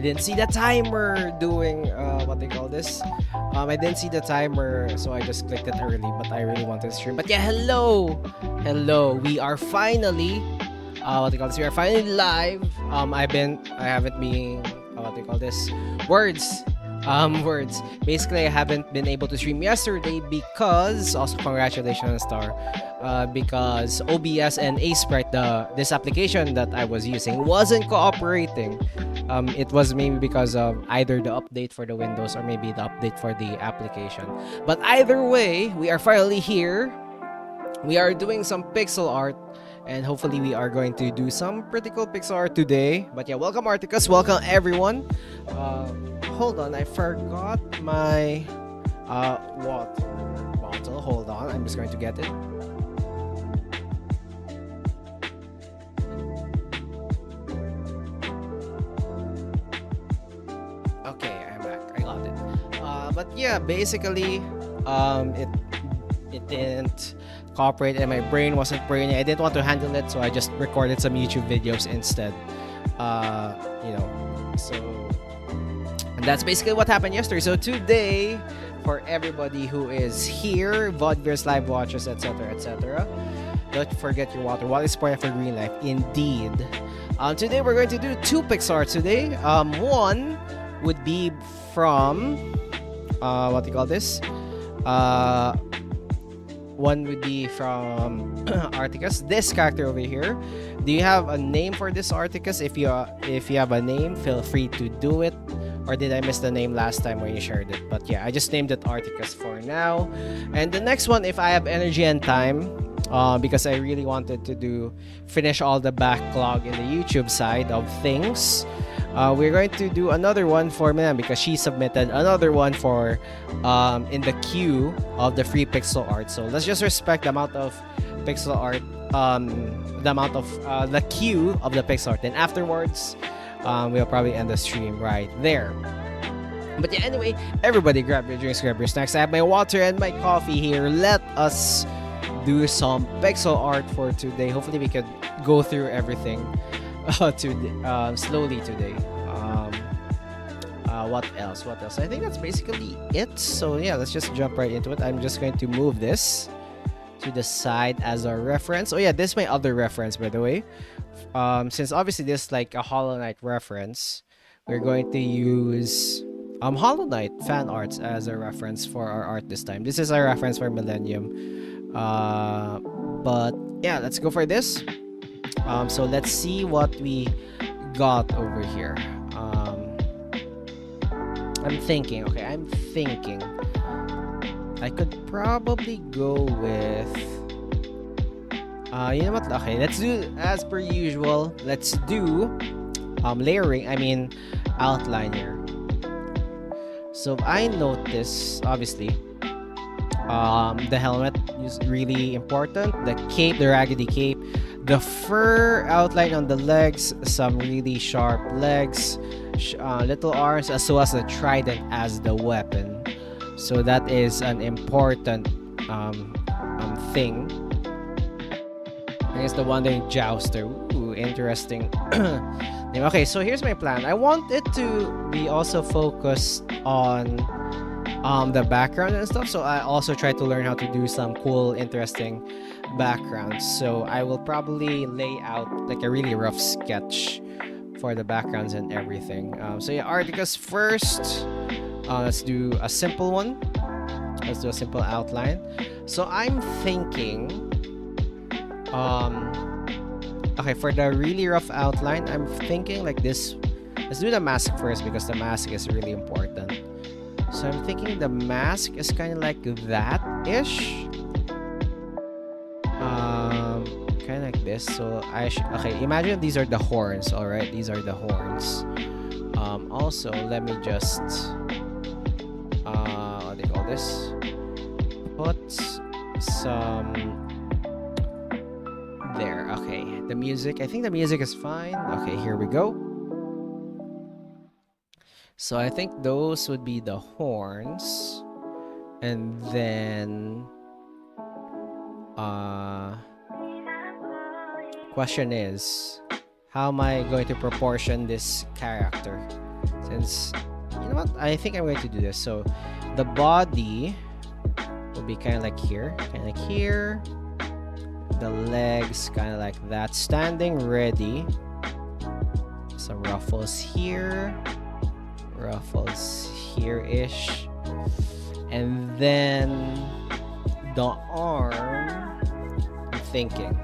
I didn't see the timer doing what they call this. I didn't see the timer, so I just clicked it early. But I really wanted to stream. But yeah, hello. We are finally what they call this. We are finally live. I haven't been what they call this words. Basically, I haven't been able to stream yesterday because also congratulations, Star. Because OBS and Aseprite, this application that I was using, wasn't cooperating. It was maybe because of either the update for the Windows or maybe the update for the application. But either way, we are finally here. We are doing some pixel art, and hopefully we are going to do some pretty cool pixel art today. But yeah, welcome Articus, welcome everyone. Hold on, I forgot my water bottle. Hold on, I'm just going to get it. Okay, I'm back. I got it. But yeah, basically, it didn't cooperate, and my brain wasn't braining. I didn't want to handle it, so I just recorded some YouTube videos instead. So and that's basically what happened yesterday. So today, for everybody who is here, VODverse live watchers, etc., don't forget your water. Water is important for green life, indeed. Today we're going to do two pixel arts today. One would be from what do you call this? One would be from Articus. This character over here. Do you have a name for this Articus? If you have a name, feel free to do it. Or did I miss the name last time when you shared it? But yeah, I just named it Articus for now. And the next one, if I have energy and time, because I really wanted to finish all the backlog in the YouTube side of things. We're going to do another one for Milan because she submitted another one for in the queue of the free pixel art. So let's just respect the amount of pixel art, the amount of the queue of the pixel art. Then afterwards, we'll probably end the stream right there. But yeah, anyway, everybody grab your drinks, grab your snacks. I have my water and my coffee here. Let us do some pixel art for today. Hopefully we could go through everything slowly today. What else? I think that's basically it. So yeah, let's just jump right into it. I'm just going to move this to the side as a reference. Oh yeah, this is my other reference, by the way. Since obviously this is like a Hollow Knight reference, we're going to use Hollow Knight fan arts as a reference for our art this time. This is our reference for Millennium. But yeah, let's go for this. So let's see what we got over here. I'm thinking I could probably go with you know what, okay, let's do as per usual. Let's do layering, outline here. So I notice obviously the helmet is really important, the cape, the raggedy cape, the fur outline on the legs, some really sharp legs, little arms, as well as the trident as the weapon. So that is an important thing. I guess the Wandering Jouster. Ooh, interesting. Okay, so here's my plan. I want it to be also focused on the background and stuff. So I also try to learn how to do some cool, interesting backgrounds. So I will probably lay out like a really rough sketch for the backgrounds and everything. So yeah, Articus first. Let's do a simple one. Let's do a simple outline. So I'm thinking, okay, for the really rough outline, I'm thinking like this. Let's do the mask first because the mask is really important. So I'm thinking the mask is kind of like that-ish. Kind of like this. So okay, imagine these are the horns. All right, these are the horns. Also, let me just what do you call this? Put some there. Okay, the music. I think the music is fine. Okay, here we go. So I think those would be the horns, and then question is, how am I going to proportion this character? Since, you know what? I think I'm going to do this. So the body will be kind of like here. Kind of like here. The legs kind of like that. Standing ready. Some ruffles here. Ruffles here-ish. And then the arm. I'm thinking.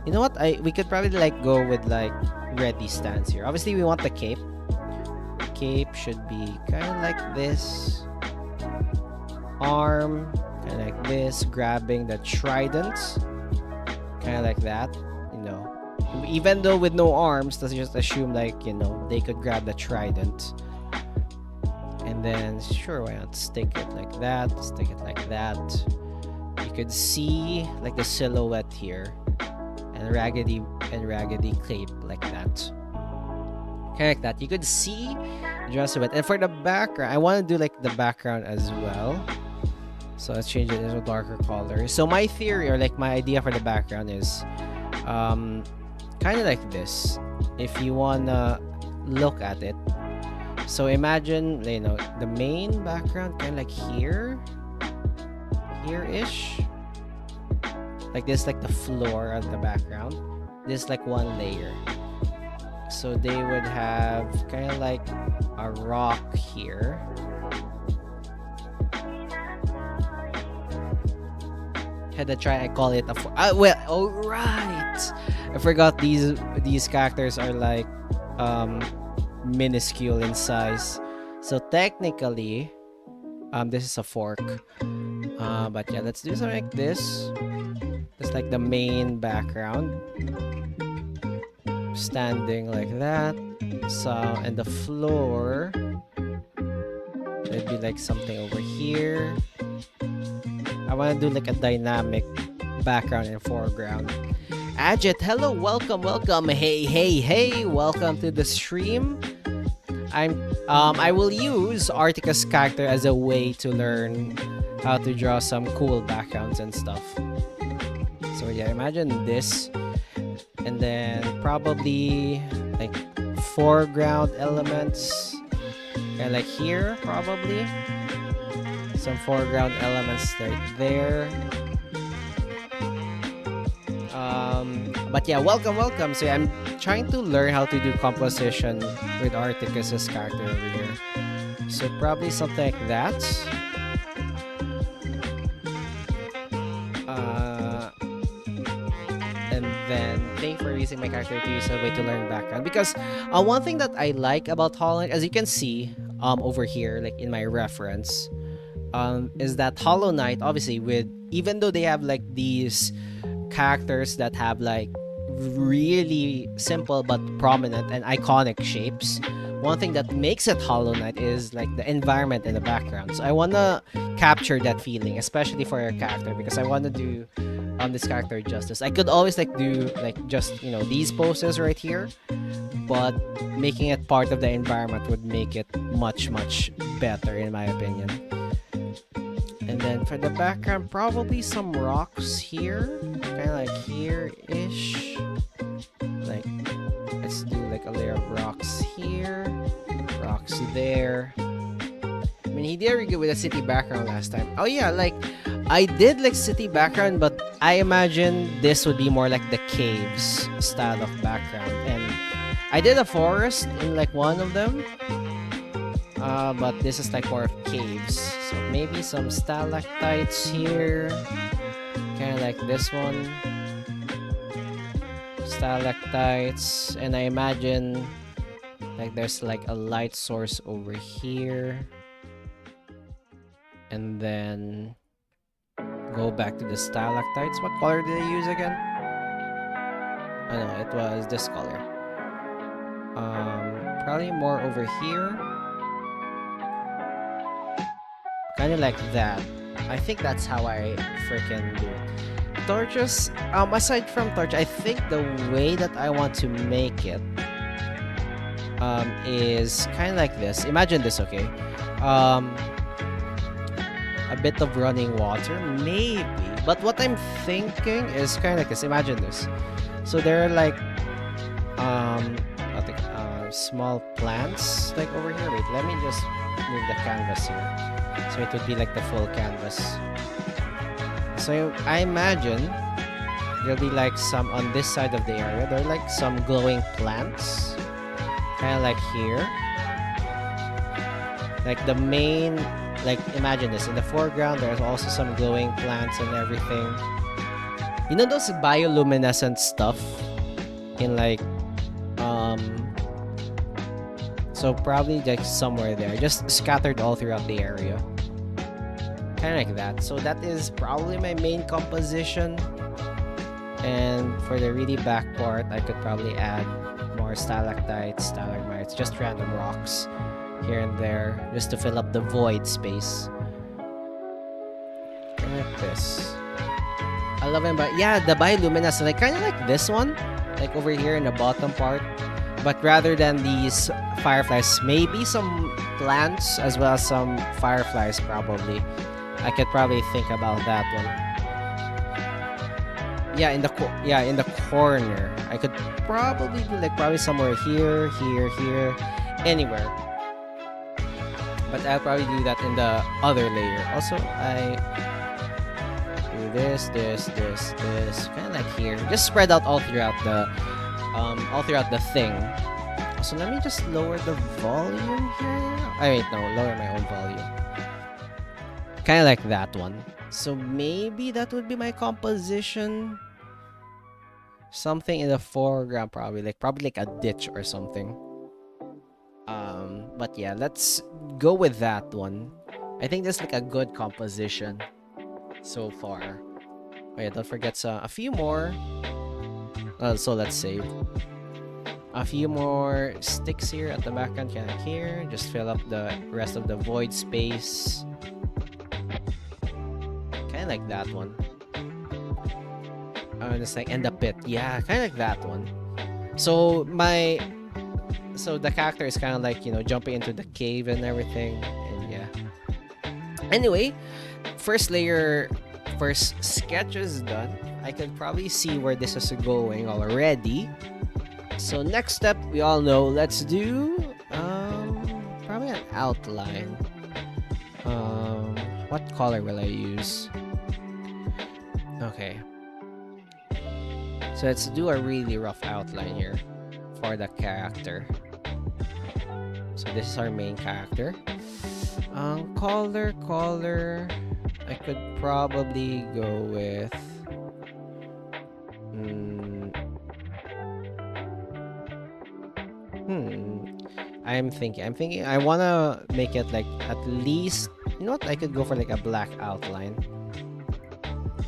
You know what? We could probably like go with like ready stance here. Obviously, we want the cape. Cape should be kind of like this. Arm, kind of like this. Grabbing the trident, kind of like that. You know, even though with no arms, let's just assume like, you know, they could grab the trident. And then, sure, why not stick it like that? Stick it like that. You could see like the silhouette here. And raggedy cape like that. Kind of like that. You could see just a bit. And for the background, I want to do like the background as well. So let's change it into a darker color. So my theory, or like my idea for the background is kind of like this. If you wanna look at it. So imagine, you know, the main background kind of like here-ish. Like this, like the floor of the background. This like one layer. So they would have kind of like a rock here. Had to try. I call it a. Well, all right. I forgot these characters are like minuscule in size. So technically, this is a fork. But yeah, let's do something like this. It's like the main background. Standing like that. So, and the floor, it'd be like something over here. I want to do like a dynamic background and foreground. Ajit, hello, welcome. Hey, welcome to the stream. I will use Artica's character as a way to learn how to draw some cool backgrounds and stuff. So yeah, imagine this, and then probably like foreground elements, kind of like here, probably some foreground elements right there. But yeah, welcome. So yeah, I'm trying to learn how to do composition with Articus's character over here. So probably something like that. Then thank you for using my character to use a way to learn background, because one thing that I like about Hollow Knight, as you can see over here, like in my reference, is that Hollow Knight, obviously, with even though they have like these characters that have like really simple but prominent and iconic shapes, one thing that makes it Hollow Knight is like the environment in the background. So I want to capture that feeling, especially for your character, because I want to do this character justice. I could always like do like just, you know, these poses right here, but making it part of the environment would make it much better in my opinion. And then for the background, probably some rocks here, kind of like here-ish. Like, let's do like a layer of rocks here, rocks there. I mean, he did really good with the city background last time. Oh yeah, like I did like city background, but I imagine this would be more like the caves style of background. And I did a forest in like one of them, but this is like more of caves. So maybe some stalactites here, kind of like this one. Stalactites, and I imagine like there's like a light source over here. And then go back to the stalactites. What color did I use again? Oh no, it was this color. Probably more over here. Kind of like that. I think that's how I freaking do it. Torches, aside from torch, I think the way that I want to make it is kind of like this. Imagine this, okay? A bit of running water, maybe. But what I'm thinking is kind of like this. Imagine this. So there are like, small plants like over here. Wait, let me just move the canvas here. So it would be like the full canvas. So I imagine there'll be like some on this side of the area. There are like some glowing plants. Kind of like here. Like the main, like imagine this. In the foreground, there's also some glowing plants and everything. You know those bioluminescent stuff? In like, so probably like somewhere there. Just scattered all throughout the area. Kind of like that. So that is probably my main composition. And for the really back part, I could probably add more stalactites, stalagmites, just random rocks here and there, just to fill up the void space. Kind of like this. I love it, but yeah, the bioluminescent, I kind of like this one, like over here in the bottom part. But rather than these fireflies, maybe some plants as well as some fireflies probably. I could probably think about that one. Yeah, in the corner. I could probably do like probably somewhere here, anywhere. But I'll probably do that in the other layer. Also, I do this, kind of like here. Just spread out all throughout the thing. So let me just lower the volume here. Lower my own volume. Kind of like that one. So maybe that would be my composition. Something in the foreground, probably like a ditch or something. But yeah, let's go with that one. I think that's like a good composition so far. Oh yeah, don't forget a few more. So let's save. A few more sticks here at the background, kind of here. Just fill up the rest of the void space. Kind of like that one. Just like and the pit, yeah, kind of like that one. So the character is kind of like, you know, jumping into the cave and everything, and yeah. Anyway, first sketch is done. I can probably see where this is going already. So next step, we all know, let's do probably an outline. What color will I use? Okay. So let's do a really rough outline here for the character. So this is our main character. Color. I could probably go with I'm thinking I wanna make it like at least, you know what, I could go for like a black outline.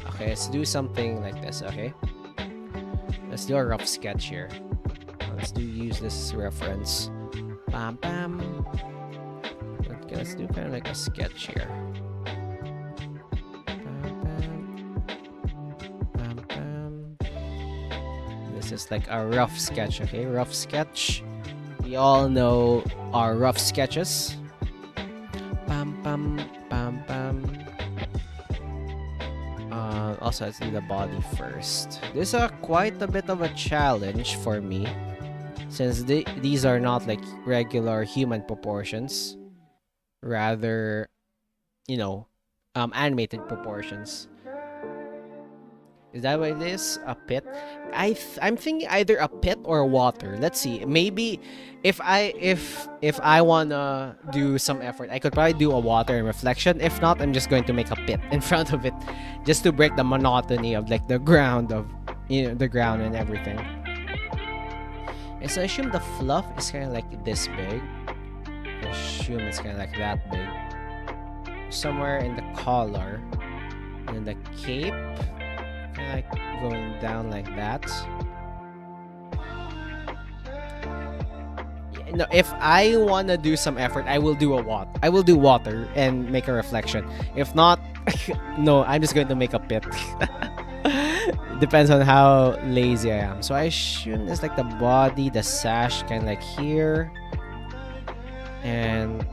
Okay, let's do something like this, okay? Let's do a rough sketch here. Let's use this reference. Bam bam. Okay, let's do kind of like a sketch here. Bam bam. This is like a rough sketch, okay? Rough sketch. We all know our rough sketches. Bam bam bam bam. Also, let's do the body first. This is quite a bit of a challenge for me, since these are not like regular human proportions, rather, you know, animated proportions. Is that what it is? A pit? I'm thinking either a pit or water. Let's see. Maybe if I wanna do some effort, I could probably do a water and reflection. If not, I'm just going to make a pit in front of it, just to break the monotony of like the ground and everything. And so I assume the fluff is kind of like this big. I assume it's kind of like that big. Somewhere in the collar, and the cape. Kind of like going down like that. Yeah, no, if I wanna do some effort, I will do water and make a reflection. If not, no, I'm just going to make a pit. Depends on how lazy I am. So I assume it's like the body, the sash, kind of like here, and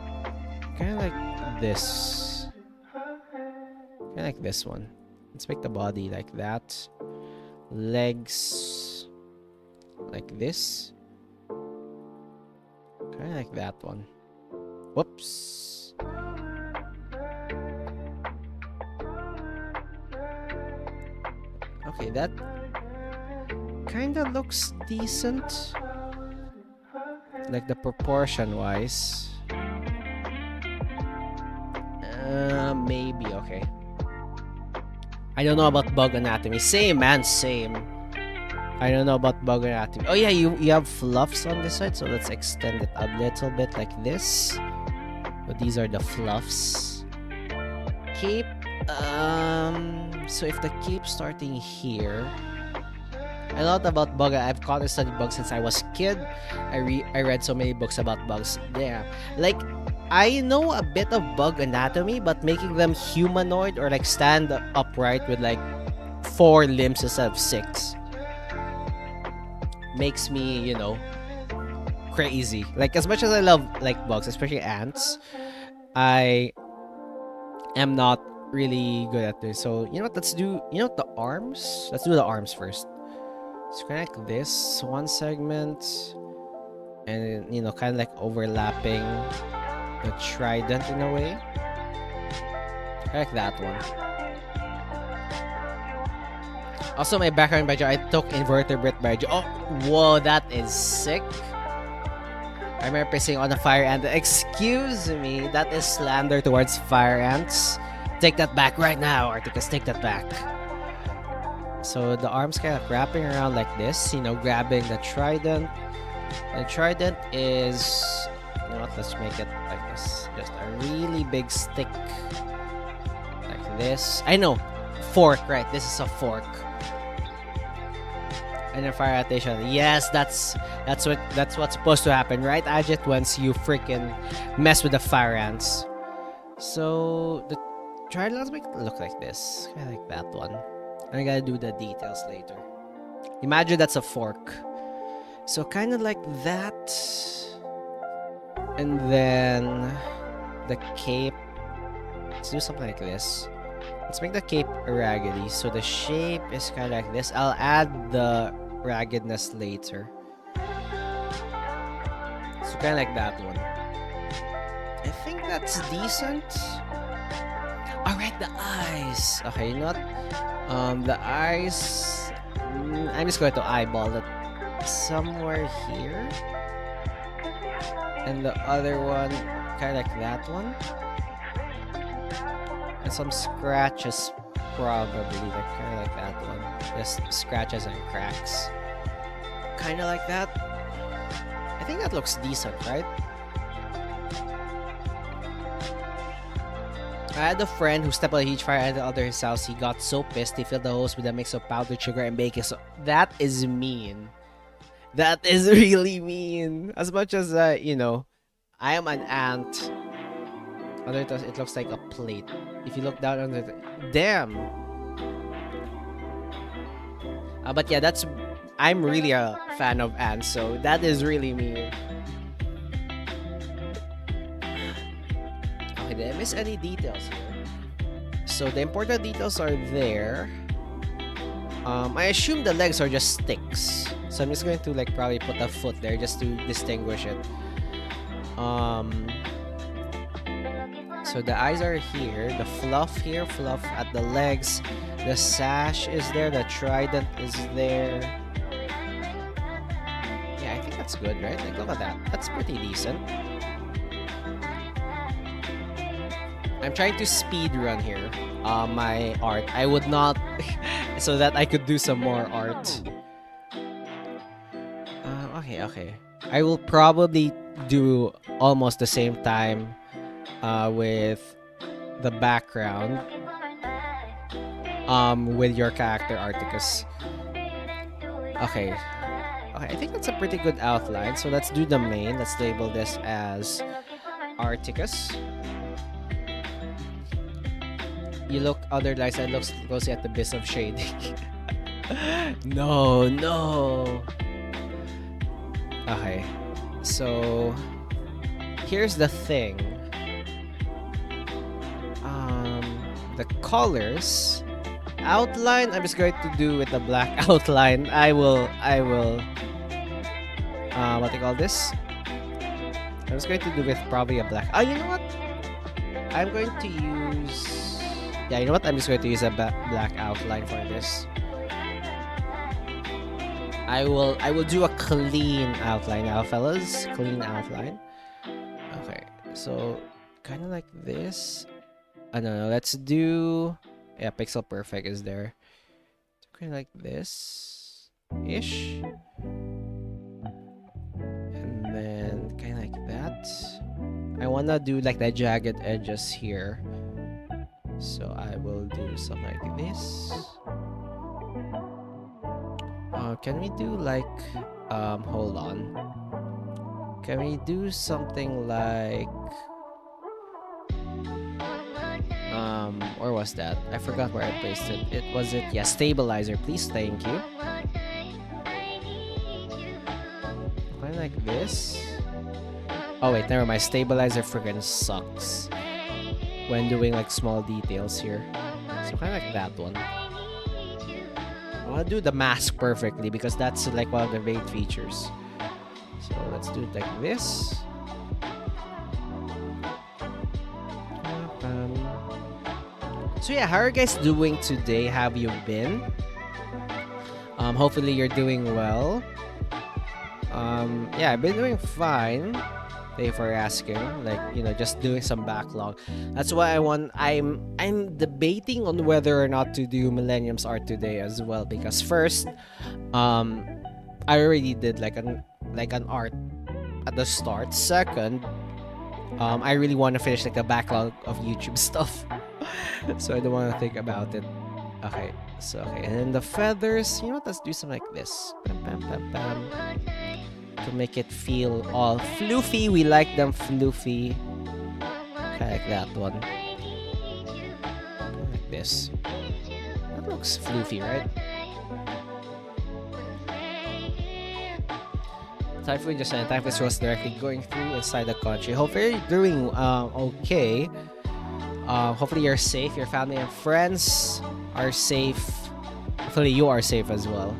kind of like this, kind of like this one. Let's make the body like that. Legs like this. Kind of like that one. Whoops. Okay, that kind of looks decent. Like the proportion wise. Maybe, okay. I don't know about bug anatomy. Same, man, same. I don't know about bug anatomy. Oh yeah, you have fluffs on this side, so let's extend it a little bit like this. But these are the fluffs. Cape. So if the cape starting here. A lot about bug. I've caught and studied bugs since I was a kid. I read so many books about bugs. Yeah, like I know a bit of bug anatomy, but making them humanoid or like stand upright with like 4 limbs instead of 6 makes me, you know, crazy. Like as much as I love like bugs, especially ants, I am not really good at this. So you know what? Let's do the arms. Let's do the arms first. So kind of like this one segment, and you know, kind of like overlapping the trident in a way. I like that one. Also, my background bio, I took invertebrate bio. Oh, whoa, that is sick. I remember pissing on a fire ant. Excuse me, that is slander towards fire ants. Take that back right now, Articus. Take that back. So the arms kind of wrapping around like this, you know, grabbing the trident. The trident is, you know what, let's make it like this. Just a really big stick. Like this. I know. Fork, right? This is a fork. And then fire attention. Yes, that's what's supposed to happen, right, Ajit, once you freaking mess with the fire ants. So the trident, let's make it look like this. Kinda like that one. I gotta do the details later. Imagine that's a fork. So kind of like that. And then the cape. Let's do something like this. Let's make the cape raggedy. So the shape is kind of like this. I'll add the raggedness later. So kind of like that one. I think that's decent. Alright, the eyes. Okay, you know what? The eyes, I'm just going to eyeball it somewhere here. And the other one, kind of like that one. And some scratches, probably, like kind of like that one. Just scratches and cracks. Kind of like that. I think that looks decent, right? I had a friend who stepped on a huge fire at the other his house. He got so pissed he filled the hose with a mix of powdered sugar and baking soda. That is mean. That is really mean. As much as you know, I am an ant. Under it looks like a plate. If you look down under the damn. But yeah, I'm really a fan of ants, so that is really mean. Did I miss any details here? So the important details are there. I assume the legs are just sticks. So I'm just going to like probably put a foot there just to distinguish it. So the eyes are here. The fluff here, fluff at the legs. The sash is there. The trident is there. Yeah, I think that's good, right? Like, look at that. That's pretty decent. I'm trying to speed run here my art. I would not so that I could do some more art. Okay. I will probably do almost the same time with the background with your character Articus. Okay, I think that's a pretty good outline. So let's do the main. Let's label this as Articus. You look other lights and looks closely at the bits of shading. No. Okay. So here's the thing. The colors outline, I'm just going to do with the black outline. I will what do you call this? I'm just going to do with probably a black. Oh, you know what? I'm going to use. Yeah, you know what? I'm just going to use a black outline for this. I will do a clean outline now, fellas. Clean outline. Okay, so kind of like this. I don't know. Let's do. Yeah, pixel perfect is there. Kind of like this ish. And then kind of like that. I wanna do like the jagged edges here. So I will do something like this. Can we do like hold on. Can we do something like where was that? I forgot where I placed it. Yeah, stabilizer, please, thank you. Kind of like this. Oh wait, never mind. Stabilizer friggin' sucks when doing like small details here. So kind of like that one. I want to do the mask perfectly because that's like one of the main features. So let's do it like this. So yeah, how are you guys doing today? Have you been? Hopefully you're doing well. Yeah, I've been doing fine. Thank you for asking. Like, you know, just doing some backlog. That's why I'm debating on whether or not to do Millennium's art today as well. Because first, I already did like an art at the start. Second, I really want to finish like a backlog of YouTube stuff. So I don't want to think about it. Okay, so okay, and then the feathers, you know what, let's do something like this. Bam, bam, bam, bam. To make it feel all floofy. We like them floofy. Okay, like that one. Like this. That looks floofy, right? Typhoon just said typhoon was directly going through inside the country. Hopefully you're doing okay. Hopefully you're safe, your family and friends are safe. Hopefully you are safe as well.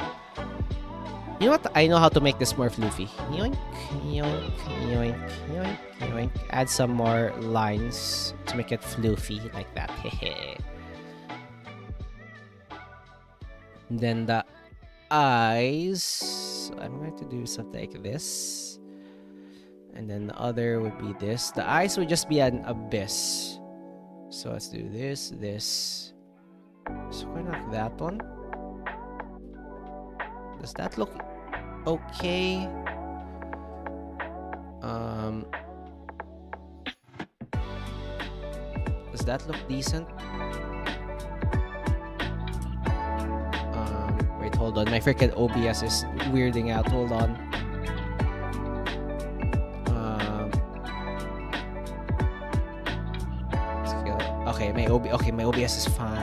You know what? I know how to make this more floofy. Yoink, yoink, yoink, yoink, yoink. Add some more lines to make it floofy like that. Then the eyes. So I'm going to do something like this. And then the other would be this. The eyes would just be an abyss. So let's do this, this. So kind of like that one. Does that look okay? Does that look decent? Wait, hold on. My freaking OBS is weirding out. Hold on. Okay, my OBS is fine.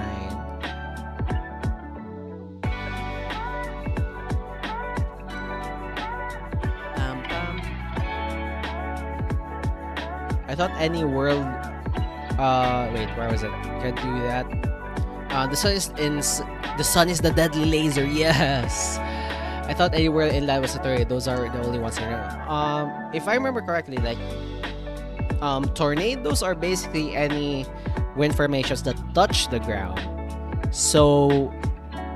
I thought any world. Wait, where was it? Can't do that. The sun is the deadly laser. Yes. I thought any world in land was a tornado. Those are the only ones I know. If I remember correctly, like tornadoes are basically any wind formations that touch the ground. So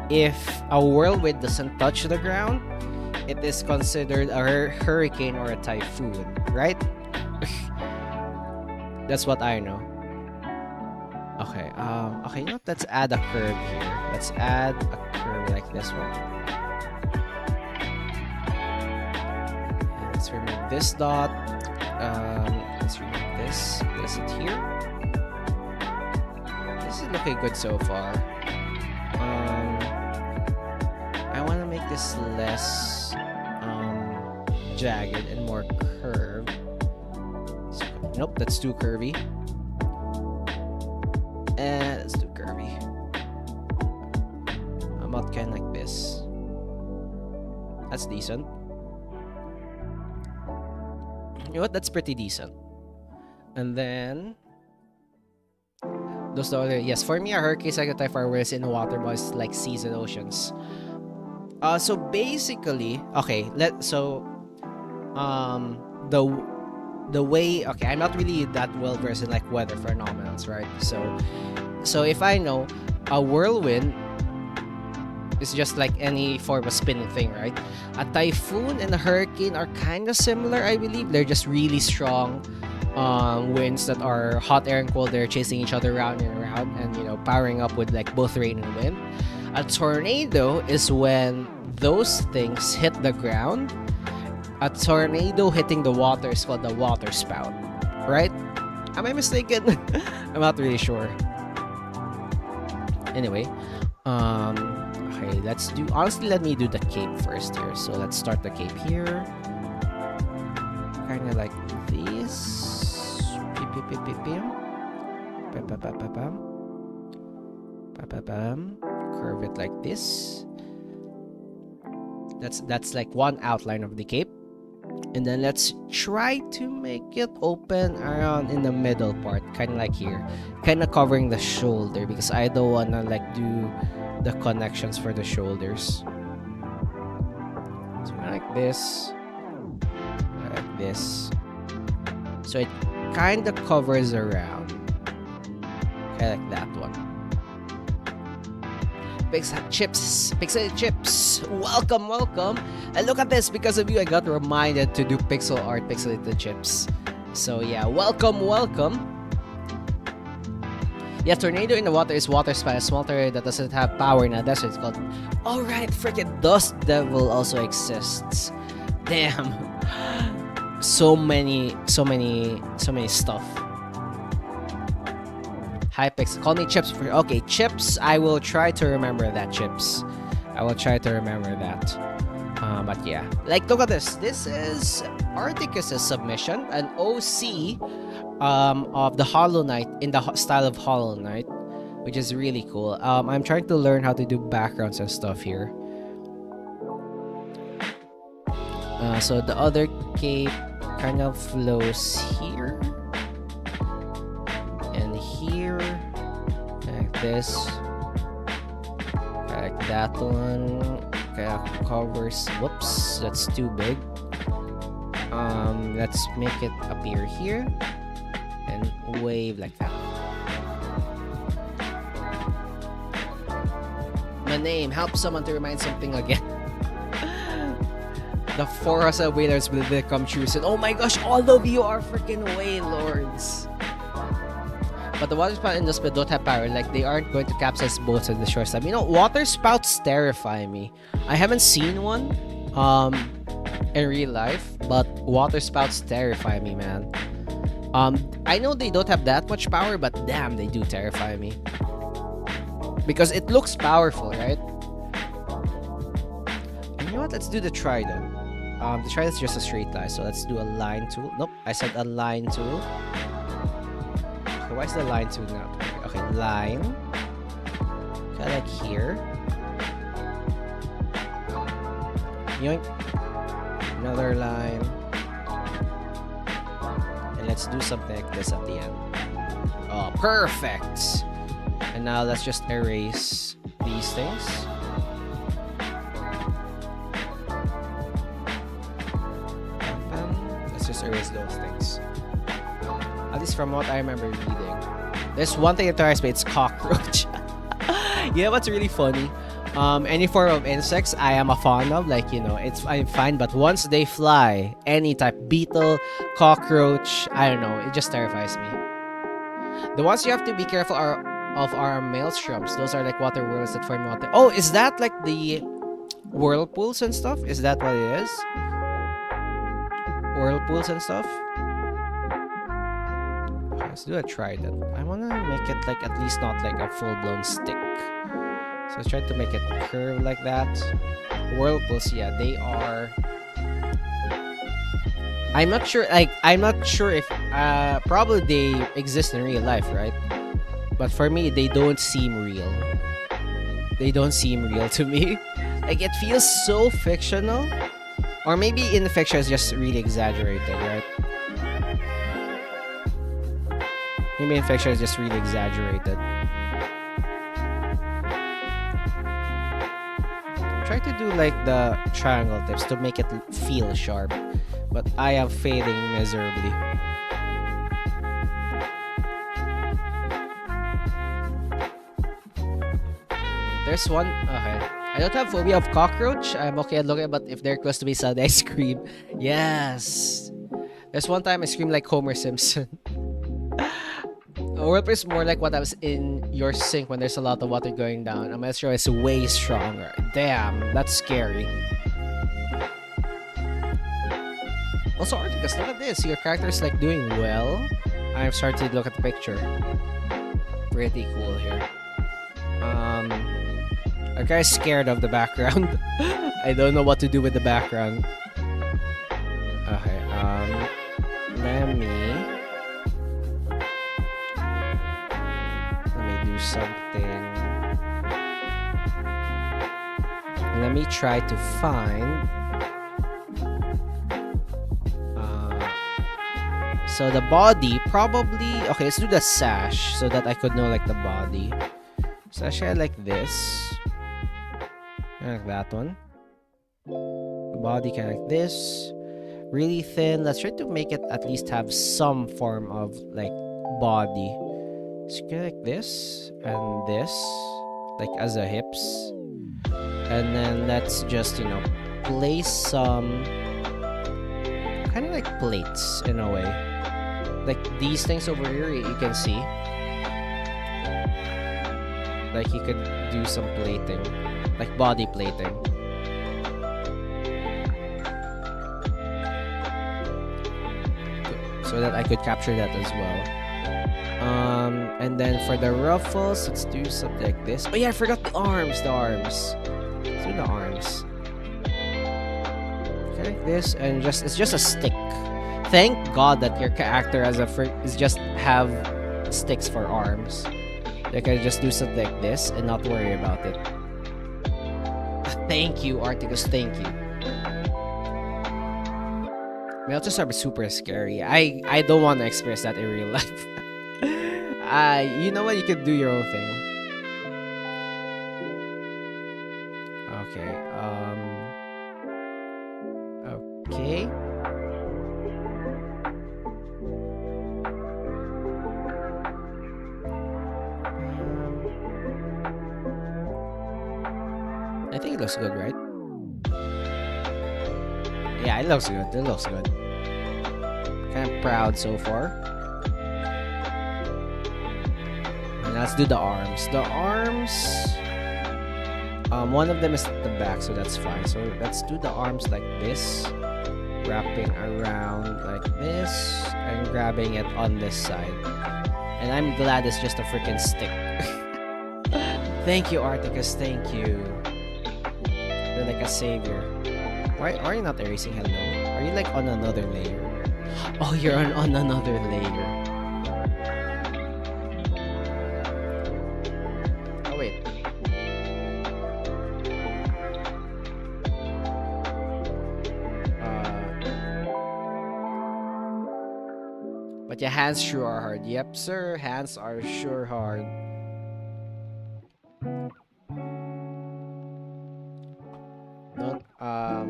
if a whirlwind doesn't touch the ground, it is considered a hurricane or a typhoon, right? That's what I know. Okay, okay, you know what? Let's add a curve here. Let's add a curve like this one. And let's remove this dot. Let's remove this. Place it here. This is looking good so far. I want to make this less jagged and more curved. So, nope, that's too curvy. And let's do curvy. How about kind of like this? That's decent. You know what? That's pretty decent. And then those are the, yes, for me, a hurricane cycle type are whereas in water bodies like seas and oceans. So basically, okay, the the way, okay, I'm not really that well versed in like weather phenomenons, right? So if I know a whirlwind is just like any form of spinning thing, right? A typhoon and a hurricane are kind of similar, I believe. They're just really strong winds that are hot air and cold air chasing each other around and around, and you know, powering up with like both rain and wind. A tornado is when those things hit the ground. A tornado hitting the water is called the water spout, right? Am I mistaken? I'm not really sure. Anyway, okay, let's do, honestly, let me do the cape first here. So let's start the cape here. Kind of like this. Curve it like this. That's like one outline of the cape. And then let's try to make it open around in the middle part, kind of like here, kind of covering the shoulder, because I don't want to like do the connections for the shoulders. So like this, so it kind of covers around, kind of like that one. Pixel Chips, welcome. And look at this, because of you I got reminded to do pixel art, pixelated chips. So yeah, welcome. Yeah, tornado in the water is water spout, a small tornado that doesn't have power in a desert. It's called, alright, freaking Dust Devil also exists. Damn. So many stuff. Hi Pixel, call me Chips. Okay, Chips, I will try to remember that, Chips. I will try to remember that. But yeah, like, look at this. This is Articus's submission, an OC of the Hollow Knight in the style of Hollow Knight, which is really cool. I'm trying to learn how to do backgrounds and stuff here. So the other cape kind of flows here and here, like this, like that one. Covers, whoops, that's too big. Let's make it appear here and wave like that. My name, help someone to remind something again. The Forza Whalers will become true soon. Oh my gosh, all of you are freaking Whalelords. But the water spout in the spit don't have power. Like, they aren't going to capsize boats on the shore side. You know, water spouts terrify me. I haven't seen one in real life, but water spouts terrify me, man. I know they don't have that much power, but damn, they do terrify me. Because it looks powerful, right? And you know what? Let's do the trident. The trident's just a straight line, so let's do a line tool. Nope, I said a line tool. Okay, why is the line tool not working? Okay, line. Kind of like here. Yoink. Another line. And let's do something like this at the end. Oh, perfect! And now let's just erase these things. Let's just erase those things. At least from what I remember reading. There's one thing that terrifies me, it's cockroach. You know what's really funny? Any form of insects I am a fan of, like, you know, I'm fine, but once they fly, any type, beetle, cockroach, I don't know, it just terrifies me. The ones you have to be careful are maelstroms. Those are like water whirls that form water. Oh, is that like the whirlpools and stuff? Is that what it is? Whirlpools and stuff? Okay, let's do a trident. I want to make it like at least not like a full-blown stick. So let's try to make it curve like that. Whirlpools, yeah, they are... I'm not sure if probably they exist in real life, right? But for me, they don't seem real. They don't seem real to me. Like, it feels so fictional. Or maybe in the fiction it's just really exaggerated, right? Maybe in fiction it's just really exaggerated. Try to do like the triangle tips to make it feel sharp. but I am failing miserably. There's one. Okay. I don't have phobia of cockroach. I'm okay at looking, but if they're close to me, suddenly I scream. Yes. There's one time I screamed like Homer Simpson. Or it's more like what I was in your sink when there's a lot of water going down. I'm not sure it's way stronger. Damn, that's scary. Also, Articus, look at this. Your character's like doing well. I'm starting to look at the picture. Pretty cool here. I'm kind of scared of the background. I don't know what to do with the background. Okay, let me do something. Let me try to find so the body probably okay, let's do the sash so that I could know like the body. Sash like this. Like that one. Body kind of like this. Really thin. Let's try to make it at least have some form of like body. So like this and this, like as the hips. And then let's just, you know, place some kind of like plates in a way. Like these things over here, you can see. Like you could do some plating. Like body plating. So that I could capture that as well. And then for the ruffles, let's do something like this. Oh yeah, I forgot the arms. Let's do the arms. Okay, like this, and it's just a stick. Thank God that your character is just have sticks for arms. Like I just do something like this and not worry about it. Thank you, Articus. Thank you. Melters are super scary. I don't want to experience that in real life. You know what? You can do your own thing. Okay. Okay. I think it looks good, right? Yeah, it looks good. It looks good. Kind of proud so far. And let's do the arms. The arms. One of them is at the back, so that's fine. So let's do the arms like this, wrapping around like this, and grabbing it on this side. And I'm glad it's just a freaking stick. Thank you, Articus. Thank you. You're like a savior. Why are you not erasing hello? Are you like on another layer? Oh, you're on another layer. Oh, wait. But your hands sure are hard. Yep, sir. Hands are sure hard.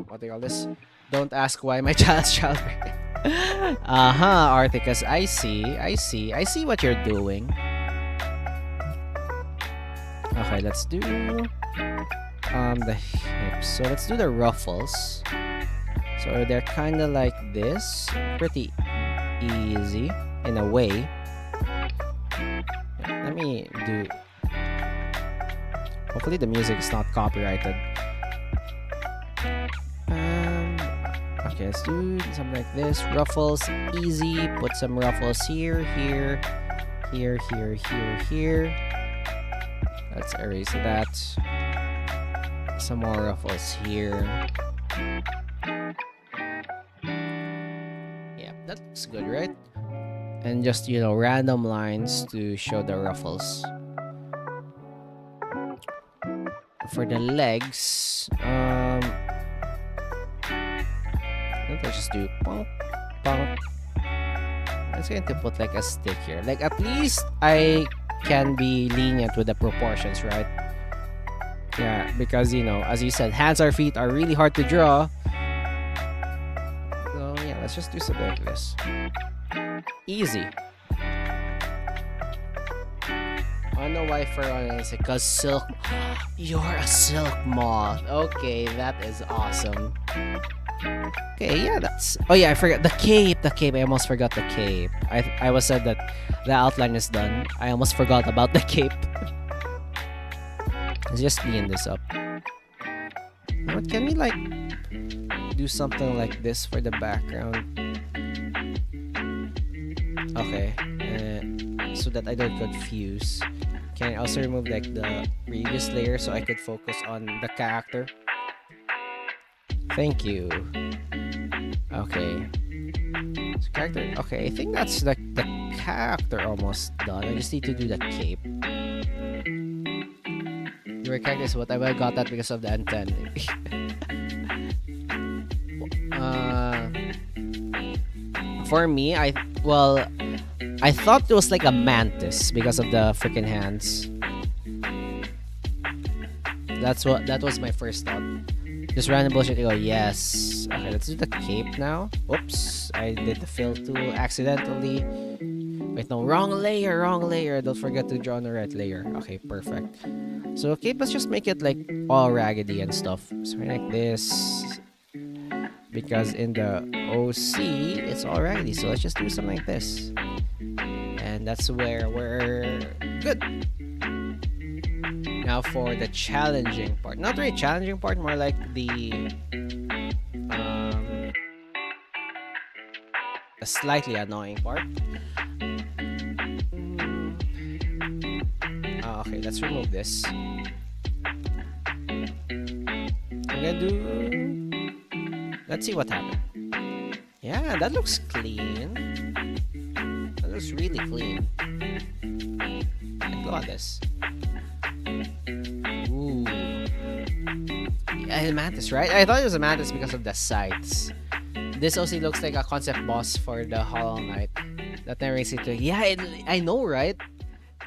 What do you call this? Don't ask why my child's child. Articus, I see what you're doing. Okay, let's do the hips. So let's do the ruffles. So they're kind of like this, pretty easy in a way. Let me do. Hopefully the music is not copyrighted. Okay, let's do something like this. Ruffles, easy. Put some ruffles here. Let's erase that. Some more ruffles here. Yeah, that looks good, right? And just, you know, random lines to show the ruffles. For the legs, let's just do punk. I'm just going to put like a stick here. Like at least I can be lenient with the proportions, right? Yeah, because you know, as you said, hands or feet are really hard to draw. So yeah, let's just do something like this. Easy. I don't know why fur on it is because silk. You're a silk moth. Okay, that is awesome. Okay, yeah, that's. Oh yeah, I forgot the cape. The cape. I almost forgot the cape. I was said that the outline is done. I almost forgot about the cape. Let's just clean this up. What can we like do something like this for the background? Okay, so that I don't confuse. Can I also remove like the previous layer so I could focus on the character? Thank you. Okay. So character. Okay, I think that's like the character almost done. I just need to do the cape. Your character is what I got that because of the antenna. For me, I thought it was like a mantis because of the freaking hands. That was my first thought. Just random bullshit. I go, yes. Okay, let's do the cape now. Oops, I did the fill tool accidentally. Wait, no, wrong layer. Don't forget to draw on the right layer. Okay, perfect. So cape, let's just make it like all raggedy and stuff. So like this. Because in the OC, it's all raggedy. So let's just do something like this. And that's where we're good. Now for the challenging part. Not really challenging part, more like the a slightly annoying part. Okay, let's remove this. I'm gonna do. Let's see what happened. Yeah, that looks clean. That looks really clean. Look at this. Ooh. Yeah, a mantis, right? I thought it was a mantis because of the sights. This also looks like a concept boss for the Hollow Knight. That narrates it to. Yeah, I know, right?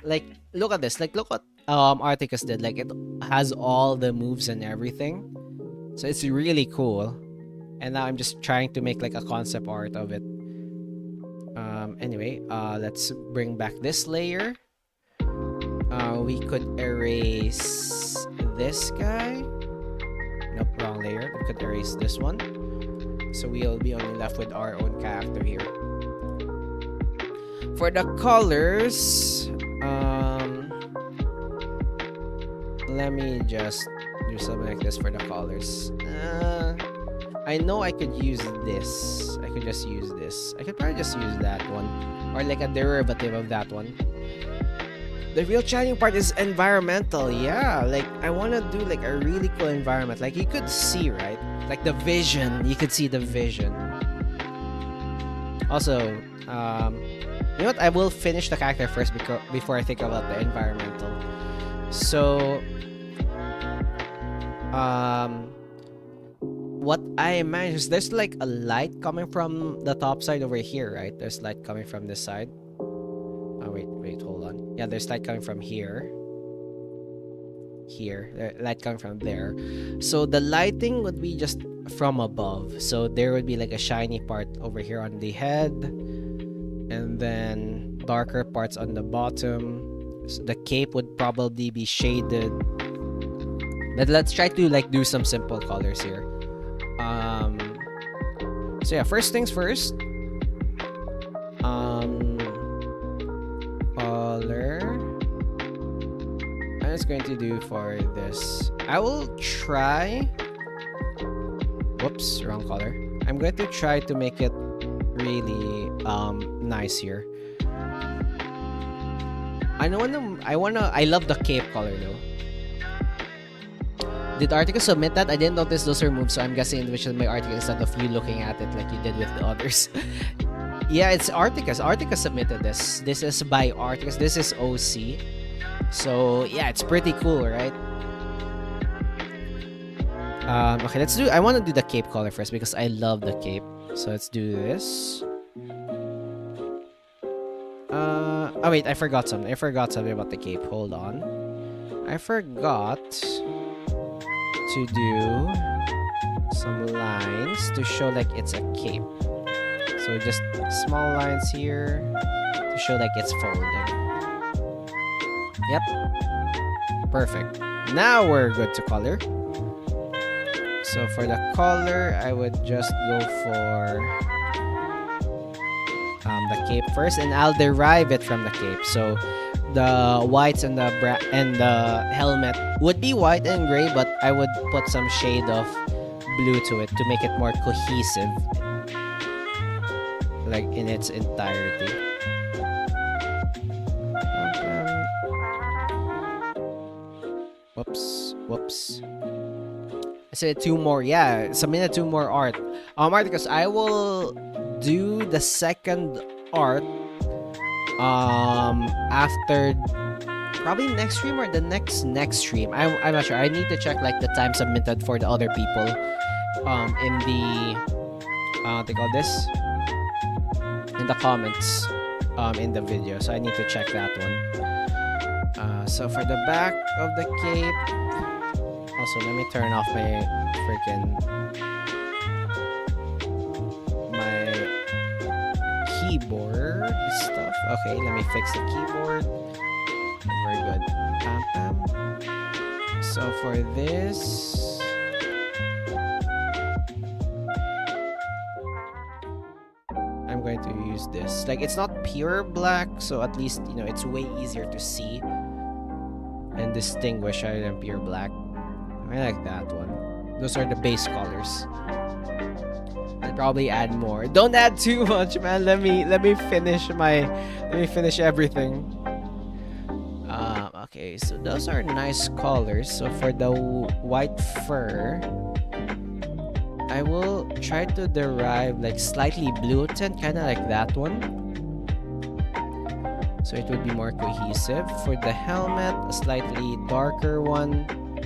Like, look at this. Like, look what Articus did. Like, it has all the moves and everything. So it's really cool. And now I'm just trying to make like a concept art of it. Anyway, let's bring back this layer. We could erase this guy. Nope, wrong layer. We could erase this one. So we'll be only left with our own character here. For the colors, let me just do something like this for the colors. I know I could use this. I could just use this. I could probably just use that one. Or like a derivative of that one. The real challenging part is environmental. Yeah, like I want to do like a really cool environment. Like you could see, right? Like the vision. You could see the vision. Also, you know what? I will finish the character first before I think about the environmental. So, what I imagine is there's like a light coming from the top side over here, right? There's light coming from this side. Oh, wait, hold on. Yeah, there's light coming from here. Light coming from there. So the lighting would be just from above. So there would be like a shiny part over here on the head. And then darker parts on the bottom. So the cape would probably be shaded. But let's try to like do some simple colors here. So yeah, first things first. Color. I'm just going to do for this. I will try. Whoops, wrong color. I'm going to try to make it really nice here. I love the cape color though. Did Articus submit that? I didn't notice those removed, so I'm guessing individually my article instead of you looking at it like you did with the others. Yeah, it's Articus. Articus submitted this. This is by Articus. This is OC. So yeah, it's pretty cool, right? Okay, let's do. I want to do the cape color first because I love the cape. So let's do this. Oh wait, I forgot something. I forgot something about the cape. Hold on. I forgot to do some lines to show like it's a cape. So just small lines here to show like it's folding. Yep. Perfect. Now we're good to color. So for the color, I would just go for the cape first, and I'll derive it from the cape. So the whites and the helmet would be white and gray, but I would put some shade of blue to it to make it more cohesive, like in its entirety. Whoops. I said 2 more. Yeah, submit 2 more art. Because I will do the second art after probably next stream or the next stream. I'm not sure. I need to check like the time submitted for the other people in the what they call this, in the comments in the video. So I need to check that one. So for the back of the cape, also let me turn off my keyboard stuff. Okay, let me fix the keyboard. And we're good. So for this, I'm going to use this. Like, it's not pure black, so at least, you know, it's way easier to see and distinguish other than pure black. I like that one. Those are the base colors. I'll probably add more. Don't add too much, man. Let me finish everything. Okay, so those are nice colors. So for the white fur, I will try to derive like slightly blue tint, kind of like that one. So it would be more cohesive. For the helmet, a slightly darker one,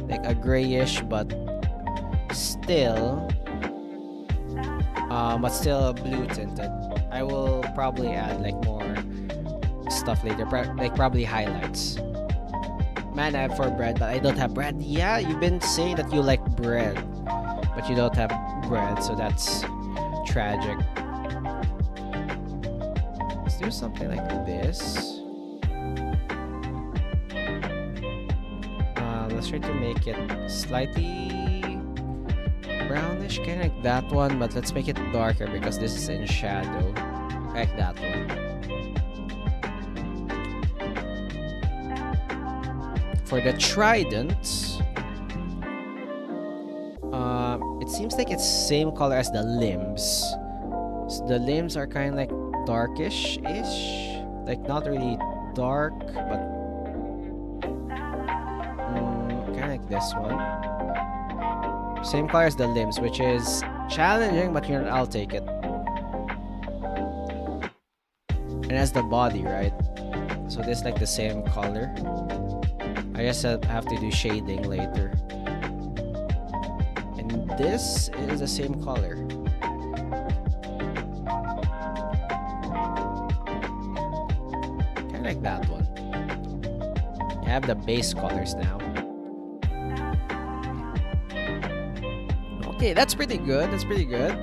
like a grayish, but still blue tinted. I will probably add like more stuff later, like probably highlights. Man, I have for bread, but I don't have bread. Yeah, you've been saying that you like bread, but you don't have bread, so that's tragic. Let's do something like this. Let's try to make it slightly brownish, kind of like that one, but let's make it darker because this is in shadow, like that one. For the trident, it seems like it's same color as the limbs. So the limbs are kind of like darkish-ish, like not really dark, but kind of like this one. Same color as the limbs, which is challenging, but you know, I'll take it. And as the body, right? So this is like the same color. I guess I have to do shading later. And this is the same color. Kind of like that one. I have the base colors now. Okay, that's pretty good. That's pretty good.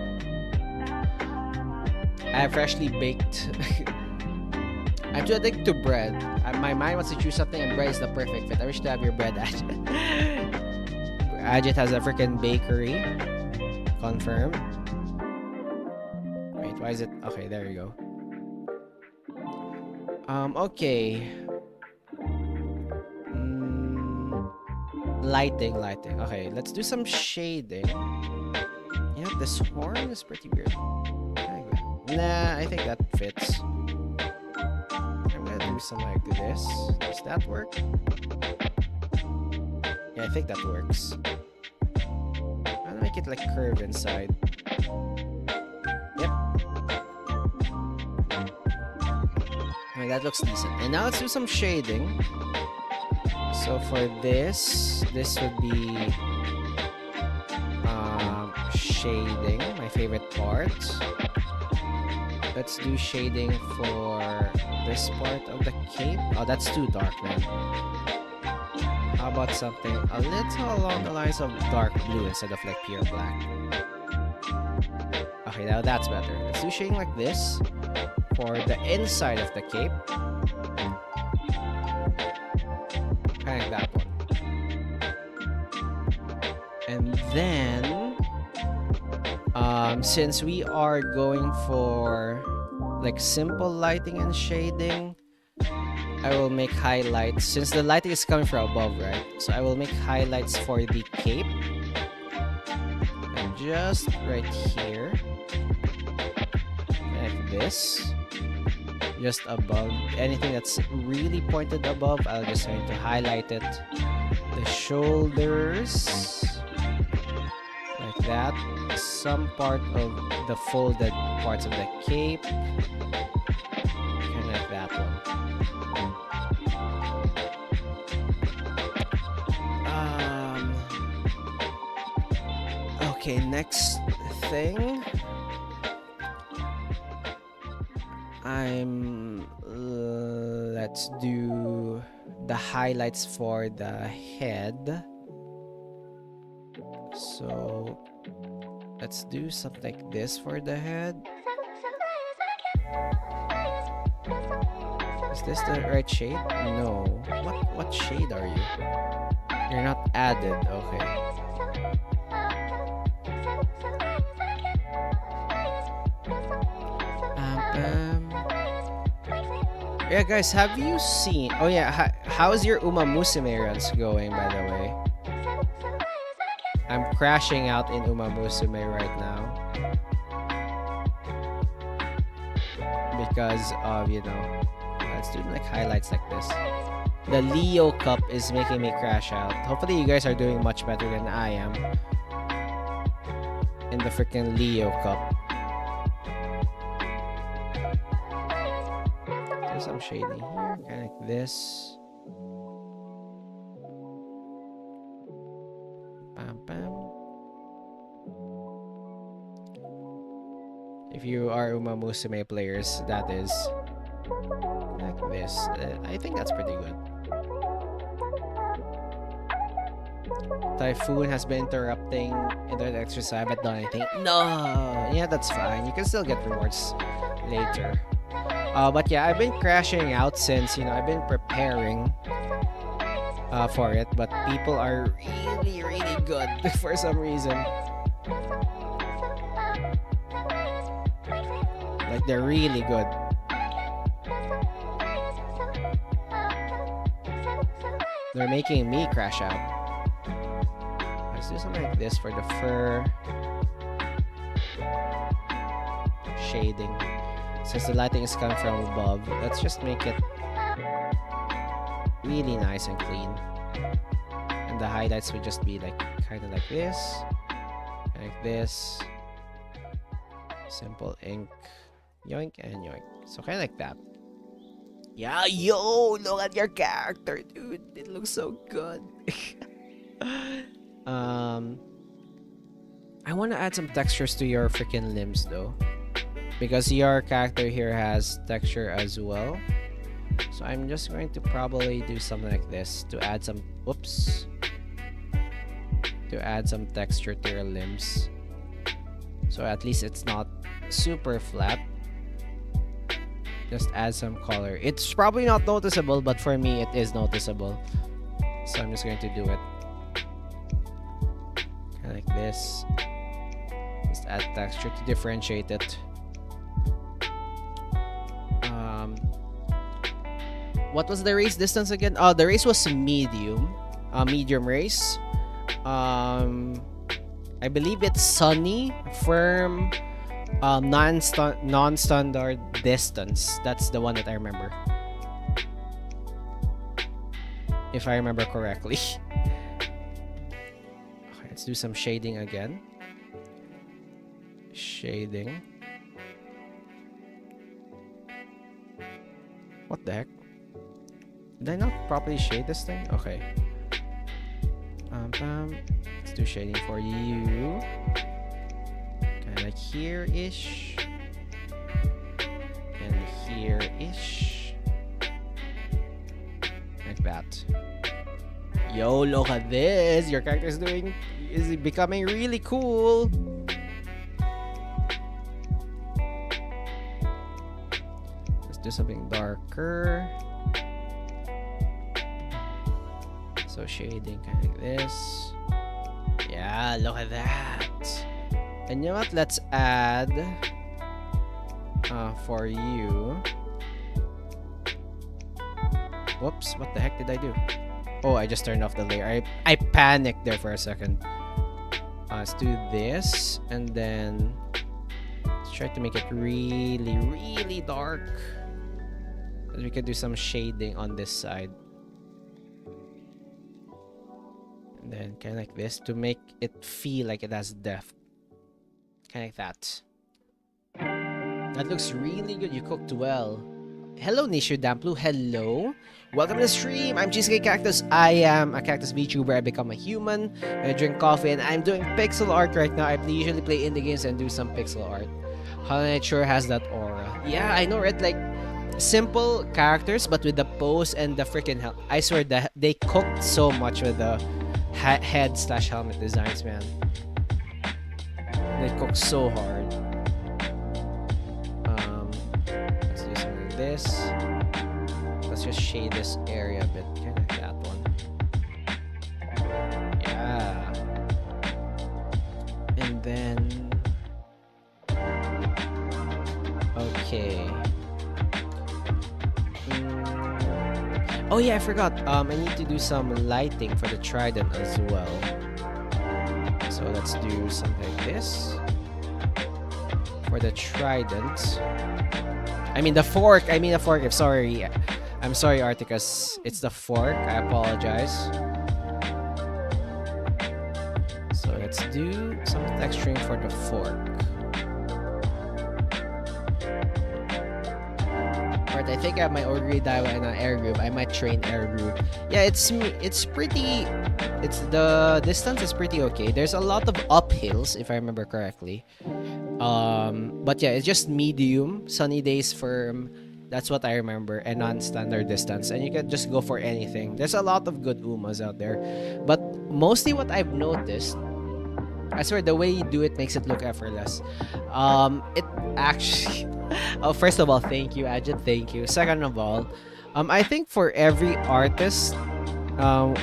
I have freshly baked. I'm too addicted to bread. My mind wants to choose something, and bread is the perfect fit. I wish to have your bread, Ajit. Ajit has a freaking bakery. Confirmed. Wait, why is it? Okay, there you go. Okay. Lighting. Okay, let's do some shading. Yeah, this horn is pretty weird. Nah, I think that fits. I'm gonna do something like this. Does that work? Yeah, I think that works. I'm gonna make it like curve inside. Yep. Okay, that looks decent. And now let's do some shading. So for this would be shading, my favorite part. Let's do shading for this part of the cape. Oh, that's too dark, man. How about something a little along the lines of dark blue instead of like pure black? Okay, now that's better. Let's do shading like this for the inside of the cape. Kind of that one. And then, since we are going for like simple lighting and shading, I will make highlights. Since the lighting is coming from above, right? So I will make highlights for the cape. And just right here. Like this. Just above. Anything that's really pointed above, I'll just going to highlight it. The shoulders. Like that. Some part of the folded parts of the cape. Kind of like that one. Okay, next thing. Let's do the highlights for the head. So let's do something like this for the head. Is this the right shade? No. What shade are you? You're not added. Okay. Yeah, guys, have you seen... Oh, yeah, how's your Uma Musume runs going, by the way? I'm crashing out in Uma Musume right now. Because of, you know... Let's do, like, highlights like this. The Leo Cup is making me crash out. Hopefully, you guys are doing much better than I am. In the freaking Leo Cup. Some shading here, kind of like this. Bam, bam. If you are Uma Musume players, that is like this. I think that's pretty good. Typhoon has been interrupting internet exercise, but not anything. No, yeah, that's fine. You can still get rewards later. But yeah, I've been crashing out since, you know, I've been preparing for it, but people are really good for some reason. Like, they're really good. They're making me crash out. Let's do something like this for the fur. Shading. Since the lighting is coming from above, let's just make it really nice and clean. And the highlights would just be like kind of like this, like this. Simple ink, yoink and yoink. So kind of like that. Yeah, yo, look at your character, dude. It looks so good. I want to add some textures to your freaking limbs though. Because your character here has texture as well. So I'm just going to probably do something like this to add some... Oops. To add some texture to your limbs. So at least it's not super flat. Just add some color. It's probably not noticeable, but for me it is noticeable. So I'm just going to do it. Kind of like this. Just add texture to differentiate it. What was the race distance again? Oh, the race was medium. Medium race. I believe it's sunny, firm, non-standard distance. That's the one that I remember. If I remember correctly. Okay, let's do some shading again. Shading. What the heck? Did I not properly shade this thing? Okay. Let's do shading for you. Kind of like here-ish. And here-ish. Like that. Yo, look at this! Your character is becoming really cool. do something darker. So shading kind of like this. Yeah, look at that. And you know what? Let's add for you. Whoops, what the heck did I do? Oh, I just turned off the layer. I panicked there for a second. Let's do this, and then let's try to make it really, really dark. And we could do some shading on this side. And then kind of like this to make it feel like it has depth. Kind of like that. That looks really good. You cooked well. Hello, Nishu Damplu. Hello. Welcome to the stream. I'm Cheesecake Cactus. I am a Cactus VTuber. I become a human. I drink coffee, and I'm doing pixel art right now. I usually play indie games and do some pixel art. Hollow Knight sure has that aura. Yeah, I know, right? Like, simple characters, but with the pose and the freaking helmet. I swear that they cooked so much with the head/helmet designs, man. They cooked so hard. Let's do something like this. Let's just shade this area a bit, kind of like that one. Yeah. And then, okay. Oh yeah, I forgot. I need to do some lighting for the trident as well. So let's do something like this for the trident. I mean the fork. I'm sorry. I'm sorry, Articus. It's the fork. I apologize. So let's do some texturing for the fork. Alright, I think I have my Ogre Daiwa and an air group. I might train air group. Yeah, it's pretty. The distance is pretty okay. There's a lot of uphills, if I remember correctly. But yeah, it's just medium, sunny days, firm. That's what I remember, and non-standard distance. And you can just go for anything. There's a lot of good Umas out there. But mostly what I've noticed, I swear the way you do it makes it look effortless. It actually... Oh, first of all, thank you, Ajit. Thank you. Second of all, I think for every artist,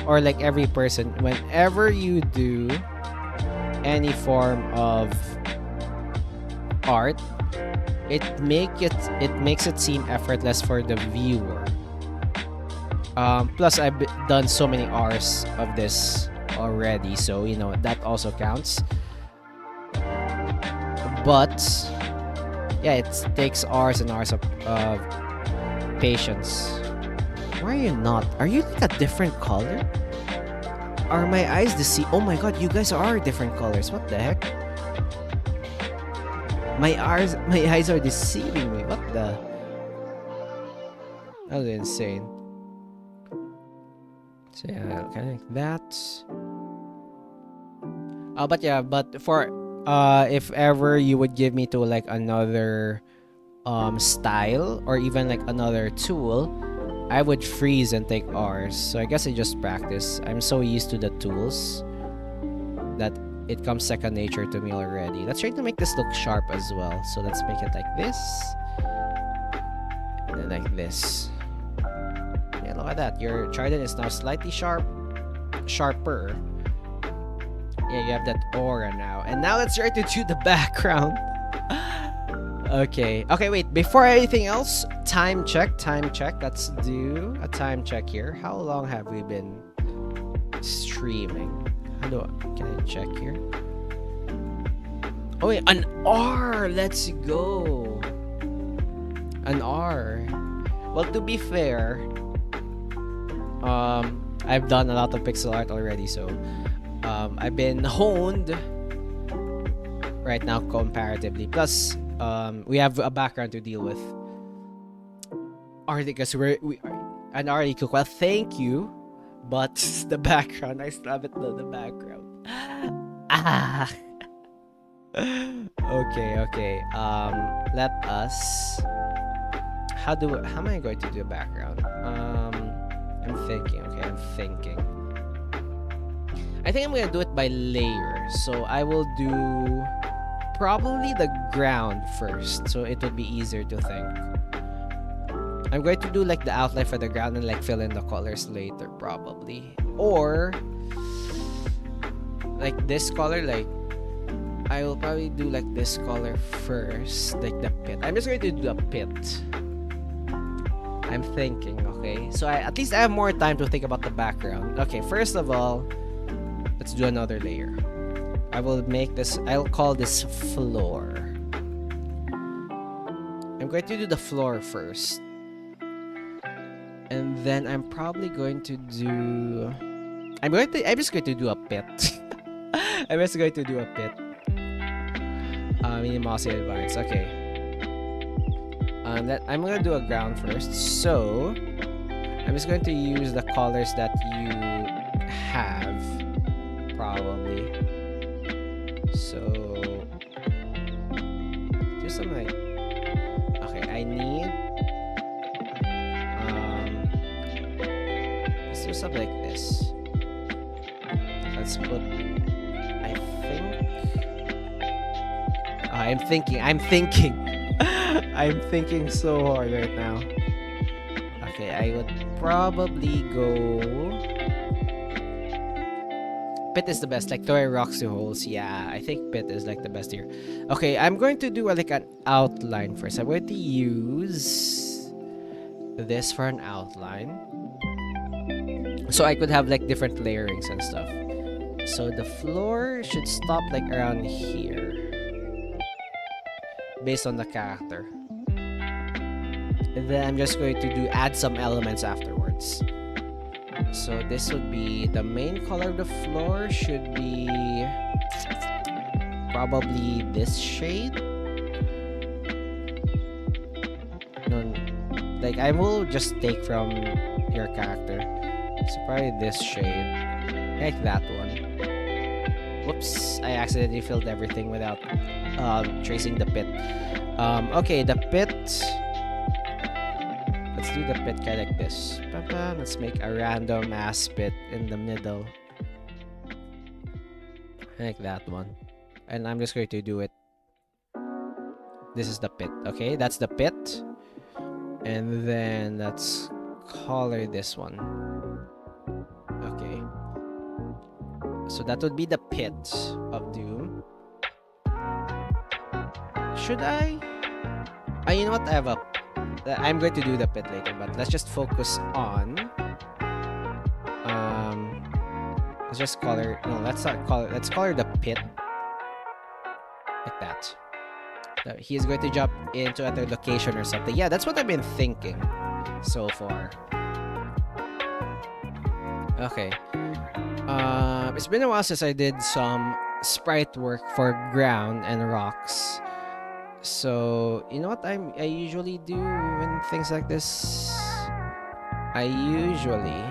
or like every person, whenever you do any form of art, it makes it seem effortless for the viewer. Plus, I've done so many hours of this already, so you know that also counts. But yeah, it takes hours and hours of patience. Why are you not? Are you like a different color? Are my eyes deceived? Oh my god, you guys are different colors. What the heck? My eyes are deceiving me. What the? That was insane. So yeah, kind of like that. But for if ever you would give me to like another style or even like another tool, I would freeze and take R's. So I guess I just practice. I'm so used to the tools that it comes second nature to me already. Let's try to make this look sharp as well. So let's make it like this. And then like this. Yeah, look at that. Your trident is now slightly sharper. Yeah, you have that aura now. And now let's try to do the background. Okay, wait. Before anything else, time check. Let's do a time check here. How long have we been streaming? Can I check here? Oh wait, an R! Let's go! An R. Well, to be fair, I've done a lot of pixel art already, so I've been honed right now comparatively. Plus, we have a background to deal with. Articus, we an already cook. Well, thank you, but the background, I still haven't done the background. Okay. Let us. How am I going to do a background? I'm thinking. Okay, I'm thinking. I think I'm gonna do it by layer. So I will do probably the ground first, so it would be easier to think. I'm going to do like the outline for the ground and like fill in the colors later probably. Or like this color, like I will probably do like this color first, like the pit. I'm just going to do the pit. I'm thinking, okay? So at least I have more time to think about the background. Okay, first of all, let's do another layer. I will make this, I'll call this floor. I'm going to do the floor first. And then I'm probably going to do... I'm just going to do a pit. I'm just going to do a pit. Minimosity advice, okay. I'm going to do a ground first. So, I'm just going to use the colors that you have. Probably. So, do something like... Okay, I need... let's do something like this. Let's put... I think... Oh, I'm thinking. I'm thinking so hard right now. Okay, I would probably go... Pit is the best, like throwing rocks to holes. Yeah, I think pit is like the best here. Okay, I'm going to do like an outline first. I'm going to use this for an outline. So I could have like different layerings and stuff. So the floor should stop like around here. Based on the character. And then I'm just going to add some elements afterwards. So this would be the main color of the floor should be probably this shade. No, like I will just take from your character. So probably this shade, like that one. Whoops! I accidentally filled everything without tracing the pit. Okay, the pit. Let's do the pit kind of like this. Let's make a random ass pit in the middle. Like that one. And I'm just going to do it. This is the pit. Okay, that's the pit. And then let's color this one. Okay. So that would be the pit of doom. Should I? You know what? I'm going to do the pit later, but let's just focus on... let's just color... No, let's not color... Let's color the pit. Like that. He is going to jump into another location or something. Yeah, that's what I've been thinking so far. Okay. It's been a while since I did some sprite work for ground and rocks. So, you know what I usually do when things like this? I usually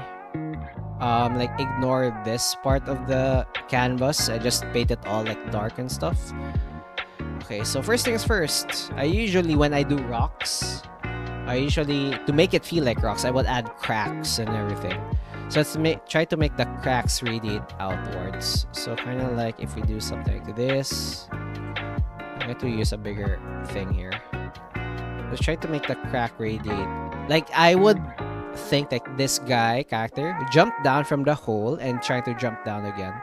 like ignore this part of the canvas. I just paint it all like dark and stuff. Okay, so first things first, I usually, when I do rocks, to make it feel like rocks, I would add cracks and everything. So let's try to make the cracks radiate outwards. So kind of like if we do something like this. I have to use a bigger thing here. Let's try to make the crack radiate. Like I would think like this guy character jumped down from the hole and try to jump down again.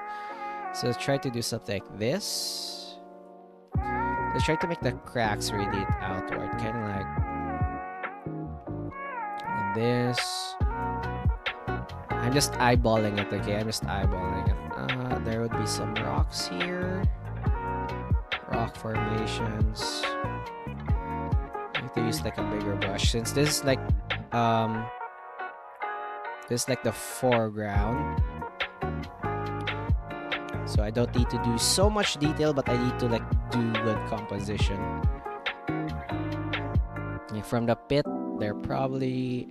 So let's try to do something like this. Let's try to make the cracks radiate outward, kind of like this. I'm just eyeballing it, okay? I'm just eyeballing it. There would be some rocks here. Rock formations. I need to use like a bigger brush since this is like the foreground. So I don't need to do so much detail, but I need to like do good composition. Like from the pit, they're probably...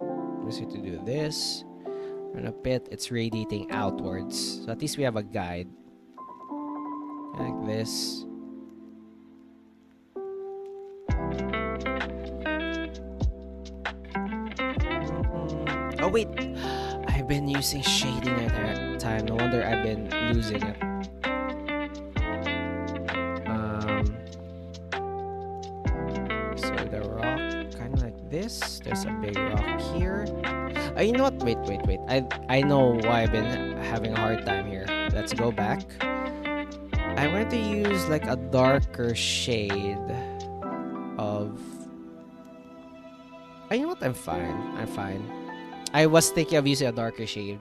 I'm just going to do this. From the pit, it's radiating outwards. So at least we have a guide. Like this. Oh wait, I've been using shading at that time. No wonder I've been losing it. So the rock this. There's a big rock here. You know what? Wait. I know why I've been having a hard time here. Let's go back. I'm going to use like a darker shade of... You know what? I'm fine. I was thinking of using a darker shade.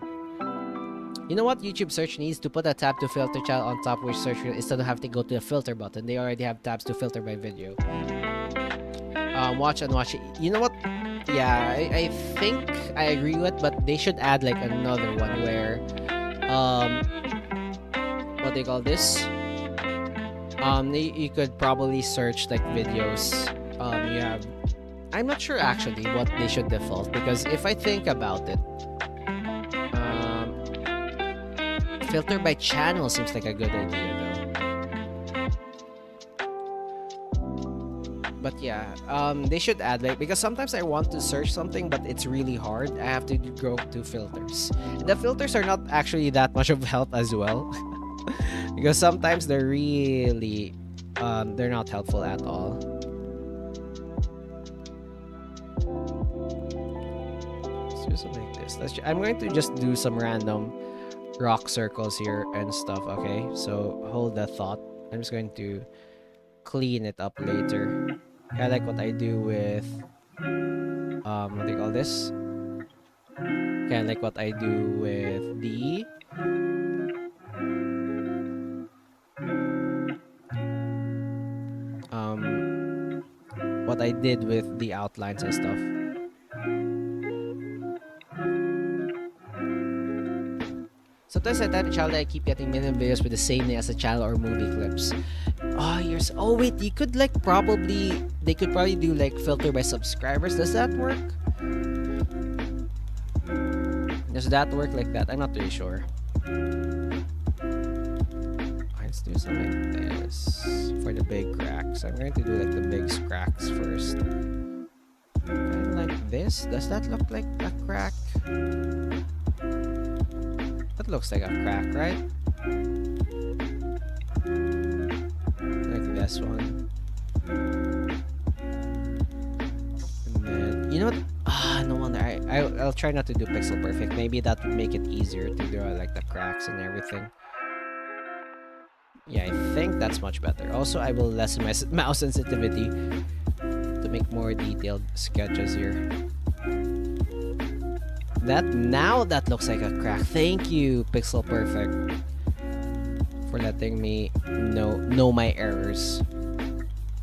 You know what YouTube search needs? To put a tab to filter channel on top which search instead of having to go to the filter button. They already have tabs to filter by video. Watch and watch it. You know what? Yeah, I think I agree with, but they should add like another one where what they call this? You could probably search like videos. You have... I'm not sure actually what they should default, because if I think about it, filter by channel seems like a good idea though. But yeah, they should add like, because sometimes I want to search something but it's really hard. I have to go to filters. And the filters are not actually that much of help as well. Because sometimes they're really they're not helpful at all. Let's do something like this. I'm going to just do some random rock circles here and stuff. Okay, so hold that thought. I'm just going to clean it up later. I like what I do with what do you call this? Kind of like what I do with the what I did with the outlines and stuff. Sometimes I type a channel, I keep getting million videos with the same name as a channel or movie clips. Oh wait, you could like they could probably do like filter by subscribers. Does that work? Does that work like that? I'm not really sure. Let's do something like this for the big cracks. I'm going to do like the big cracks first. And like this. Does that look like a crack? That looks like a crack, right? Like this one. And then, you know what? No wonder. I'll try not to do pixel perfect. Maybe that would make it easier to draw like the cracks and everything. Yeah, I think that's much better. Also, I will lessen my mouse sensitivity to make more detailed sketches here. That looks like a crack. Thank you, Pixel Perfect, for letting me know my errors.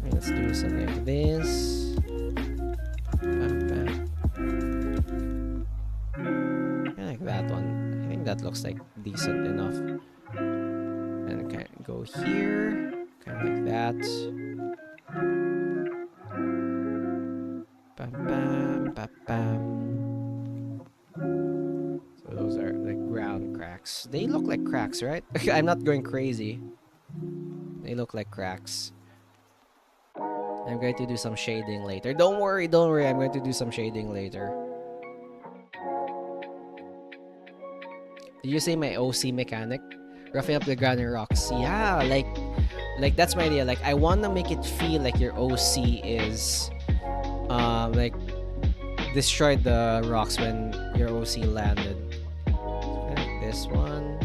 Right, let's do something like this. I like that one. I think that looks like decent enough. And kind of go here, kind of like that. Bam, bam, bam, bam. Those are like ground cracks. They look like cracks, right? I'm not going crazy. They look like cracks. I'm going to do some shading later. Don't worry. I'm going to do some shading later. Did you say my OC mechanic? Roughing up the ground and rocks. Yeah, like that's my idea. Like I want to make it feel like your OC is like destroyed the rocks when your OC landed. Like this one.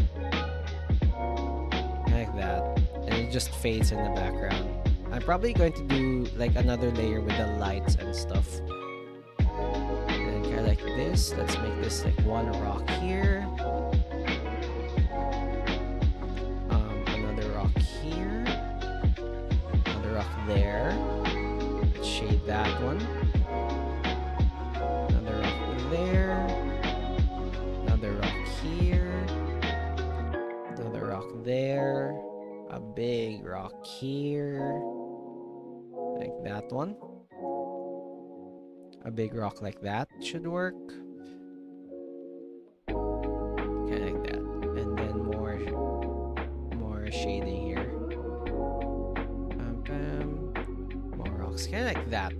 Like that. And it just fades in the background. I'm probably going to do like another layer with the lights and stuff. And kind of like this. Let's make this like one rock here. Another rock here. Another rock there. Let's shade that one. Another rock there. Another rock here. Another rock there. A big rock here. Like that one. A big rock like that should work. Kind of like that. And then more shading here. Bam, bam. More rocks. Kind of like that.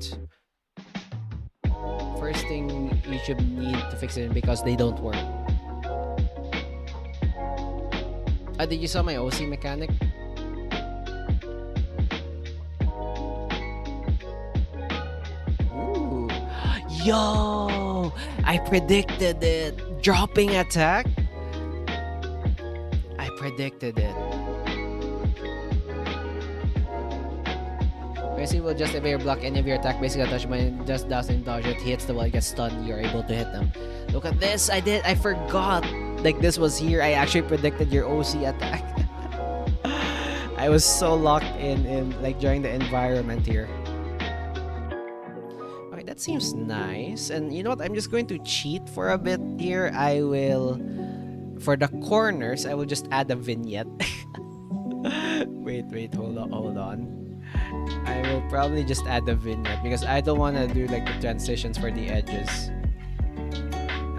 First thing YouTube need to fix it because they don't work. Did you saw my OC mechanic? Yo! I predicted it! Dropping attack? I predicted it. Basically, will just evade or block any of your attack. Basically, touch when just doesn't dodge it. Hits the wall, gets stunned. You're able to hit them. Look at this. I forgot. Like, this was here. I actually predicted your OC attack. I was so locked in like during the environment here. Okay, that seems nice. And you know what? I'm just going to cheat for a bit here. I will, for the corners, I will just add a vignette. wait, hold on. I will probably just add the vignette because I don't want to do like the transitions for the edges.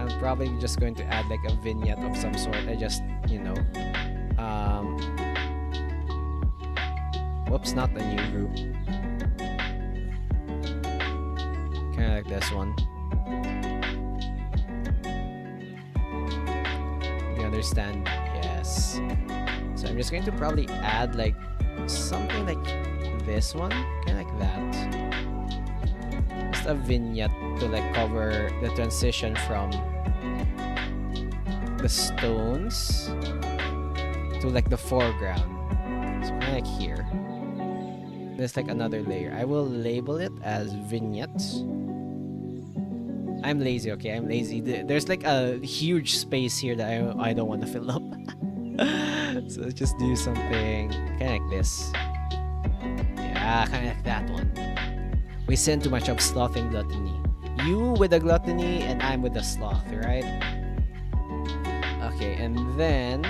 I'm probably just going to add like a vignette of some sort. I just, you know, whoops, not the new group. Kind of like this one. You understand? Yes. So I'm just going to probably add like something like this one, kind of like that. Just a vignette to like cover the transition from the stones to like the foreground. So kind of like here. There's like another layer. I will label it as vignette. I'm lazy, okay? I'm lazy. There's like a huge space here that I don't want to fill up. So let's just do something kind of like this. Yeah, kind of like that one. We send too much of sloth and gluttony. You with the gluttony and I'm with the sloth, right? Okay, and then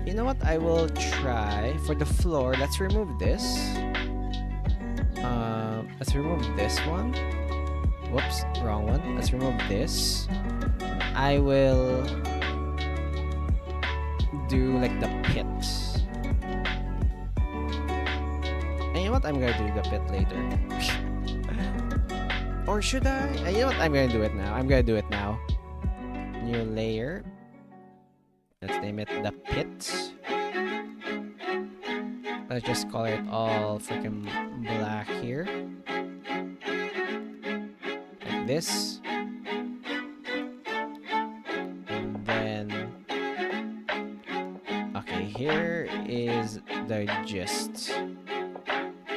you know what? I will try for the floor. Let's remove this. Let's remove this one. Whoops, wrong one. Let's remove this. I will do like the pit. And you know what? I'm gonna do the pit later. Or should I? You know what? I'm gonna do it now. New layer. Let's name it the pit. Let's just color it all freaking black here. Like this. And then... okay, here is the gist.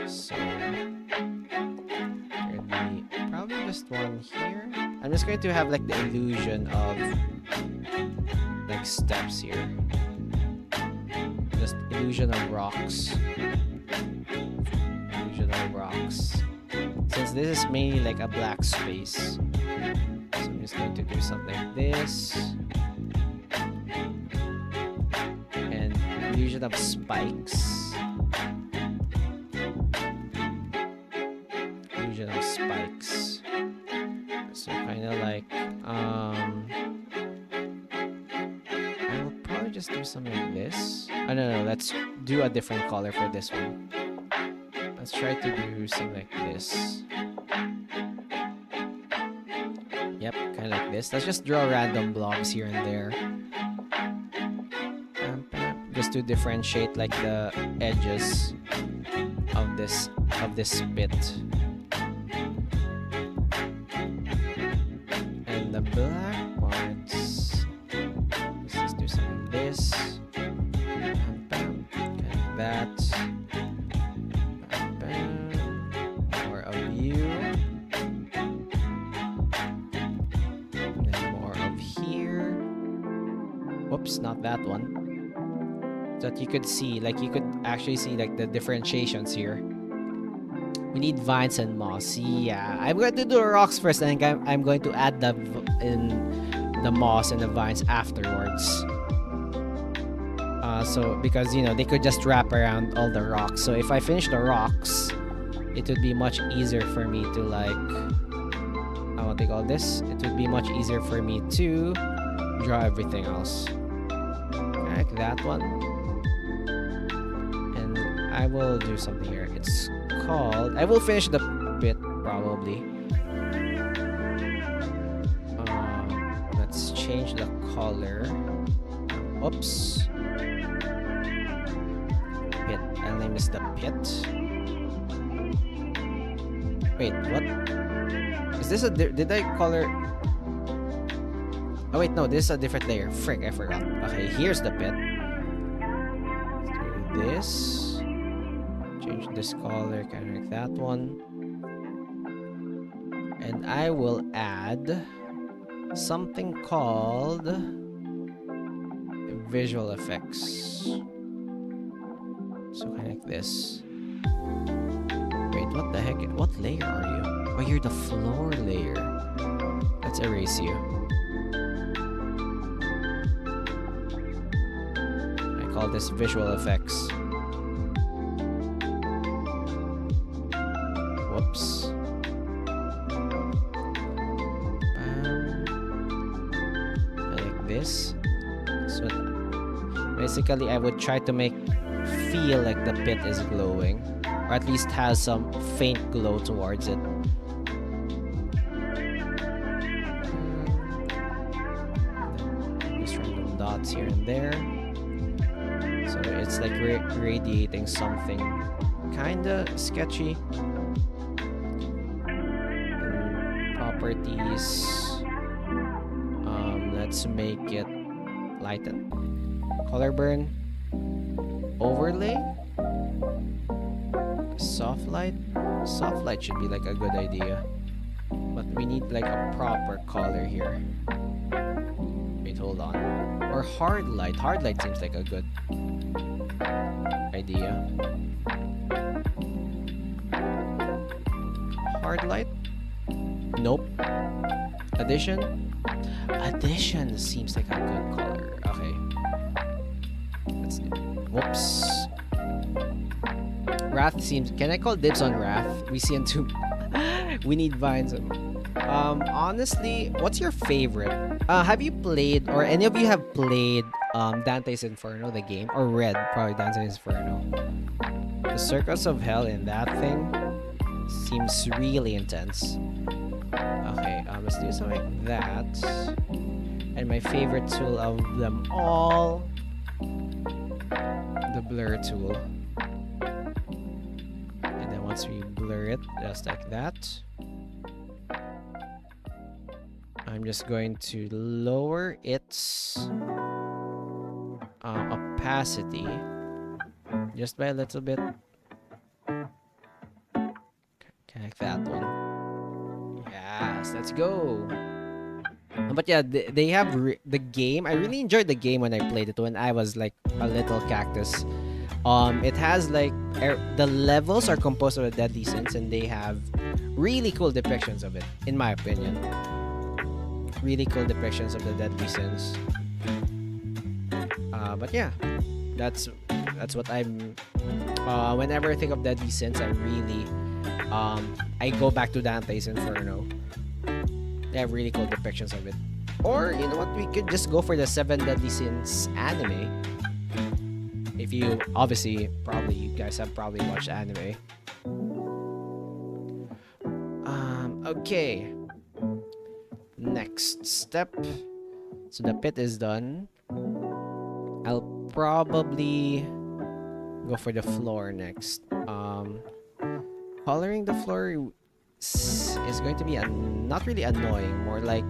So... there'll be probably just one here. I'm just going to have like the illusion of... like steps here. Just illusion of rocks. Illusion of rocks. Since this is mainly like a black space, so I'm just going to do something like this. And illusion of spikes. Illusion of spikes. So kind of like just do something like this. Oh no, let's do a different color for this one. Let's try to do something like this. Yep, kind of like this. Let's just draw random blobs here and there. Just to differentiate like the edges of this bit. And the black parts. Let's just do something like this. Kind of that. More of you. And then more of here. Whoops, not that one. So that you could see, like you could actually see like the differentiations here. We need vines and moss. Yeah, I'm going to do the rocks first, and I'm going to add the moss and the vines afterwards. So because you know they could just wrap around all the rocks. So if I finish the rocks, it would be much easier for me to like, what they call this? It would be much easier for me to draw everything else. Like that one. And I will do something here. It's called... I will finish the bit probably. Let's change the color. Oops. Pit. I'll name this the pit. Wait, what? Is this a... Did I color... Oh wait, no, this is a different layer. Frick, I forgot. Okay, here's the pit. Let's do this. Change this color, kind of like that one. And I will add something called visual effects. So kind of like this. Wait, what the heck? What layer are you? Oh, you're the floor layer. Let's erase you. I call this visual effects. Whoops. Like this. So basically, I would try to feel like the pit is glowing, or at least has some faint glow towards it. Just random dots here and there. So it's like radiating something kinda sketchy. And properties. Let's make it lighten. Color burn. Overlay. Soft light. Soft light should be like a good idea. But we need like a proper color here. Wait, hold on. Or hard light. Hard light seems like a good idea. Hard light? Nope. Addition? Addition seems like a good color. Okay. Let's do. Whoops. Wrath seems... Can I call dibs on Wrath? We see into... We need vines. Honestly, what's your favorite? Have you played, or any of you have played Dante's Inferno, the game? Or read, probably, Dante's Inferno. The Circus of Hell in that thing seems really intense. Okay, let's do something like that. And my favorite tool of them all, the blur tool. And then once we blur it, just like that, I'm just going to lower its opacity just by a little bit. Like that one. Yes, let's go. But yeah, they have the game. I really enjoyed the game when I played it when I was like a little cactus. It has like the levels are composed of the deadly sins, and they have really cool depictions of it, in my opinion. Really cool depictions of the deadly sins. But yeah, that's what I'm. Whenever I think of deadly sins, I really I go back to Dante's Inferno. They have really cool depictions of it. Or, you know what, we could just go for the 7 Deadly Sins anime. If you, obviously, probably, you guys have probably watched anime. Okay. Next step. So the pit is done. I'll probably go for the floor next. Coloring the floor is going to be not really annoying, more like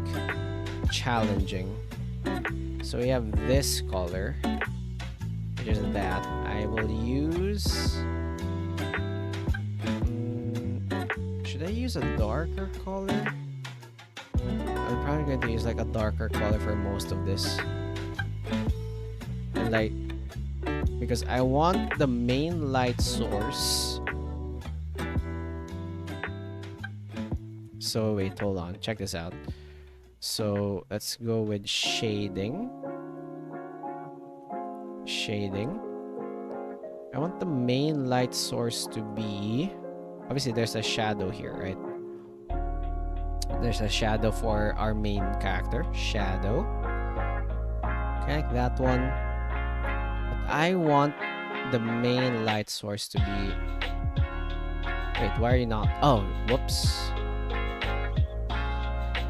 challenging. So we have this color, which is that. I will use... should I use a darker color? I'm probably going to use like a darker color for most of this. And like, because I want the main light source. So wait, hold on, check this out. So let's go with shading. Shading. I want the main light source to be... Obviously there's a shadow here, right? There's a shadow for our main character. Shadow. Okay, like that one. But I want the main light source to be... Wait, why are you not... Oh, whoops.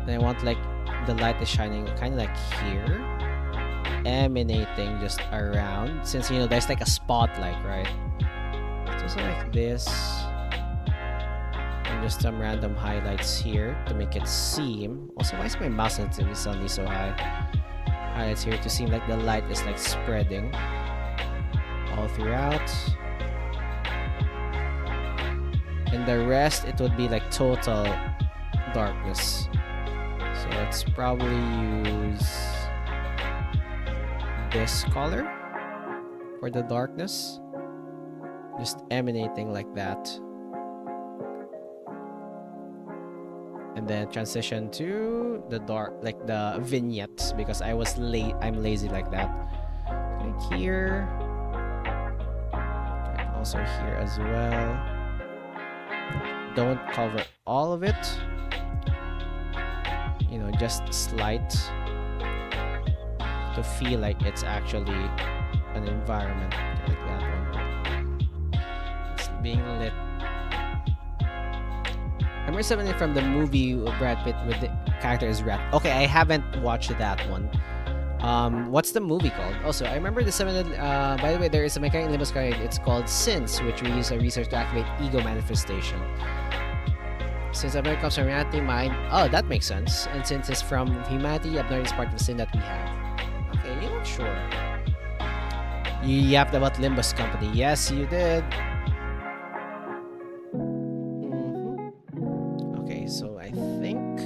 Then I want like the light is shining kind of like here, emanating just around, since you know there's like a spotlight, right? Just like this. I'm just some random highlights here to make it seem. Also, why is my mouse sensitivity suddenly so high? Highlights here to seem like the light is like spreading all throughout. And the rest, it would be like total darkness. So let's probably use this color for the darkness. Just emanating like that. And then transition to the dark, like the vignettes, because I'm lazy like that. Okay, here. And also here as well. Don't cover all of it. You know, just slight to feel like it's actually an environment. Like that one. It's being lit. I remember something from the movie with Brad Pitt with the character is Rat. Okay, I haven't watched that one. What's the movie called? Also, I remember the by the way, there is a mechanic in Limbo Sky. It's called Sins, which we use a research to activate ego manifestation. Since abnormality comes from humanity, mind. Oh, that makes sense. And since it's from humanity, abnormality is part of the sin that we have. Okay, you're not sure. You yapped about Limbus Company. Yes, you did. Okay, so I think...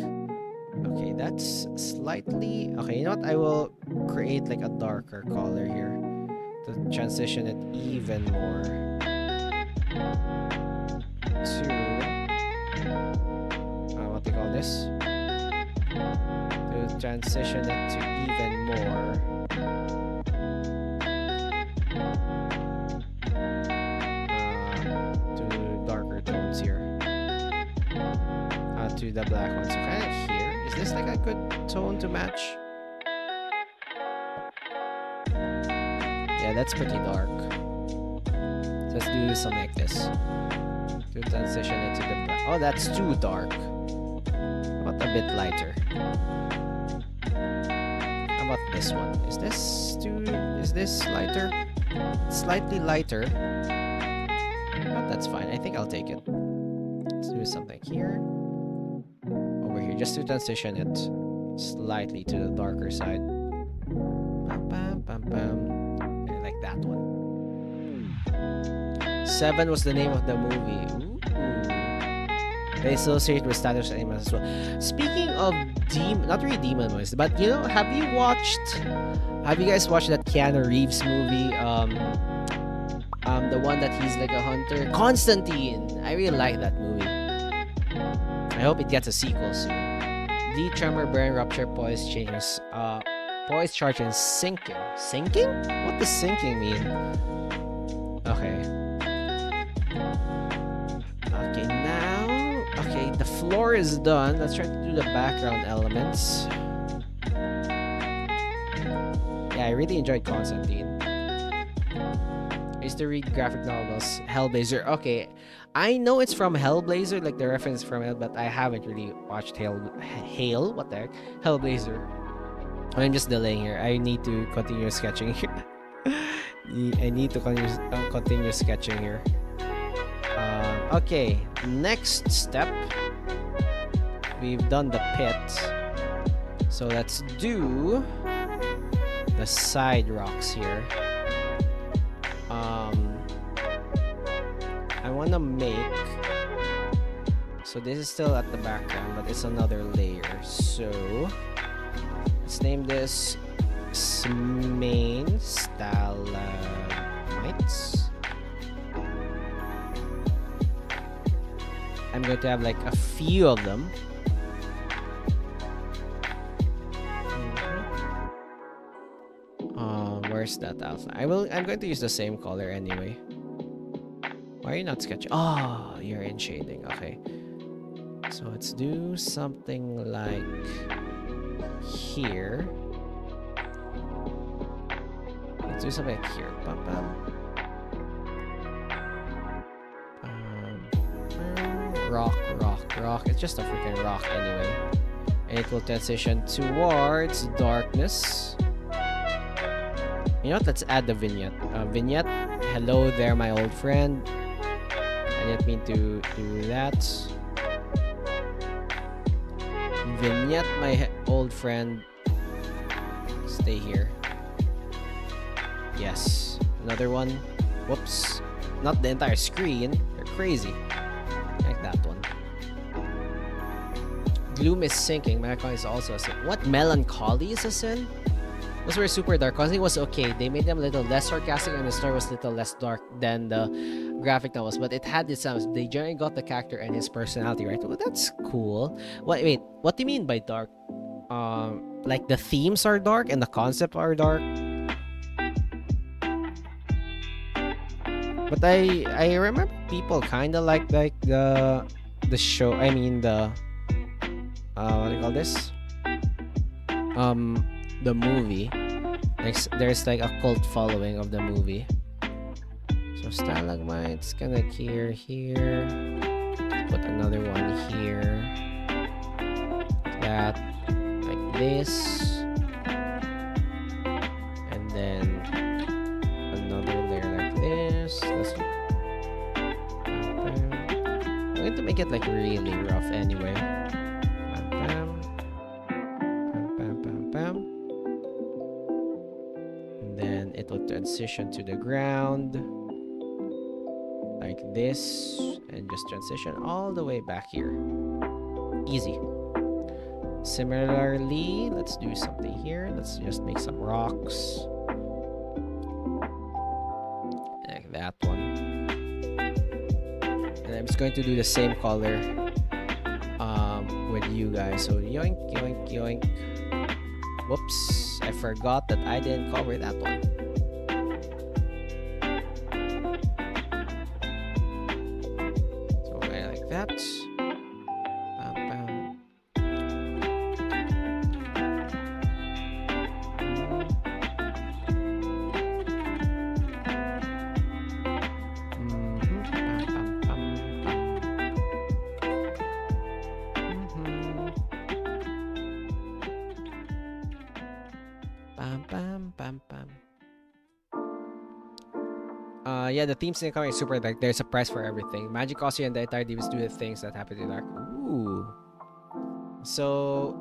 Okay, that's slightly... Okay, you know what? I will create like a darker color here to transition it even more to... what do you call this? To transition it to even more. To darker tones here. To the black one. So kind of here. Is this like a good tone to match? Yeah, that's pretty dark. So let's do something like this. To transition it to the black. Oh, that's too dark. How about a bit lighter? How about this one? Is this lighter? Slightly lighter. But that's fine. I think I'll take it. Let's do something here. Over here, just to transition it slightly to the darker side. Bam, bam, bam, bam. I like that one. 7 was the name of the movie. Ooh. They associate with status animals as well. Speaking of not really demon movies, but you know, have you guys watched that Keanu Reeves movie? The one that he's like a hunter, Constantine. I really like that movie. I hope it gets a sequel soon. The tremor, brain rupture, poise changes, poise charge and sinking. Sinking? What does sinking mean? Okay. Okay, now. Okay, the floor is done. Let's try to do the background elements. Yeah, I really enjoyed Constantine. I used to read graphic novels. Hellblazer. Okay, I know it's from Hellblazer, like the reference from it, but I haven't really watched Hail. What the heck? Hellblazer. I'm just delaying here. I need to continue sketching here. I need to continue sketching here. Okay, next step. We've done the pit. So let's do the side rocks here. I want to make... So this is still at the background, but it's another layer. So let's name this main stalagmites. I'm going to have like a few of them. Where's that outline? I'm going to use the same color anyway. Why are you not sketching? Oh, you're in shading. Okay. So let's do something like here. Let's do something like here. Bam, bam. Rock. It's just a freaking rock anyway. And it will transition towards darkness. You know what? Let's add the vignette. Vignette. Hello there, my old friend. I didn't mean to do that. Vignette, my old friend. Stay here. Yes. Another one. Whoops. Not the entire screen. You're crazy. Like that one. Gloom is sinking. Melancholy is also a sin. What? Melancholy is a sin? Those were super dark. Constantly was okay. They made them a little less sarcastic and the story was a little less dark than the graphic novels. But it had its sounds. They generally got the character and his personality right. Well, that's cool. Wait. What do you mean by dark? Like the themes are dark and the concept are dark? But I remember people kind of like the show. I mean the what do you call this? The movie. There's like a cult following of the movie. So stalagmites gonna here. Put another one here. That like this. And then another layer like this. I'm going to make it like really rough anyway. And then it will transition to the ground like this and just transition all the way back here. Easy. Similarly, let's do something here. Let's just make some rocks. Like that one. And I'm just going to do the same color with you guys. So yoink, yoink, yoink. Whoops, I forgot that I didn't cover that one. So like that. Yeah, the themes in coming super dark. There's a price for everything. Magic costs you and the entire demons do the things that happen in the dark. Ooh. So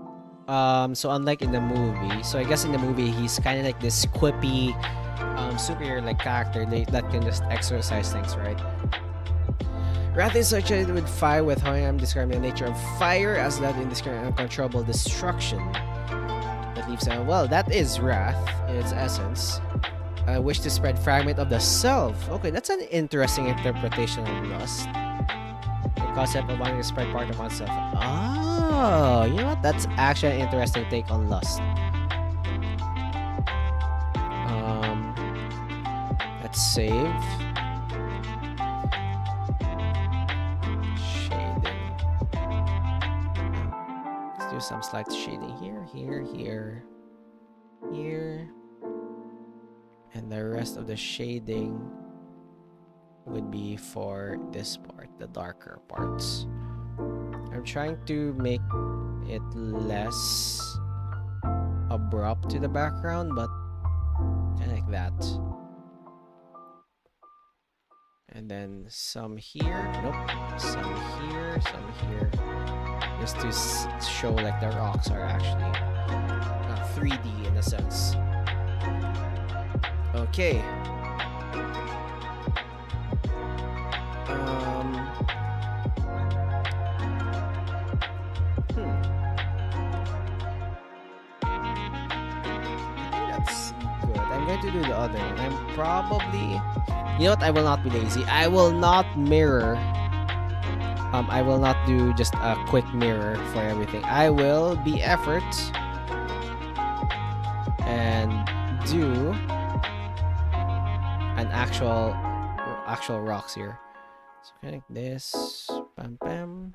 unlike in the movie, so I guess in the movie he's kind of like this quippy, superior like character that can just exorcise things, right? Wrath is associated with fire, with how I am describing the nature of fire as that indiscriminate and uncontrollable destruction. That leaves out. Well, that is wrath in its essence. Wish to spread fragment of the self. Okay, that's an interesting interpretation of lust. The concept of wanting to spread part of oneself. Oh, you know what? That's actually an interesting take on lust. Let's save. Shading. Let's do some slight shading here, here. And the rest of the shading would be for this part, the darker parts. I'm trying to make it less abrupt to the background, but kind of like that. And then some here. Nope. Some here. Just to show like the rocks are actually 3D in a sense. Okay. That's good. I'm going to do the other one. I'm probably... You know what? I will not be lazy. I will not mirror. I will not do just a quick mirror for everything. I will be effort and do an actual rocks here. So kind of like this. Bam bam.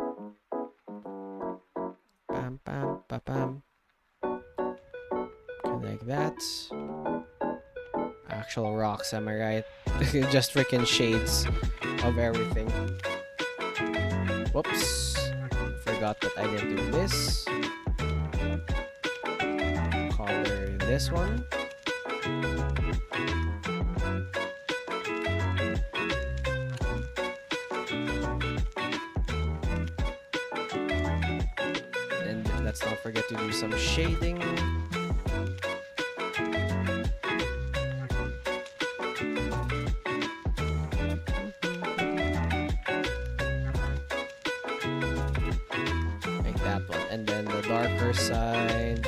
Bam bam bam bam. Kind of like that. Actual rocks, am I right? Just freaking shades of everything. Whoops. Forgot that I didn't do this. Color this one. And let's not forget to do some shading. Like that one. And then the darker side,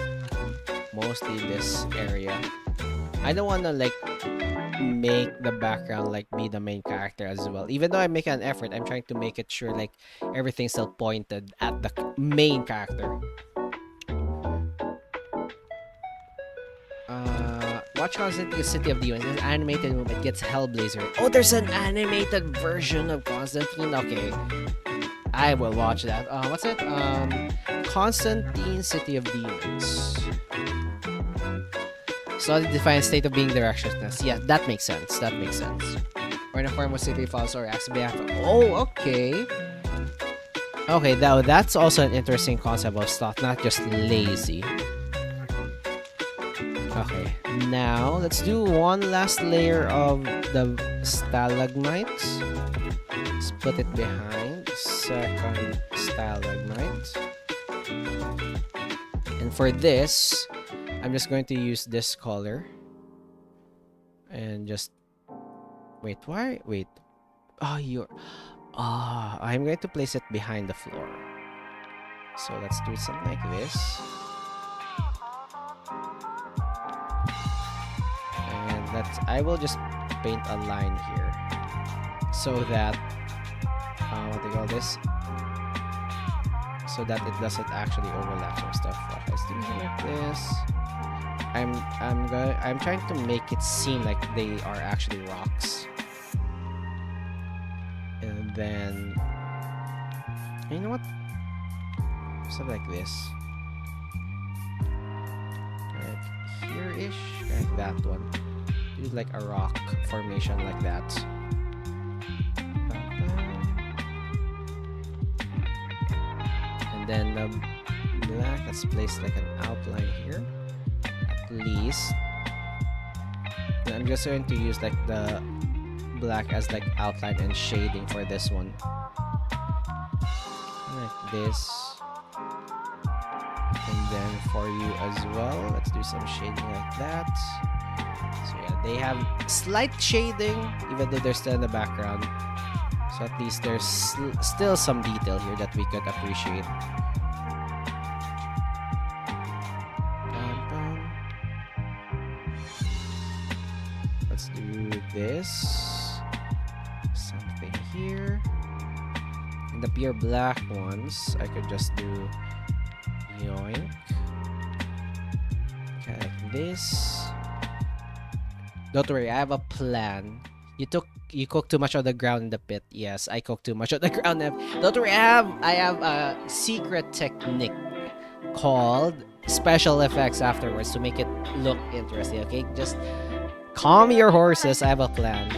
mostly this area. I don't want to like make the background like be the main character as well. Even though I make an effort, I'm trying to make it sure like everything's still pointed at the main character. Watch Constantine City of Demons. This animated movie gets Hellblazer. Oh, there's an animated version of Constantine. Okay, I will watch that. What's it? Constantine City of Demons. Solid defined state of being directionless. Yeah, that makes sense. That makes sense. Or in a form of city falls or accidentally after. Oh, okay. Okay, now that's also an interesting concept of sloth, not just lazy. Okay, now let's do one last layer of the stalagmites. Let's put it behind second stalagmite. And for this, I'm just going to use this color. And just wait, why? Wait. Oh, I'm going to place it behind the floor. So let's do something like this. I will just paint a line here so that what do you call this? So that it doesn't actually overlap some stuff. Okay, let's do it like this. I'm trying to make it seem like they are actually rocks. And then you know what? Something like this. Like here-ish, like that one. Do like a rock formation like that. And then the black, let's place like an outline here. At least. And I'm just going to use like the black as like outline and shading for this one. Like this. And then for you as well, let's do some shading like that. So yeah, they have slight shading even though they're still in the background. So at least there's still some detail here that we could appreciate. Let's do this. Something here. And the pure black ones, I could just do yoink. Okay, like this. Don't worry, I have a plan. You cooked too much of the ground in the pit. Yes, I cooked too much of the ground. Don't worry, I have a secret technique called special effects afterwards to make it look interesting. Okay, just calm your horses. I have a plan.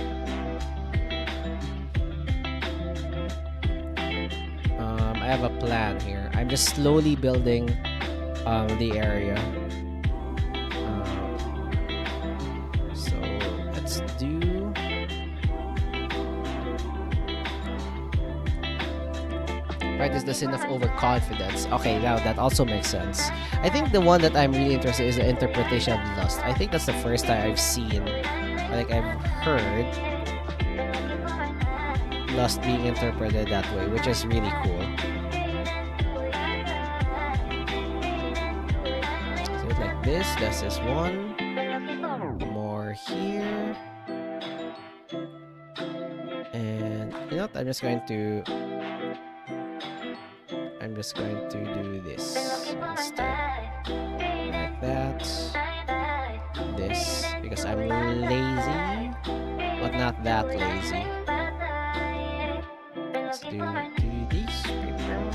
I have a plan here. I'm just slowly building the area. Do right is the sin of overconfidence. Okay, now that also makes sense. I think the one that I'm really interested in is the interpretation of lust. I think that's the first time I've seen, like I've heard lust being interpreted that way, which is really cool. So it's like this. This is one. More here. And you know what? I'm just going to do this instead. Like that. This. Because I'm lazy. But not that lazy. Let's do these people.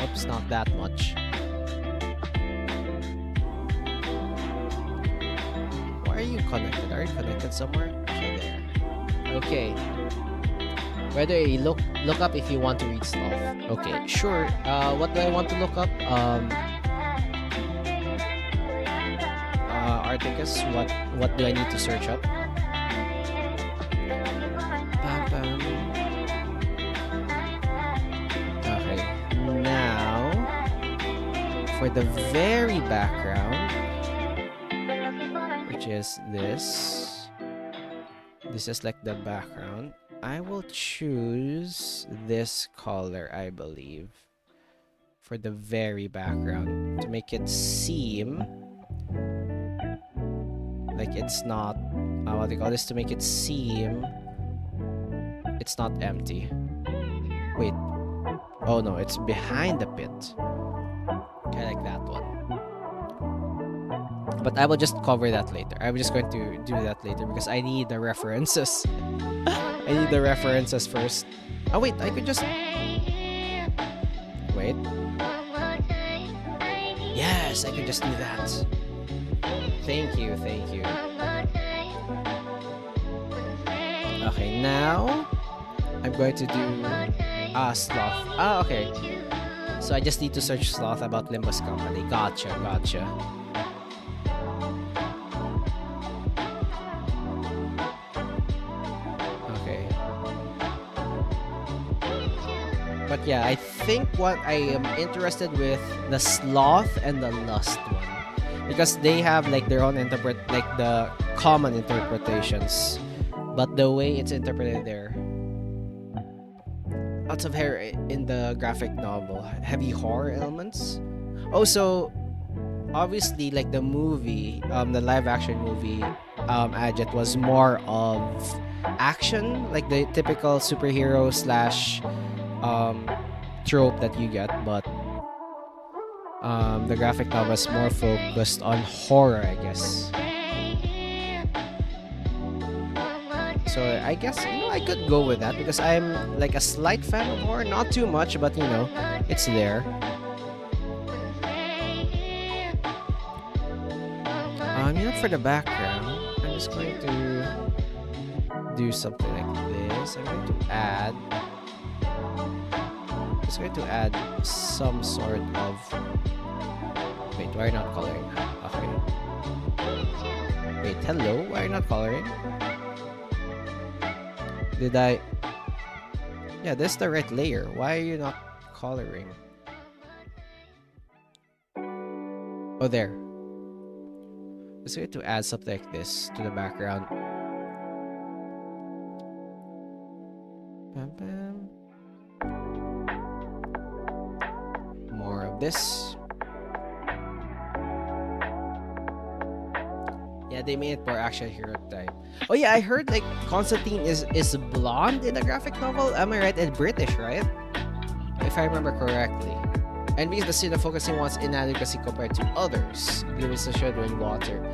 Oops, not that much. Why are you connected? Are you connected somewhere? Okay, there. Okay. Whether you look up if you want to read stuff. Okay, sure. What do I want to look up? Articus. What do I need to search up? for the very background, which is this is like the background, I will choose this color, I believe, for the very background to make it seem like it's not what do you call this, to make it seem it's not empty. Wait, oh no, it's behind the pit. Okay, like that one. But I will just cover that later. I'm just going to do that later because I need the references. I need the references first. Oh wait, I could just wait. Yes, I could just do that. Thank you, thank you. Okay, now I'm going to do sloth. Ah, okay. So I just need to search sloth about Limbus Company. Gotcha, gotcha. Okay. But yeah, I think what I am interested with the sloth and the lust one, because they have like their own like the common interpretations, but the way it's interpreted there, lots of hair in the graphic novel, heavy horror elements. Also, obviously, like the movie, the live action movie, Ajit was more of action, like the typical superhero slash trope that you get, but the graphic novel is more focused on horror, I guess. So I guess, you know, I could go with that because I'm like a slight fan of horror, not too much, but you know, it's there. You know, for the background, I'm just going to do something like this. I'm going to add some sort of, wait, why are you not coloring? Okay. Wait, hello, why are you not coloring? Did I? Yeah, this is the right layer. Why are you not coloring? Oh, there. Let's going to add something like this to the background. Bam, bam. More of this. Yeah, they made it more action hero type. Oh yeah, I heard like Constantine is blonde in the graphic novel. Am I right? And British, right? If I remember correctly. And because the scene of focusing one's inadequacy compared to others. Gloom is a shadow in water.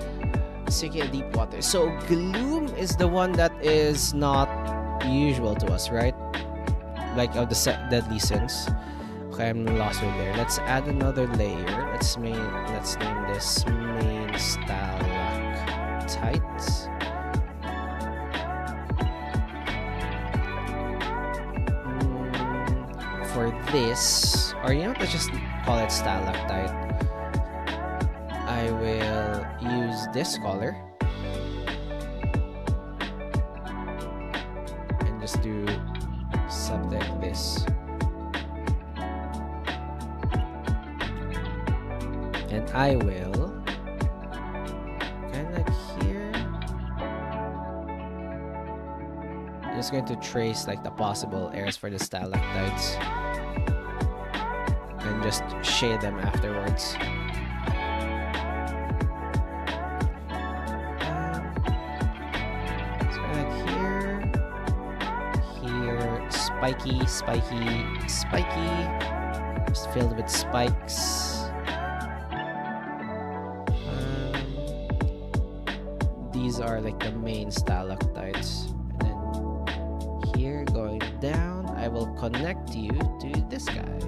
Sinking in deep water. So gloom is the one that is not usual to us, right? Like of the deadly sins. Okay, I'm lost right there. Let's add another layer. Let's name this main stalactite. For this, or you know, let's just call it stalactite. I will use this color and just do something like this. And I will kind of like here. I'm just going to trace like the possible areas for the stalactites and just shade them afterwards. So like here, spiky, just filled with spikes. These are like the main stalactites, and then here going down, I will connect you to this guy.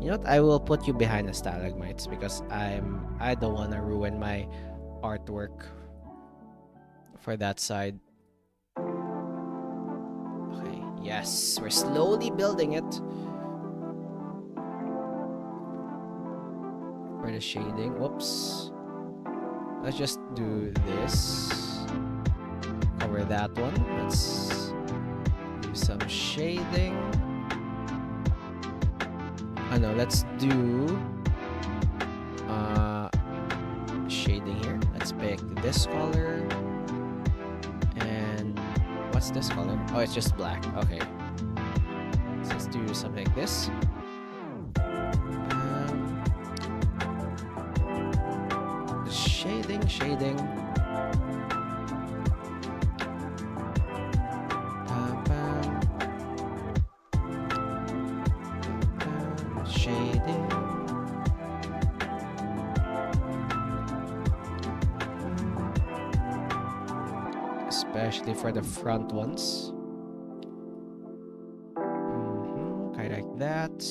You know what? I will put you behind the stalagmites because I don't want to ruin my artwork for that side. Okay, yes, we're slowly building it. For the shading, whoops. Let's just do this. Cover that one. Let's do some shading. no, let's do shading here. Let's pick this color. And what's this color? Oh, it's just black. Okay. So let's do something like this. Shading. Shading. Especially for the front ones. Kind of like that.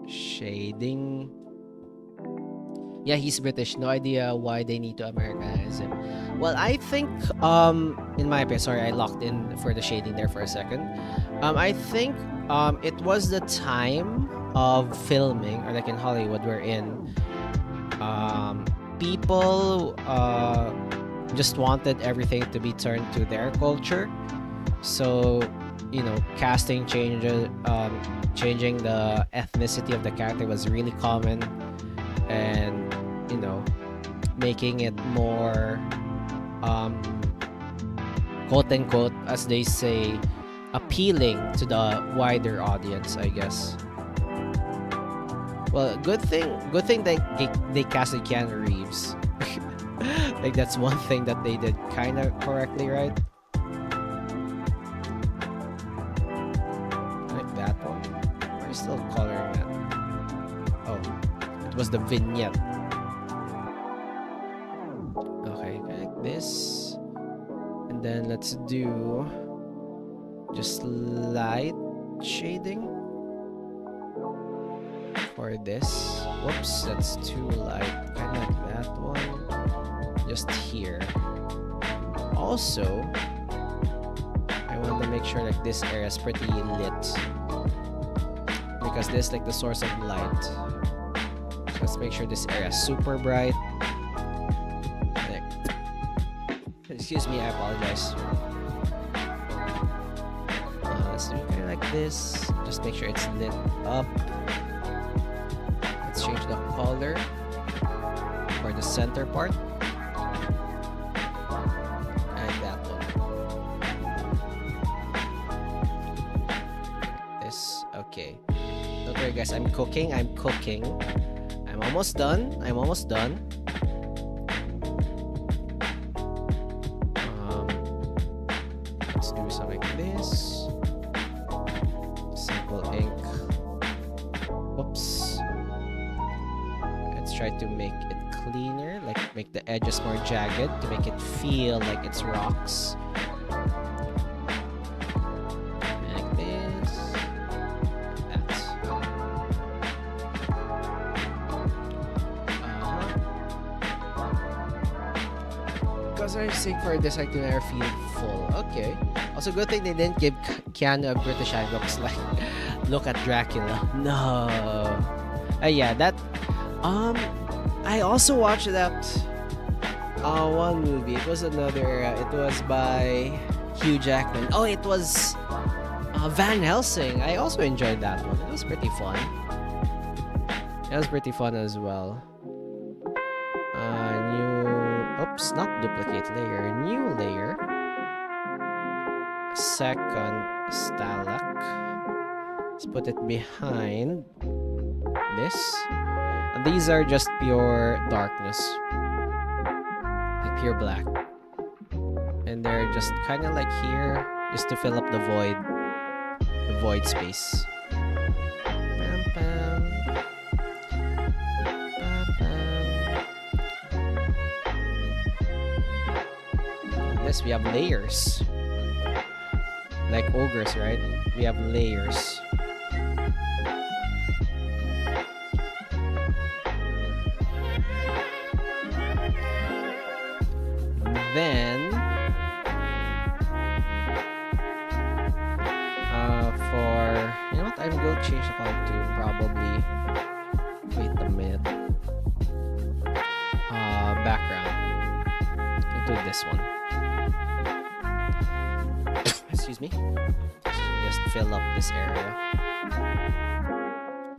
Shading. Yeah, he's British. No idea why they need to Americanize him. Well, I think, in my opinion, sorry, I locked in for the shading there for a second. I think, it was the time of filming, or like in Hollywood we're in, people, just wanted everything to be turned to their culture. So, you know, casting changes, changing the ethnicity of the character was really common. And, you know, making it more, quote unquote, as they say, appealing to the wider audience, I guess. Well, good thing that they casted Keanu Reeves. Like, that's one thing that they did kind of correctly, right? Like that one. Why are you still coloring that? Oh. Was the vignette. Okay, like this. And then let's do just light shading for this. Whoops, that's too light. Kind of like that one. Just here. Also, I want to make sure like this area is pretty lit, because this is like the source of light. Let's make sure this area is super bright. Excuse me, I apologize. Let's do kind of like this. Just make sure it's lit up. Let's change the color for the center part. Like that one. Like this. Okay. Don't worry, guys. I'm cooking. I'm almost done. Let's do something like this. Simple ink. Whoops. Let's try to make it cleaner, like make the edges more jagged to make it feel like it's rocks. Like this. Like that. Because I think for this I can never feel full. Okay. Also, good thing they didn't give Keanu a British eye. Like, look at Dracula. No. Yeah, that. I also watched that. One movie. It was another. It was by Hugh Jackman. Oh, it was Van Helsing. I also enjoyed that one. It was pretty fun. It was pretty fun as well. Oops, not duplicate layer, new layer. Second stalak. Let's put it behind this. And these are just pure darkness. Like pure black. And they're just kind of like here, just to fill up the void space. Bam, bam. This, we have layers. Like ogres, right? We have layers. Then for, you know what, I'm going to change the color to probably, wait a minute, background into this one. Excuse me. Just fill up this area.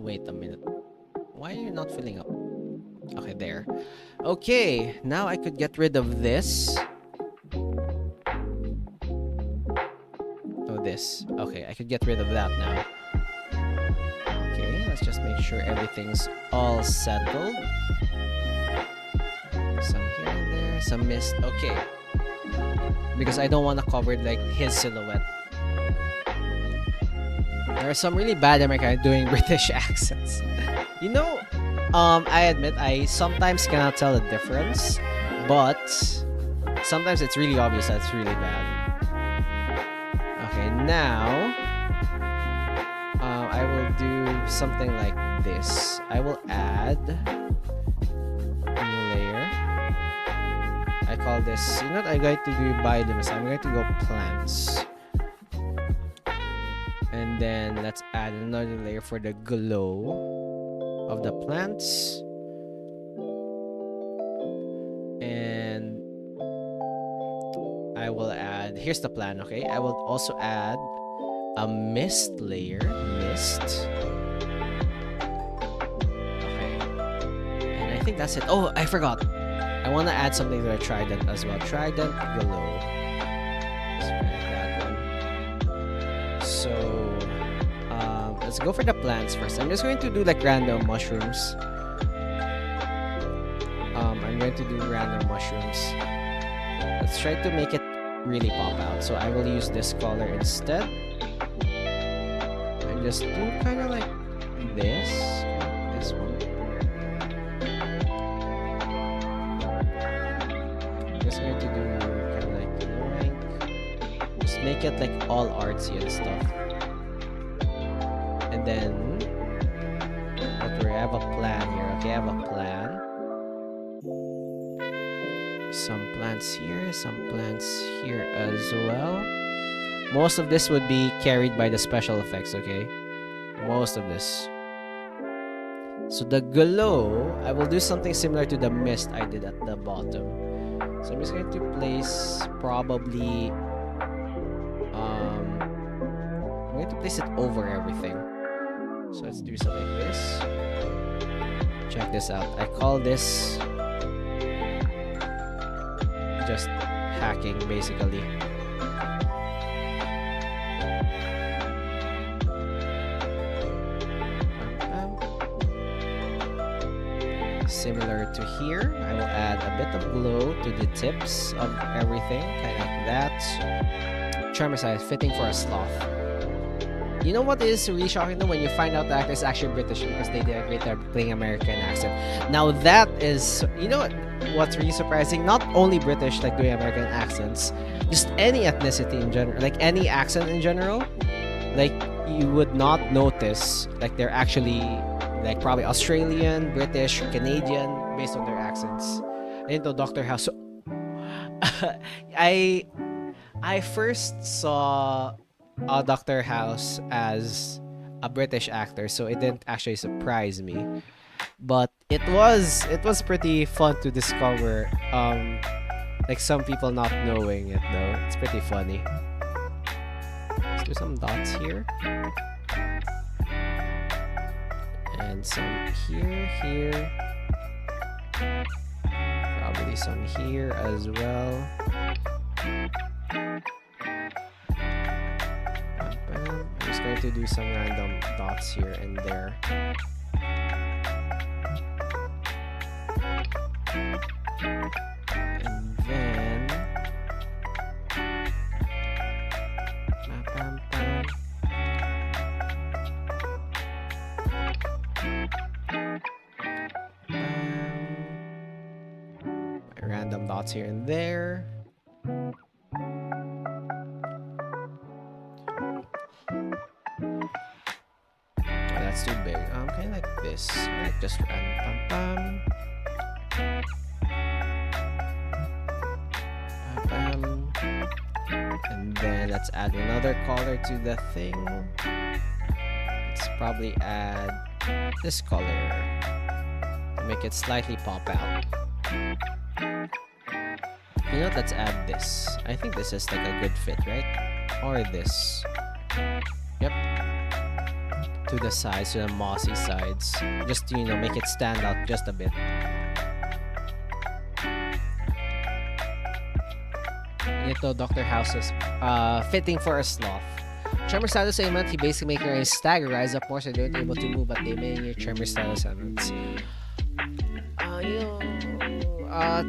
Wait a minute. Why are you not filling up? Okay, there. Okay, now I could get rid of this. Oh, this. Okay, I could get rid of that now. Okay, let's just make sure everything's all settled. Some here and there, some mist. Okay. Because I don't want to cover like his silhouette. There are some really bad Americans doing British accents. You know, I admit I sometimes cannot tell the difference, but sometimes it's really obvious that it's really bad. Okay, now I will do something like this. I will add a new layer. I call this, you know what I'm going to do bioluminescence. I'm going to go plants. And then let's add another layer for the glow of the plants. And I will add, here's the plan, okay? I will also add a mist layer. Mist. Okay. And I think that's it. Oh, I forgot. I want to add something to the trident as well. Trident glow. Let's add that one. So, let's go for the plants first. I'm just going to do like random mushrooms. I'm going to do random mushrooms. Let's try to make it really pop out. So I will use this color instead. And just do kind of like this. This one. I'm just going to do kind of like glowing. Just make it like all artsy and stuff. And then I have a plan here. Okay, I have a plan. Some plants here, some plants here as well. Most of this would be carried by the special effects, okay? Most of this. So the glow, I will do something similar to the mist I did at the bottom. So I'm just going to place probably I'm going to place it over everything. So let's do something like this. Check this out. I call this just hacking, basically. Similar to here, I will add a bit of glow to the tips of everything, kind of like that. Charmer size fitting for a sloth. You know what is really shocking though? When you find out the actor is actually British because they did a great job playing American accent. Now that is, you know what's really surprising? Not only British like doing American accents, just any ethnicity in general, like any accent in general, like you would not notice like they're actually like probably Australian, British, Canadian based on their accents. I didn't know Dr. House. So I first saw Dr. House as a British actor, so it didn't actually surprise me. But it was pretty fun to discover like some people not knowing it though. It's pretty funny. Let's do some dots here. And some here. Probably some here as well. I'm just going to do some random dots here and there. And then random dots here and there. That's too big. Kind of like this. Like just random. And then let's add another color to the thing. Let's probably add this color to make it slightly pop out. You know what? Let's add this. I think this is like a good fit, right? Or this. Yep. to the sides, to the mossy sides, just to, you know, make it stand out just a bit. Ito, Dr. House is fitting for a sloth. Tremor status ailment, he basically make your stagger rise up more so they aren't able to move, but they may your tremor status ailments.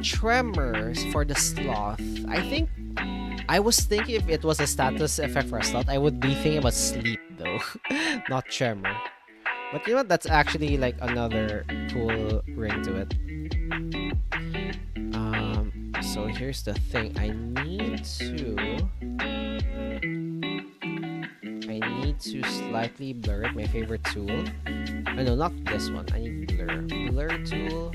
Tremors for the sloth. I think I was thinking if it was a status effect for a sloth, I would be thinking about sleep though, not tremor. But you know what? That's actually like another cool ring to it. So here's the thing. I need to slightly blur it. My favorite tool. Oh, no, not this one. I need blur. Blur tool.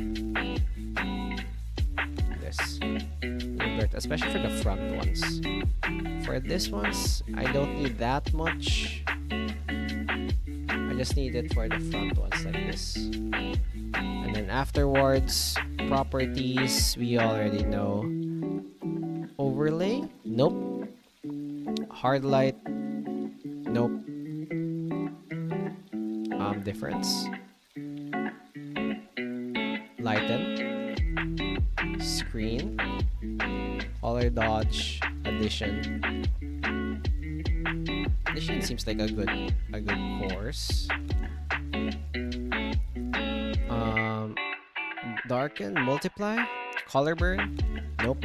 This. Blur it, especially for the front ones. For this ones, I don't need that much. I just need it for the front ones like this. And then afterwards, properties, we already know. Overlay? Nope. Hard light? Nope. Difference. Lighten. Screen. Color dodge. Addition. Addition seems like a good course. Darken, multiply, color burn. Nope.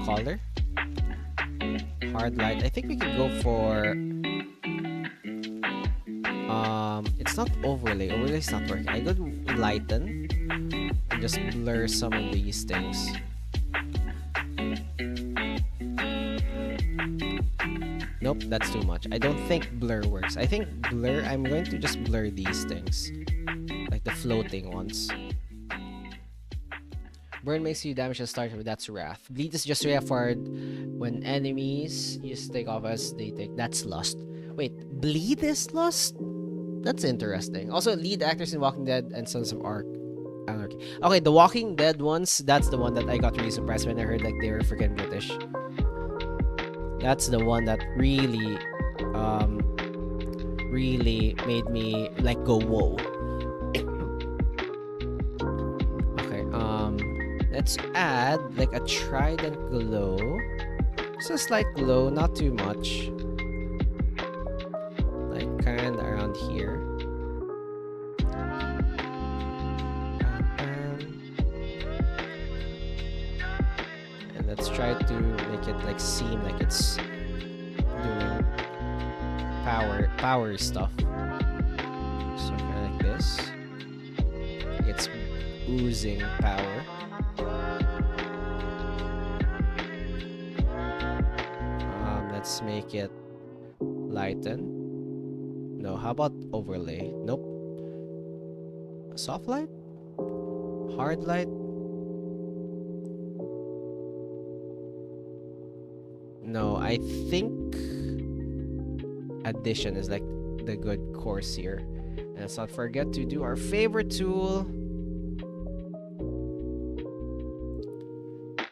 Color. Hard light. I think we could go for it's not overlay. Overlay's not working. I could lighten and just blur some of these things. Nope, that's too much. I don't think blur works. I think blur, I'm going to just blur these things. Like the floating ones. Burn makes you damage at the start, but that's Wrath. Bleed is just reafford when enemies you take off as they take. That's Lust. Wait, Bleed is Lust? That's interesting. Also, lead actors in Walking Dead and Sons of Anarchy. Okay, the Walking Dead ones, that's the one that I got really surprised when I heard like they were freaking British. That's the one that really made me like go whoa. Okay, let's add like a trident glow. Just a slight glow, not too much. Like kind of around here. And let's try to make it like seem like it's doing power stuff. So kind of like this. It's oozing power. Let's make it lighten. No, how about overlay? Nope. Soft light? Hard light? No, I think addition is like the good course here. And let's not forget to do our favorite tool.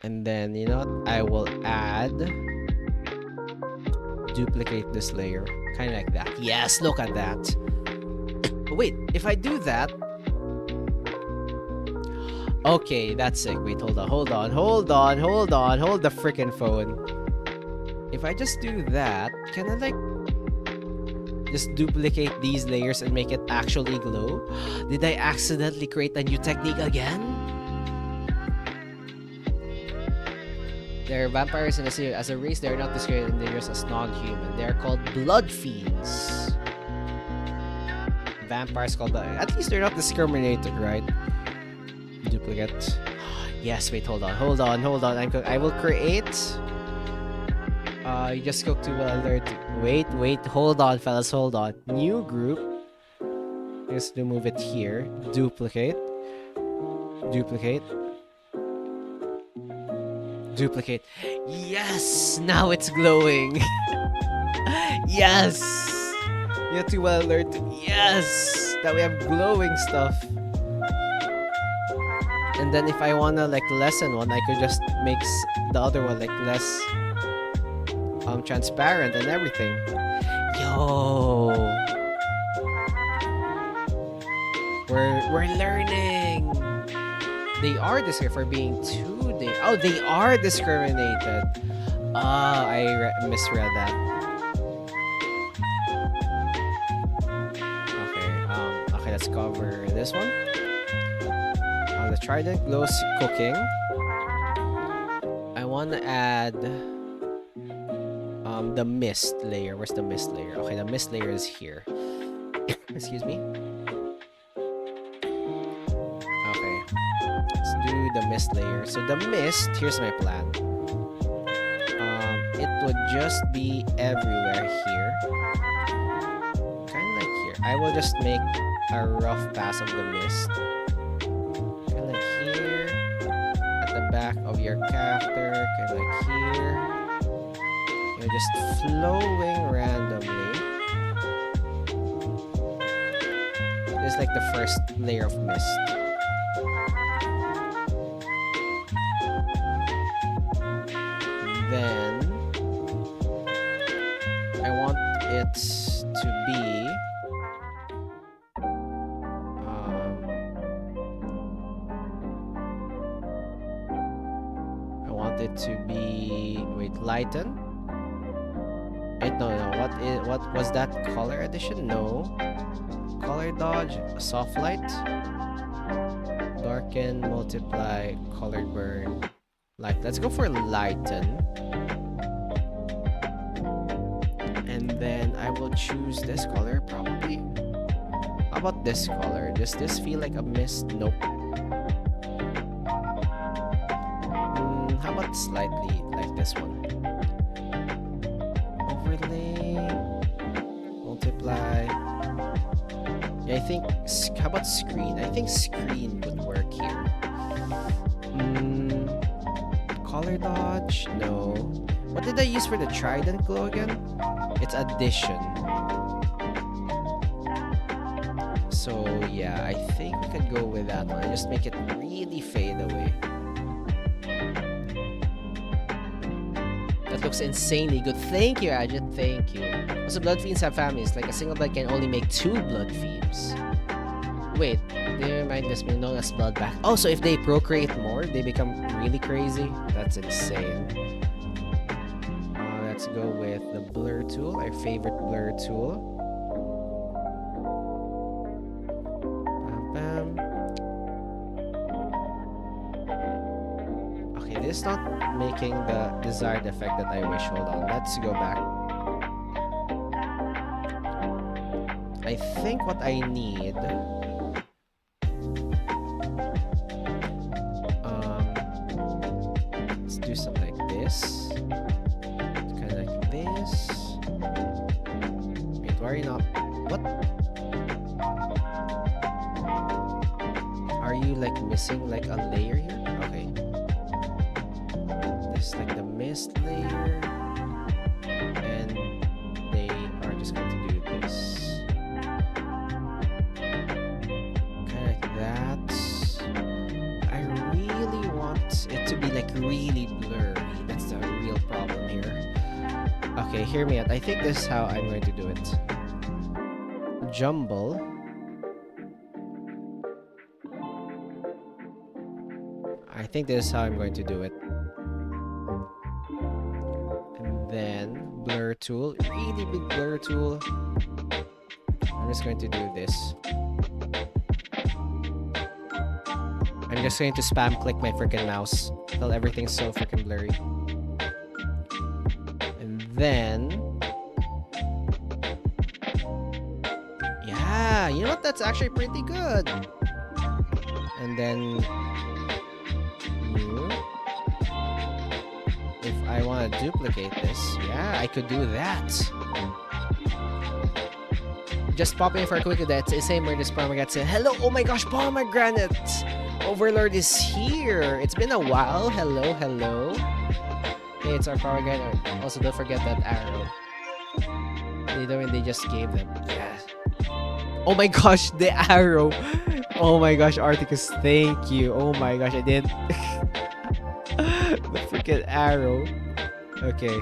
And then, you know what? I will add duplicate this layer. Kind of like that. Yes, look at that. But wait, if I do that... Okay, that's sick. Wait, hold the freaking phone. If I just do that, can I like just duplicate these layers and make it actually glow? Did I accidentally create a new technique again? They're vampires in a series. As a race, they are not described in the years as non-human. They are called blood fiends. Vampires called blood. At least they're not discriminated, right? Duplicate. Yes, wait, hold on. I will create. You just cook to alert. Wait, hold on, fellas, hold on. New group. Just to move it here. Duplicate. Yes! Now it's glowing. Yes! You're too well alerted. Yes! Now we have glowing stuff. And then if I wanna like lessen one, I could just make the other one like less transparent and everything. Yo, we're learning. They are discriminated for being 2D. Oh, they are discriminated. Ah, I misread that. Okay, let's cover this one. The Trident glows cooking. I want to add the mist layer. Where's the mist layer? Okay, the mist layer is here. Excuse me. Okay, let's do the mist layer. So the mist, here's my plan. It would just be everywhere here. Kind of like here. I will just make a rough pass of the mist. Kind of like here. At the back of your character. Kind of like here. You're just flowing randomly. This is like the first layer of mist. Then I want it to be lighten. Wait, no. What was that? Color addition? No. Color dodge, soft light, darken, multiply, colored burn, light. Let's go for lighten. And then I will choose this color probably. How about this color? Does this feel like a mist? Nope. How about slightly like this one? Overlay, multiply. Yeah, I think, how about screen? I think screen would work here. Color dodge? No. What did I use for the Trident glow again? It's addition. So yeah, I think we could go with that one. Just make it really fade away. That looks insanely good. Thank you, Ajit. Thank you. Also, blood fiends have families. Like a single blood can only make 2 blood fiends. Wait, they remind this being known as blood back. Oh, so if they procreate more, they become really crazy? That's insane. Let's go with the blur tool, our favorite blur tool. Bam, bam. Okay, this is not making the desired effect that I wish. Hold on, let's go back. I think what I need, let's do something like this. It's kind of like this. Wait, why are you not? What? Are you like missing like a layer here? Okay. This is like the mist layer, and they are just going to do this. Really blurry. That's the real problem here. Okay, hear me out. I think this is how I'm going to do it. Jumble. I think this is how I'm going to do it. And then blur tool. Really big blur tool. I'm just going to do this. I'm just going to spam click my freaking mouse until everything's so freaking blurry. And then, yeah, you know what? That's actually pretty good. And then, if I want to duplicate this, yeah, I could do that. Just pop in for a quick that's the same where this pomegranate said, hello, oh my gosh, pomegranate! Overlord is here. It's been a while. Hello, hello. Hey, it's our pomegranate. Also, don't forget that arrow. They just gave them. Yeah. Oh my gosh, the arrow. Oh my gosh, Articus, thank you. Oh my gosh, I did. The freaking arrow. Okay.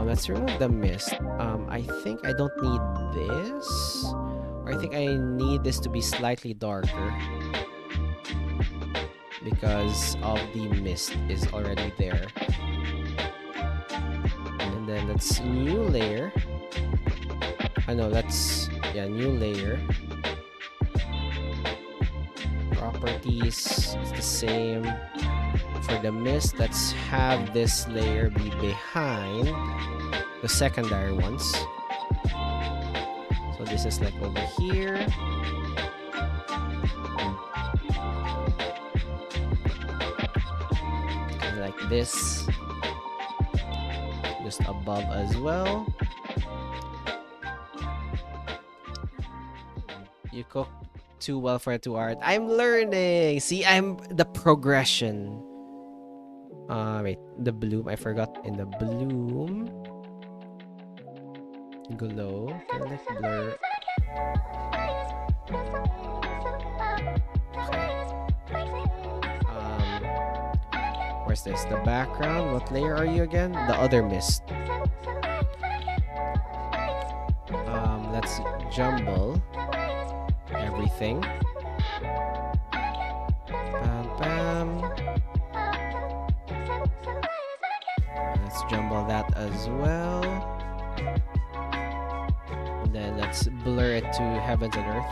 Let's remove the mist. I think I don't need this. Or I think I need this to be slightly darker. Because of the mist is already there. And then let's new layer. No, that's new layer. Properties is the same. For the mist, let's have this layer be behind the secondary ones. So this is like over here. And like this. Just above as well. You cook too well for it to art. I'm learning. See, I'm the progression. Wait, the bloom. I forgot in the bloom. Glow. Can I like blur? Okay. Where's this? The background. What layer are you again? The other mist. Let's jumble everything. Bam, bam. Let's jumble that as well. And then let's blur it to heavens and earth.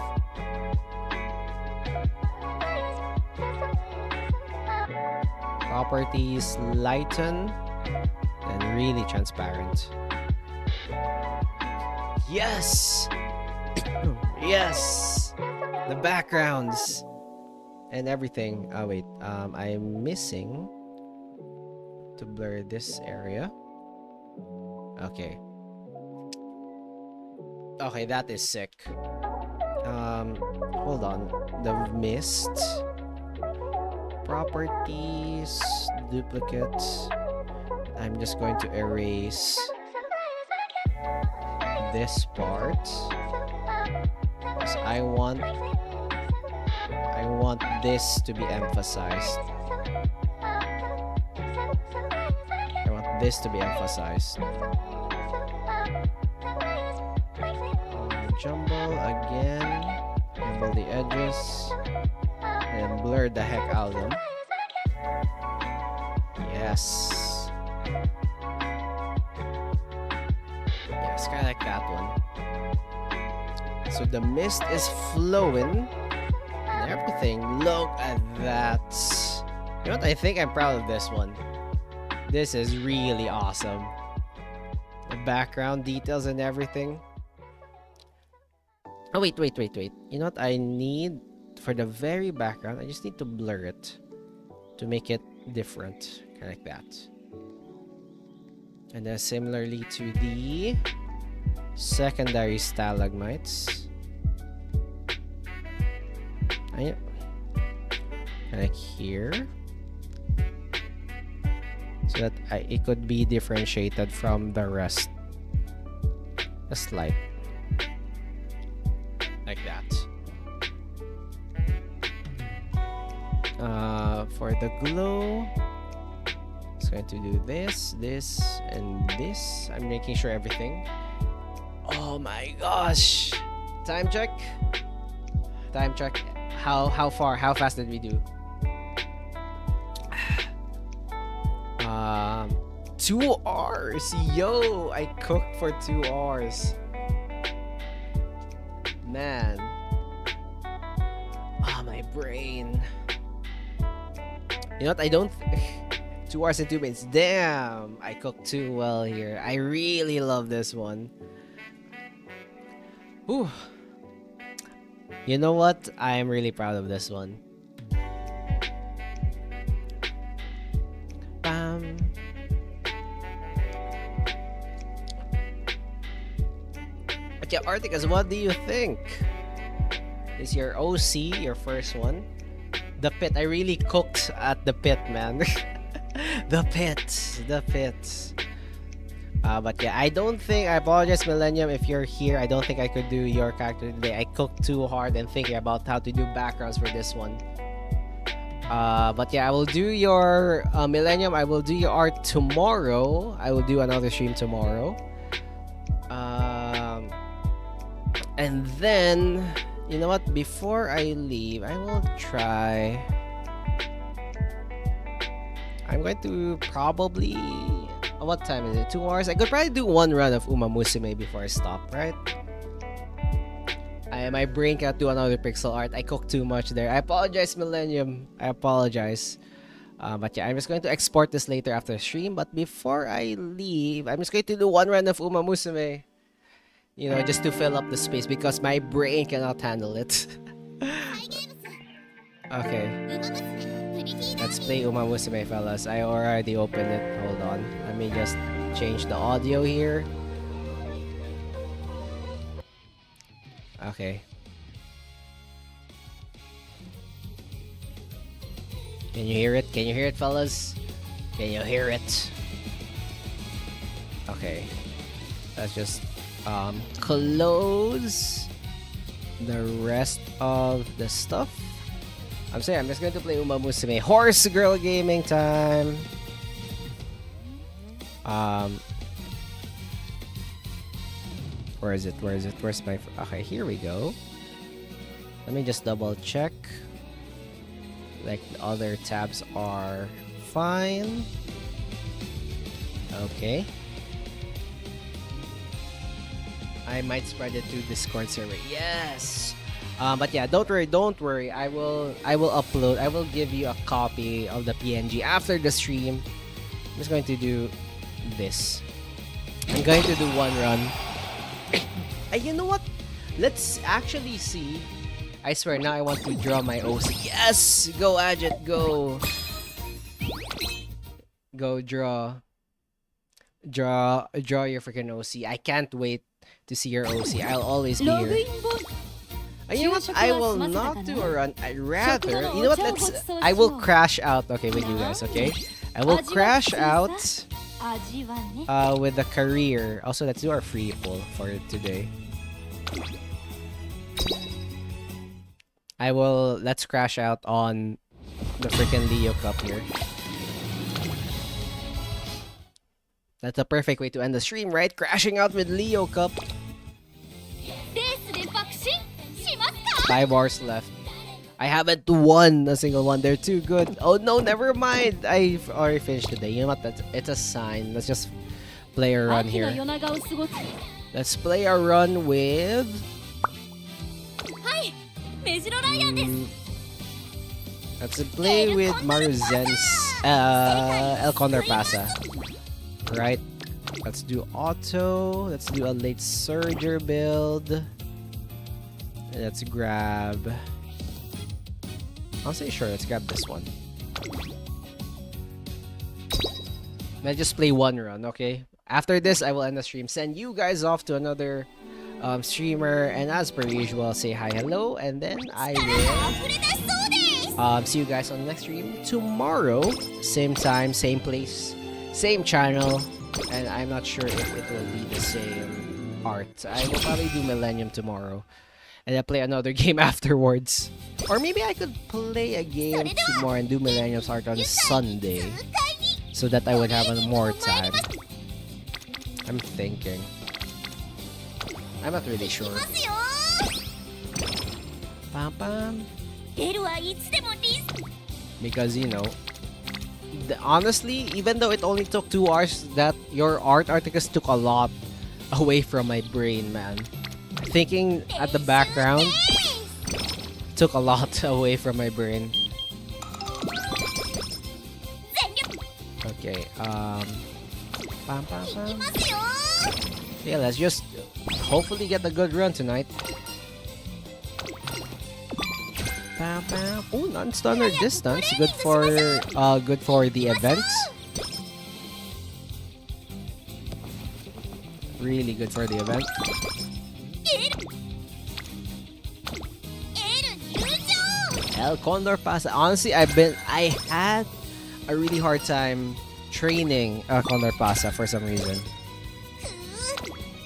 Properties, lighten, and really transparent. Yes! Yes! The backgrounds and everything. Oh wait, I'm missing to blur this area. Okay. Okay, that is sick. Hold on. The mist. Properties. Duplicate. I'm just going to erase this part. Because I want this to be emphasized. I want this to be emphasized. Jumble again. Jumble the edges. And blur the heck out of them. Yes. Yes, kind of like that one. So the mist is flowing. And everything. Look at that. You know what? I think I'm proud of this one. This is really awesome. The background details and everything. Oh, wait. You know what I need? For the very background, I just need to blur it to make it different. Kind of like that. And then similarly to the secondary stalagmites. Kind of like here. So that it could be differentiated from the rest. Just like that. For the glow, it's going to do this, and this. I'm making sure everything. Oh my gosh! Time check. How fast did we do? 2 hours. Yo, I cooked for 2 hours. Man. My brain. You know what? I don't. 2 hours and 2 minutes. Damn, I cooked too well here. I really love this one. Whew. You know what? I am really proud of this one. Okay, Articus, what do you think? Is your OC your first one? The pit. I really cooked at the pit, man. The pit. But yeah, I don't think. I apologize, Millennium, if you're here. I don't think I could do your character today. I cooked too hard and thinking about how to do backgrounds for this one. But yeah, I will do your Millennium. I will do your art tomorrow. I will do another stream tomorrow. And then, you know what? Before I leave, I will try. I'm going to probably. What time is it? 2 hours? I could probably do one run of Uma Musume before I stop, right? My brain can't do another pixel art. I cooked too much there. I apologize, Millennium. I apologize. But yeah, I'm just going to export this later after the stream. But before I leave, I'm just going to do one run of Uma Musume. You know, just to fill up the space because my brain cannot handle it. Okay. Let's play Uma Musume, fellas. I already opened it. Hold on. Let me just change the audio here. Okay. Can you hear it? Can you hear it, fellas? Can you hear it? Okay. Let's just close the rest of the stuff. I'm saying I'm just going to play Uma Musume. Horse Girl Gaming time. Where is it? Where is it? Where's my... Okay, here we go. Let me just double check. Like, the other tabs are fine. Okay. I might spread it to Discord server. Yes! But yeah, don't worry. I will upload. I will give you a copy of the PNG after the stream. I'm just going to do this. I'm going to do one run. And you know what? Let's actually see. I swear, now I want to draw my OC. Yes! Go, Ajit, go! Go draw. Draw your freaking OC. I can't wait to see your OC. I'll always be here. And you know what? I will not do a run. I'd rather... You know what? I will crash out. Okay, with you guys, okay? I will crash out with the career. Also, let's do our free pull for today. Let's crash out on the freaking Leo Cup here. That's a perfect way to end the stream, right? Crashing out with Leo Cup. 5 hours left. I haven't won a single one. They're too good. Oh no, never mind. I've already finished the day. You know what? It's a sign. Let's just play a run here. Let's play a run with... Let's play with Maruzen's El Condor Pasa. Right? Let's do auto. Let's do a late surger build. Let's grab... I'll say sure, let's grab this one. Let's just play one run, okay? After this, I will end the stream. Send you guys off to another streamer. And as per usual, say hi, hello. And then I will see you guys on the next stream tomorrow. Same time, same place, same channel. And I'm not sure if it will be the same art. I will probably do Millennium tomorrow. And I'll play another game afterwards. Or maybe I could play a game tomorrow and do Millennium's art on Sunday. So that I would have more time. I'm thinking. I'm not really sure. Pam pam. Because, you know, honestly, even though it only took 2 hours, that your articles took a lot away from my brain, man. Thinking at the background took a lot away from my brain. Okay, pam pam pam. Yeah, let's just hopefully get a good run tonight. Pam pam. Oh, non-stunner distance. Good for the events. Really good for the event. El Condor Pasa. Honestly, I had a really hard time training El Condor Pasa for some reason.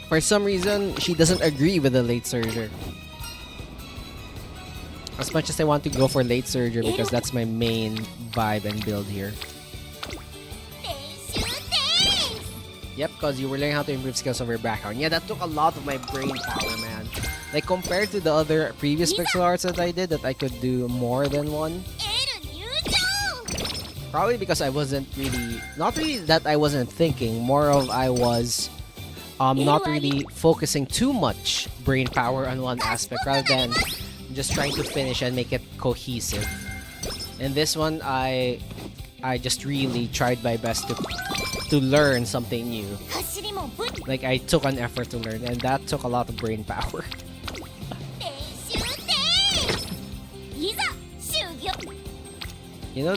For some reason, she doesn't agree with the late surger. As much as I want to go for late surgery because that's my main vibe and build here. Yep, because you were learning how to improve skills over background. Yeah, that took a lot of my brain power, man. Like, compared to the other previous pixel arts that I did, that I could do more than one. Probably because I wasn't really... Not really that I wasn't thinking. More of I was not really focusing too much brain power on one aspect rather than just trying to finish and make it cohesive. In this one, I just really tried my best to learn something new. Like, I took an effort to learn, and that took a lot of brain power. You know,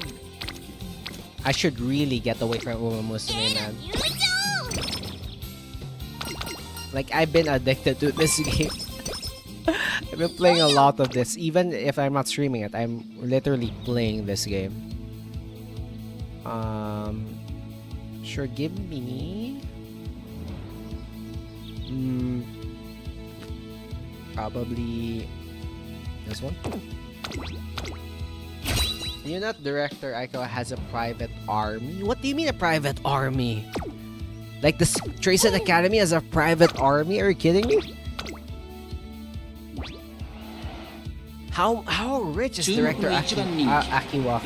I should really get away from Uma Musume, man. Like, I've been addicted to this game. I've been playing a lot of this. Even if I'm not streaming it, I'm literally playing this game. Sure, give me... probably... this one? You know that director Aiko has a private army? What do you mean a private army? Like the Tracer Academy has a private army? Are you kidding me? How rich is director Akiwaka?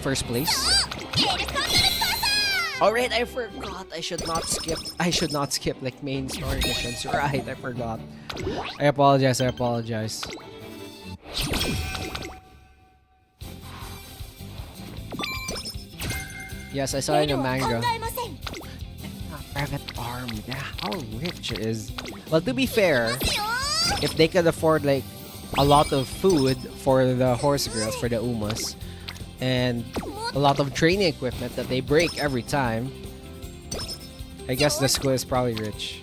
First place. Alright, I forgot. I should not skip like main story missions. Right, I forgot. I apologize. Yes, I saw it in the manga. Private army. Yeah, how rich is... Well, to be fair, if they could afford like a lot of food for the horse girls, for the Umas, and a lot of training equipment that they break every time, I guess the school is probably rich.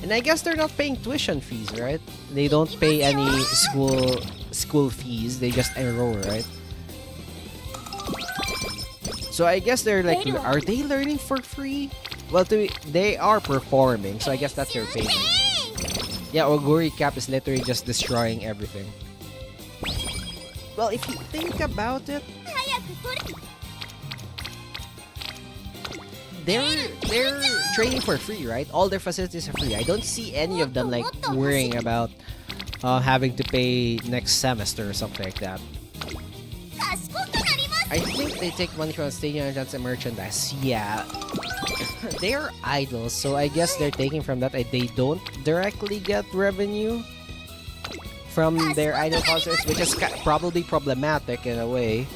And I guess they're not paying tuition fees, right? They don't pay any school fees. They just enroll, right? So I guess they're like, are they learning for free? Well, they are performing, so I guess that's their payment. Yeah, Oguri Cap is literally just destroying everything. Well, if you think about it, they're training for free, right? All their facilities are free. I don't see any of them like worrying about having to pay next semester or something like that. I think they take money from stadium entrance and merchandise. Yeah. They are idols, so I guess they're taking from that. They don't directly get revenue from their idol concerts, which is probably problematic in a way.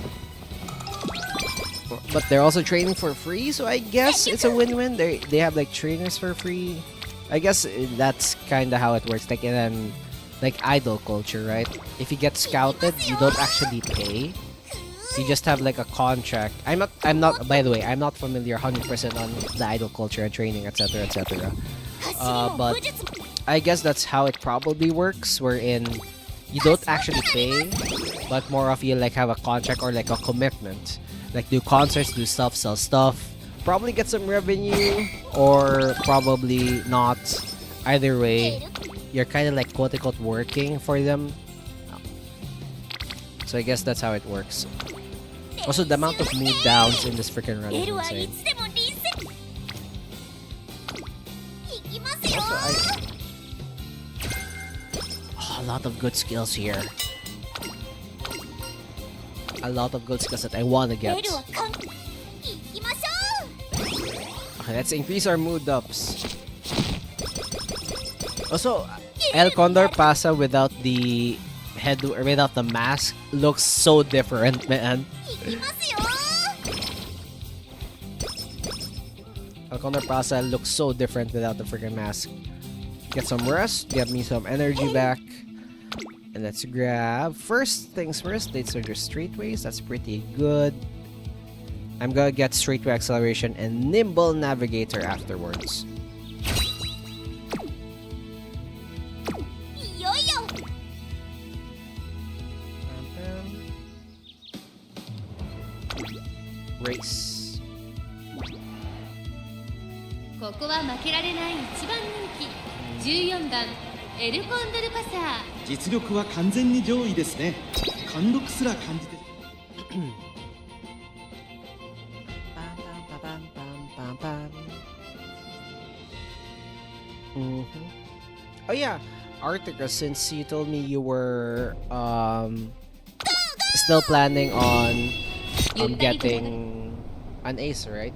But they're also training for free, so I guess it's a win-win. They have like trainers for free. I guess that's kind of how it works. Like in like idol culture, right? If you get scouted, you don't actually pay. You just have like a contract. I'm not. By the way, I'm not familiar 100% on the idol culture and training, etc., etc. But I guess that's how it probably works. Wherein you don't actually pay, but more of you like have a contract or like a commitment. Like do concerts, do stuff, sell stuff, probably get some revenue, or probably not. Either way, you're kind of like quote-unquote working for them. So I guess that's how it works. Also, the amount of mood downs in this freaking run is insane. Also, a lot of good skills here. A lot of good skills that I want to get. Okay, let's increase our mood ups. Also, El Condor Pasa without the head or without the mask looks so different, man. El Condor Pasa looks so different without the freaking mask. Get some rest, get me some energy back. And let's grab, first things first, let's do Straightways. That's pretty good. I'm gonna get Straightway Acceleration and Nimble Navigator afterwards. Race. ここは負けられない一番人気14番エルコンドルパサー。実力は完全に上位ですね。貫禄すら感じて。Oh yeah, Arctica, since you told me you were still planning on getting an ace, right?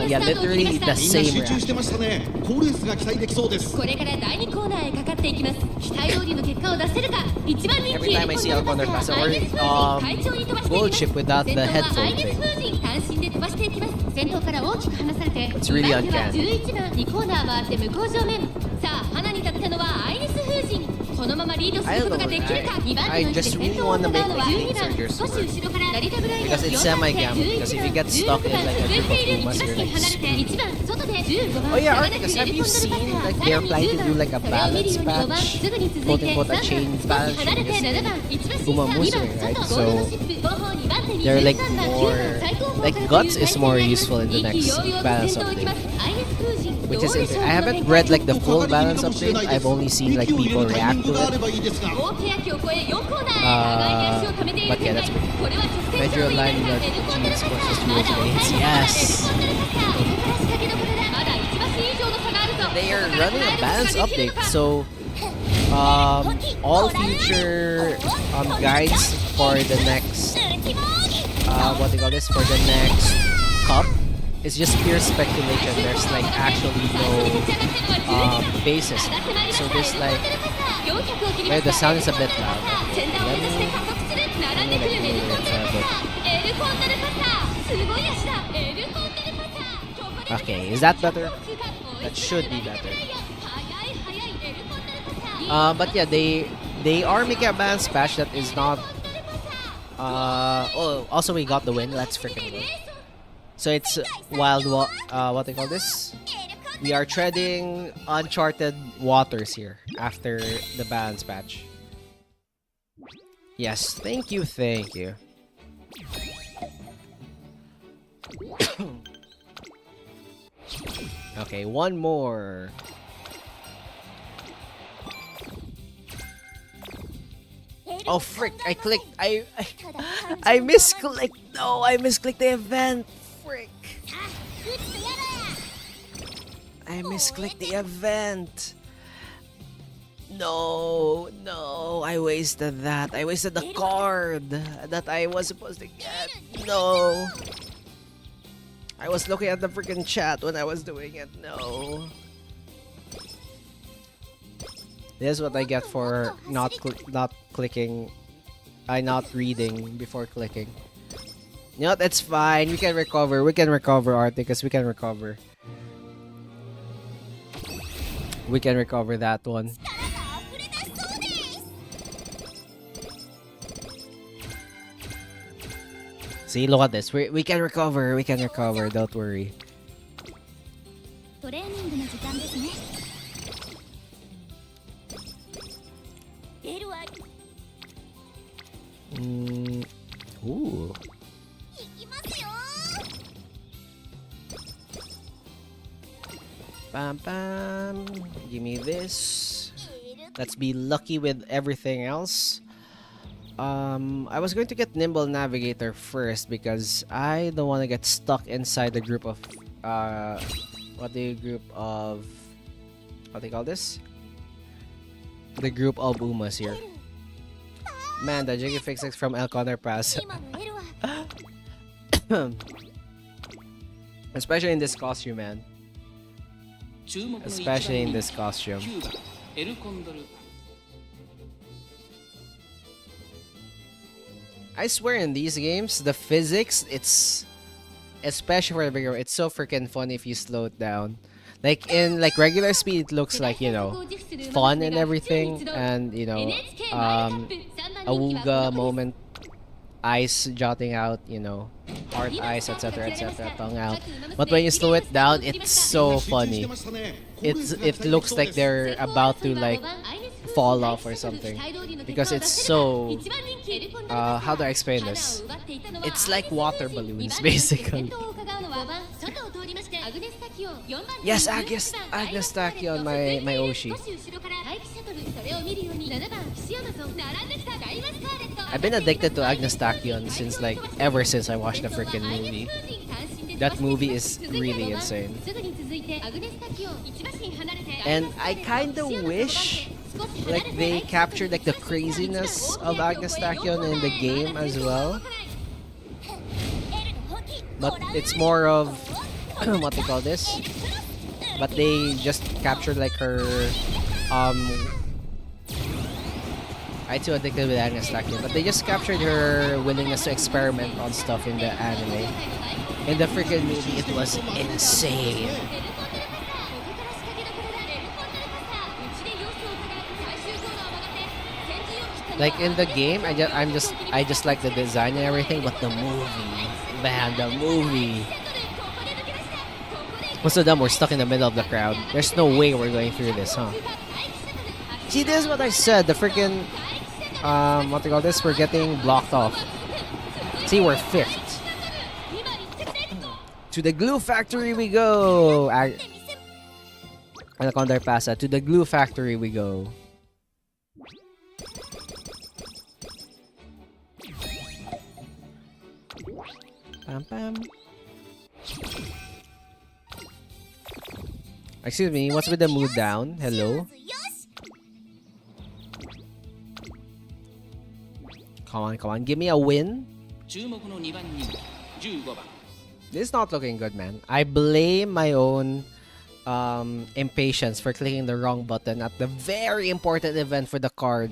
Yeah, literally the same reaction. これから第2コーナーへかかっていきます。期待通りの結果を出せるか。一番人 Every 気 time I see Alconder Pass or gold chip without the headphone thing, 単身で飛ばしていきます。先頭から大きく離されて It's really 2番手は uncanny. 11番2コーナー回って向こう正面。さあ花に立ったのはアイリス風神。このままリードすることができるか。2番手の位置で先頭を伺うのは12番。少し後ろから成田ブラインド because it's semi-gamble. Because if you get stuck in like a group of Pumas, you're like screwed. Oh yeah, Arcticus, have you seen like they're planning to do like a balance patch, quote unquote a chain patch because Puma Musering, right? So they're like more like Guts is more useful in the next balance update. Which is interesting. I haven't read like the full balance update. I've only seen like people react to it. But yeah, that's pretty cool. Metro line the G's versus 2 Yes! They are running a balance update, so all future guides for the next what do you call this? For the next cup is just pure speculation. There's like actually no basis. So there's like wait, the sound is a bit loud. Okay, is that better? That should be better. But yeah, they are making a balance patch that is not. Oh, also we got the win. Let's freaking go. So it's what they call this? We are treading uncharted waters here after the balance patch. Yes, thank you, thank you. Okay, one more. Oh frick! I clicked. I misclicked. No, I misclicked the event. Frick! I misclicked the event. No, no, I wasted that. I wasted the card that I was supposed to get. No. I was looking at the freaking chat when I was doing it. No. This is what I get for not clicking. Not reading before clicking. You know what? It's fine. We can recover. We can recover, Arcticus. We can recover. We can recover that one. See, look at this. We can recover. We can recover. Don't worry. Ooh. Bam bam. Give me this. Let's be lucky with everything else. I was going to get Nimble Navigator first because I don't want to get stuck inside the group of what do you call this? The group of Umas here. Man, the Jiggy Fix X from Elconer Pass. Especially in this costume, man. Especially in this costume. I swear in these games, the physics, it's especially for the bigger, it's so freaking fun if you slow it down. Like in like regular speed, it looks like, you know, fun and everything, and you know, a Wooga moment, eyes jutting out, you know, heart eyes, etc., etc., tongue out. But when you slow it down, it's so funny. It looks like they're about to like fall off or something because it's so how do I explain this? It's like water balloons basically. Yes, Agnes Tachyon, my Oshi. I've been addicted to Agnes Tachyon since like ever since I watched the freaking movie. That movie is really insane. And I kind of wish like they captured like the craziness of Agnes Tachyon in the game as well. But it's more of what they call this. But they just captured like her I too addicted with Agnes Tachyon, but they just captured her willingness to experiment on stuff in the anime. In the freaking movie, it was insane. Like in the game, I just like the design and everything, but the movie, man, the movie. Most of them were stuck in the middle of the crowd. There's no way we're going through this, huh? See, this is what I said. The freaking what do you call this? We're getting blocked off. See, we're 5th. To the glue factory we go. Pasa. To the glue factory we go. Pam pam. Excuse me, what's with the mood down? Hello? Come on, give me a win. This is not looking good, man. I blame my own impatience for clicking the wrong button at the very important event for the card.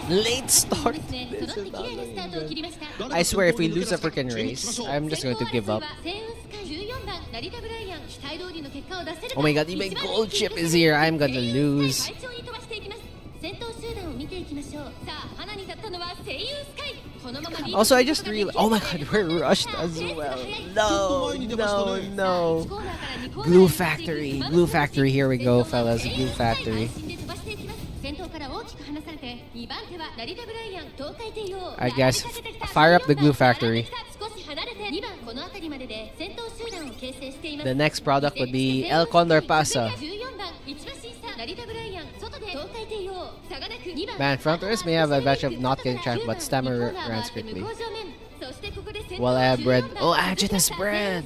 Late start. This is not looking good. I swear, if we lose a freaking race, I'm just going to give up. Oh my god, even gold chip is here. I'm gonna lose. Also, I just realized. Oh my god, we're rushed as well. No. Glue factory. Glue factory. Here we go, fellas. Glue factory. I guess fire up the glue factory. The next product would be El Condor Pasa. Man, fronters may have a advantage of not getting trapped, but stamina runs quickly. Well, I have bread. Oh, Ajit has bread.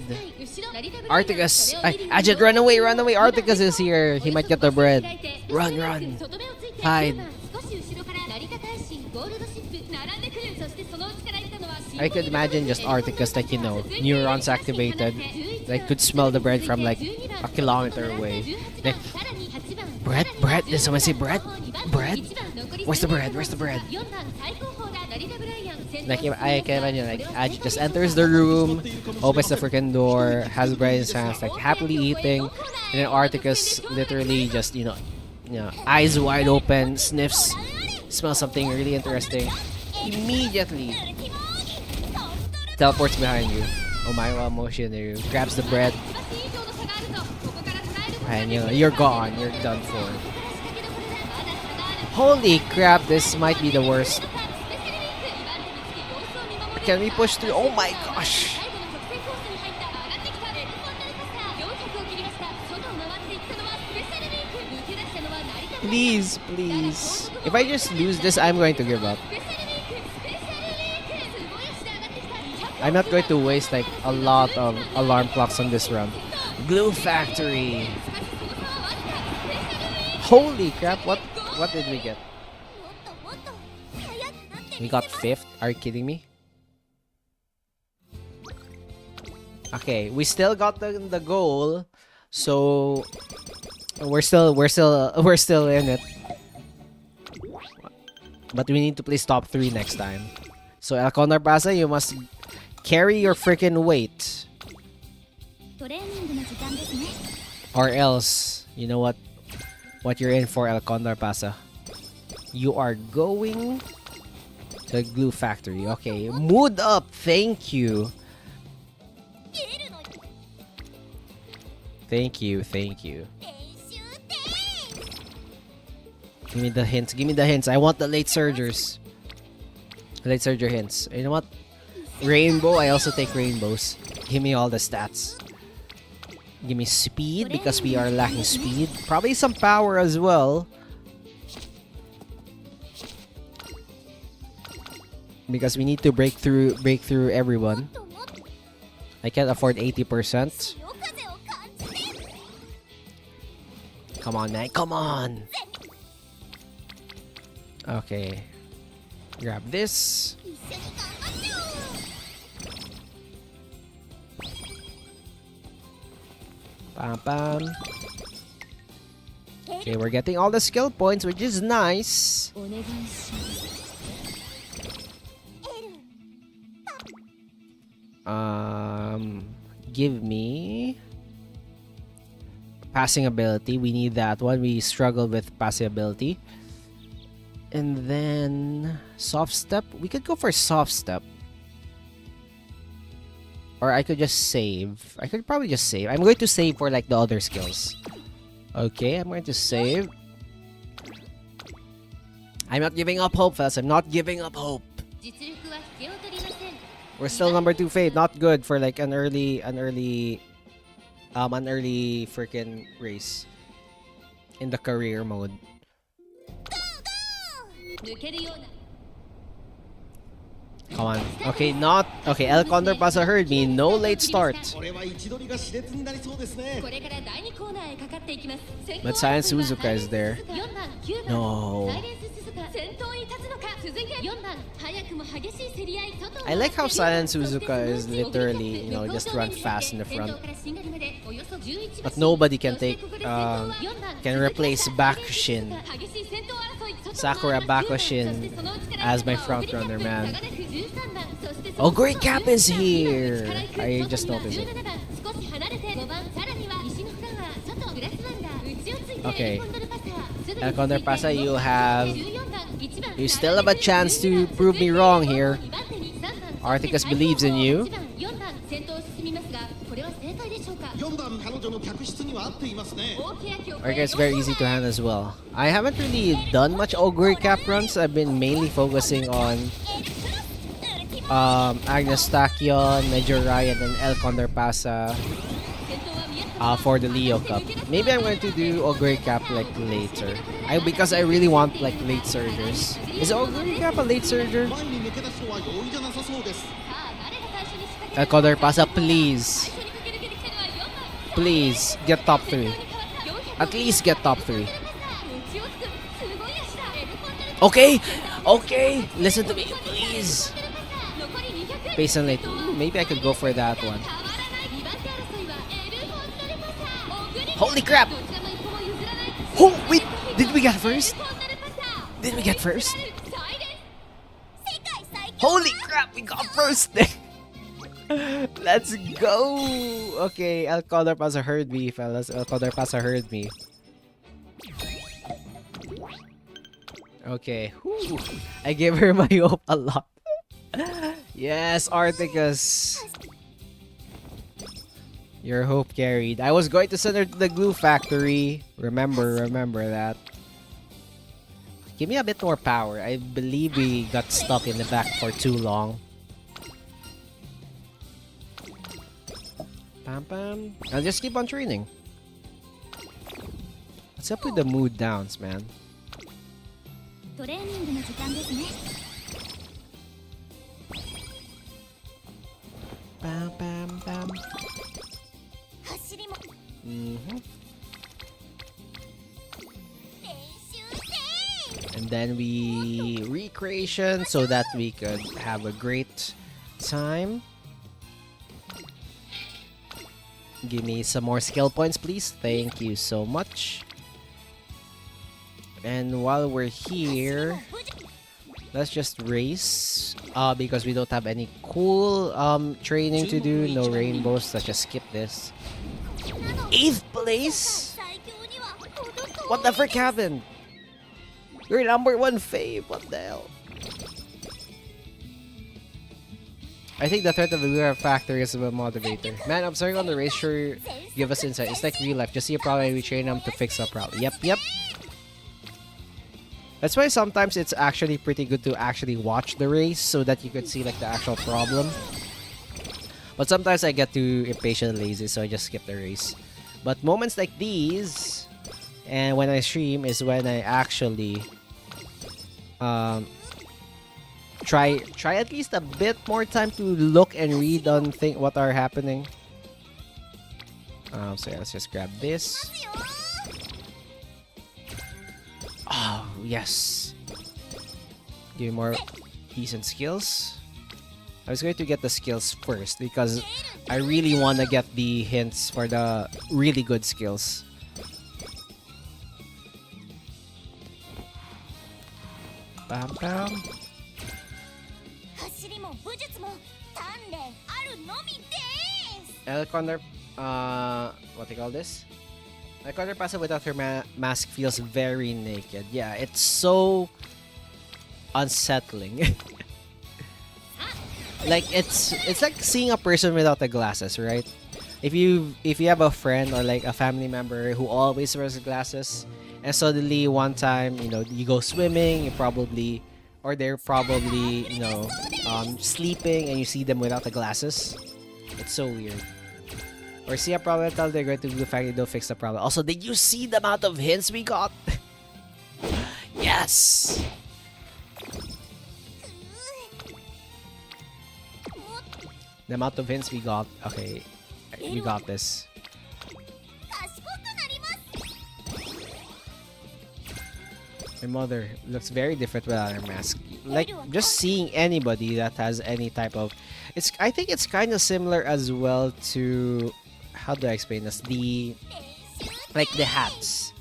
Articus. Ajit, run away. Articus is here. He might get the bread. Run. Hide. I could imagine just Articus, like, you know, neurons activated. Like, could smell the bread from like a kilometer away. Like, bread? Did someone say bread? Bread? Where's the bread? Like, I can imagine, like, Aj just enters the room, opens the freaking door, has bread in his hands, like, happily eating, and then Articus literally just, you know, eyes wide open, sniffs, smells something really interesting, immediately teleports behind you. Oh my god, motion there. Grabs the bread. And you know, you're gone. You're done for. Holy crap, this might be the worst. Can we push through? Oh my gosh. Please. If I just lose this, I'm going to give up. I'm not going to waste like a lot of alarm clocks on this run. Glue factory. Holy crap, what did we get? We got 5th? Are you kidding me? Okay, we still got the goal. So we're still in it. But we need to play top 3 next time. So El Condor Pasa, you must carry your freaking weight. Or else, you know what you're in for, El Condor Pasa. You are going to the glue factory. Okay, mood up. Thank you. Thank you. Give me the hints. I want the late surgers. Light Surger hints. You know what? Rainbow, I also take rainbows. Give me all the stats. Give me speed because we are lacking speed. Probably some power as well. Because we need to break through everyone. I can't afford 80%. Come on, man. Come on. Okay. Grab this. Bam, bam. Okay, we're getting all the skill points, which is nice. Give me passing ability. We need that one. We struggle with passing ability. And then soft step. We could go for soft step. Or I could just save. I could probably just save. I'm going to save for like the other skills. Okay, I'm going to save. I'm not giving up hope, fellas. I'm not giving up hope. We're still number 2 fade. Not good for like an early freaking race in the career mode. Come on. Okay, not okay. El Condor Pasa heard me. No late start. But Science Suzuka is there. No. I like how Science Suzuka is literally, you know, just run fast in the front. But nobody can can replace Bakushin. Sakura Bakushin as my front runner, man. Oh, Great Cap is here! I just noticed it. Okay. El Condor Pasa, you still have a chance to prove me wrong here. Arthicus believes in you. Arthicus is very easy to handle as well. I haven't really done much Ogre Cap runs. I've been mainly focusing on Agnes Tachyon, Major Ryan, and El Condor Pasa for the Leo Cup. Maybe I'm going to do Ogre Cap like later. Because I really want like late surgers. Is Ogre Cap a late surger? El Condor Pasa, please. Please, get top 3. At least get top 3. Okay! Okay! Listen to me, please! Pace and late. Ooh, maybe I could go for that one. Holy crap! Oh, wait! Did we get first? Did we get first? Holy crap! We got first! Let's go! Okay, El Condor Pasa heard me, fellas. El Condor Pasa heard me. Okay. Whew. I gave her my hope a lot. Yes, Arthicus. Your hope carried. I was going to send her to the glue factory. Remember that. Give me a bit more power. I believe we got stuck in the back for too long. Pam pam. I'll just keep on training. What's up with the mood downs, man? Bam bam bam. And then we recreation so that we could have a great time. Give me some more skill points, please. Thank you so much. And while we're here, let's just race. Because we don't have any cool training to do. No rainbows. Let's just skip this. 8th place? What the frick happened? You're number 1 fave. What the hell? I think the threat of the Lura factor is a motivator. Man, observing on the race sure give us insight. It's like real life. Just see a problem and we train them to fix a problem. Yep. That's why sometimes it's actually pretty good to actually watch the race so that you could see like the actual problem. But sometimes I get too impatient and lazy, so I just skip the race. But moments like these, and when I stream, is when I actually try at least a bit more time to look and read on what are happening. So yeah, let's just grab this. Oh, yes. Give me more decent skills. I was going to get the skills first because I really want to get the hints for the really good skills. Bam bam. Elconder, what do you call this? Elconder Pasa without her mask feels very naked. Yeah, it's so unsettling. Like it's like seeing a person without the glasses, right? If you have a friend or like a family member who always wears glasses, and suddenly one time, you know, you go swimming, they're probably, you know, sleeping, and you see them without the glasses. It's so weird. Or see a problem until they're going to do the fact they don't fix the problem. Also, did you see the amount of hints we got? Yes! The amount of hints we got. Okay, we got this. My mother looks very different without her mask. Like, just seeing anybody that has any type of... I think it's kind of similar as well to... How do I explain this? The hats.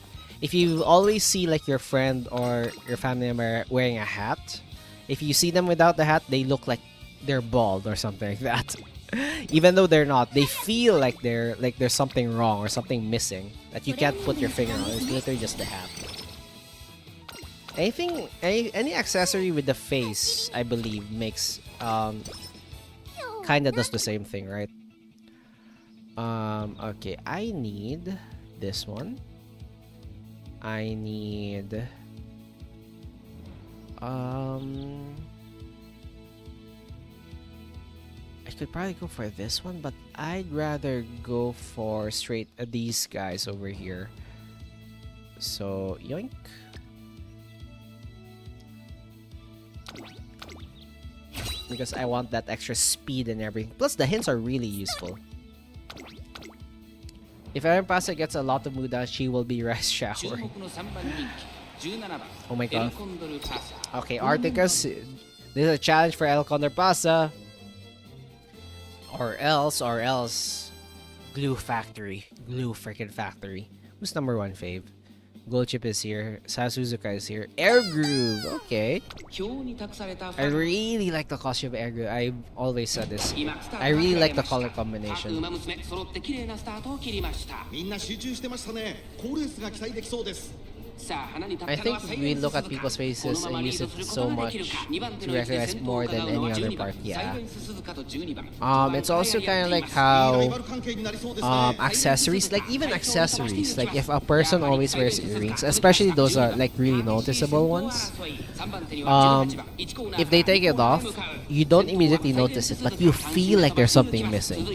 If you always see like your friend or your family member wearing a hat, if you see them without the hat, they look like they're bald or something like that. Even though they're not, they feel like there's something wrong or something missing that you can't put your finger on. It's literally just the hat. Any accessory with the face, I believe, makes kinda does the same thing, right? Okay, I need this one. I need I could probably go for this one, but I'd rather go for straight these guys over here. So, yoink. Because I want that extra speed and everything. Plus, the hints are really useful. If Aaron Pasa gets a lot of mood down, she will be rice showering. Oh my god. Okay, Articus. This is a challenge for El Condor Pasa. Or else. Glue Factory. Glue freaking Factory. Who's number one fave? Gold Chip is here. Sasuzuka is here. Air Groove. Okay. I really like the costume of Air Groove. I've always said this. I really like the color combination. I think we look at people's faces and use it so much to recognize more than any other part. Yeah. It's also kind of like how accessories, like even accessories, like if a person always wears earrings, especially those are like really noticeable ones, if they take it off, you don't immediately notice it, but you feel like there's something missing.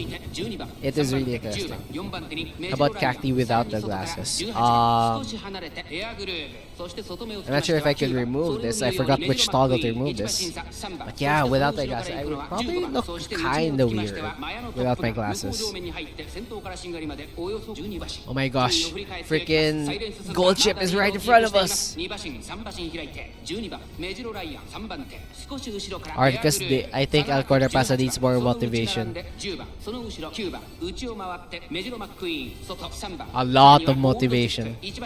It is really interesting. About Cacti without the glasses. I'm not sure if I could remove this. I forgot which toggle to remove this. But yeah, without the glasses, I would probably look kinda weird without my glasses. Oh my gosh, freaking Gold Chip is right in front of us. Articus, I think El Corner Pasa needs more motivation. A lot of motivation. It's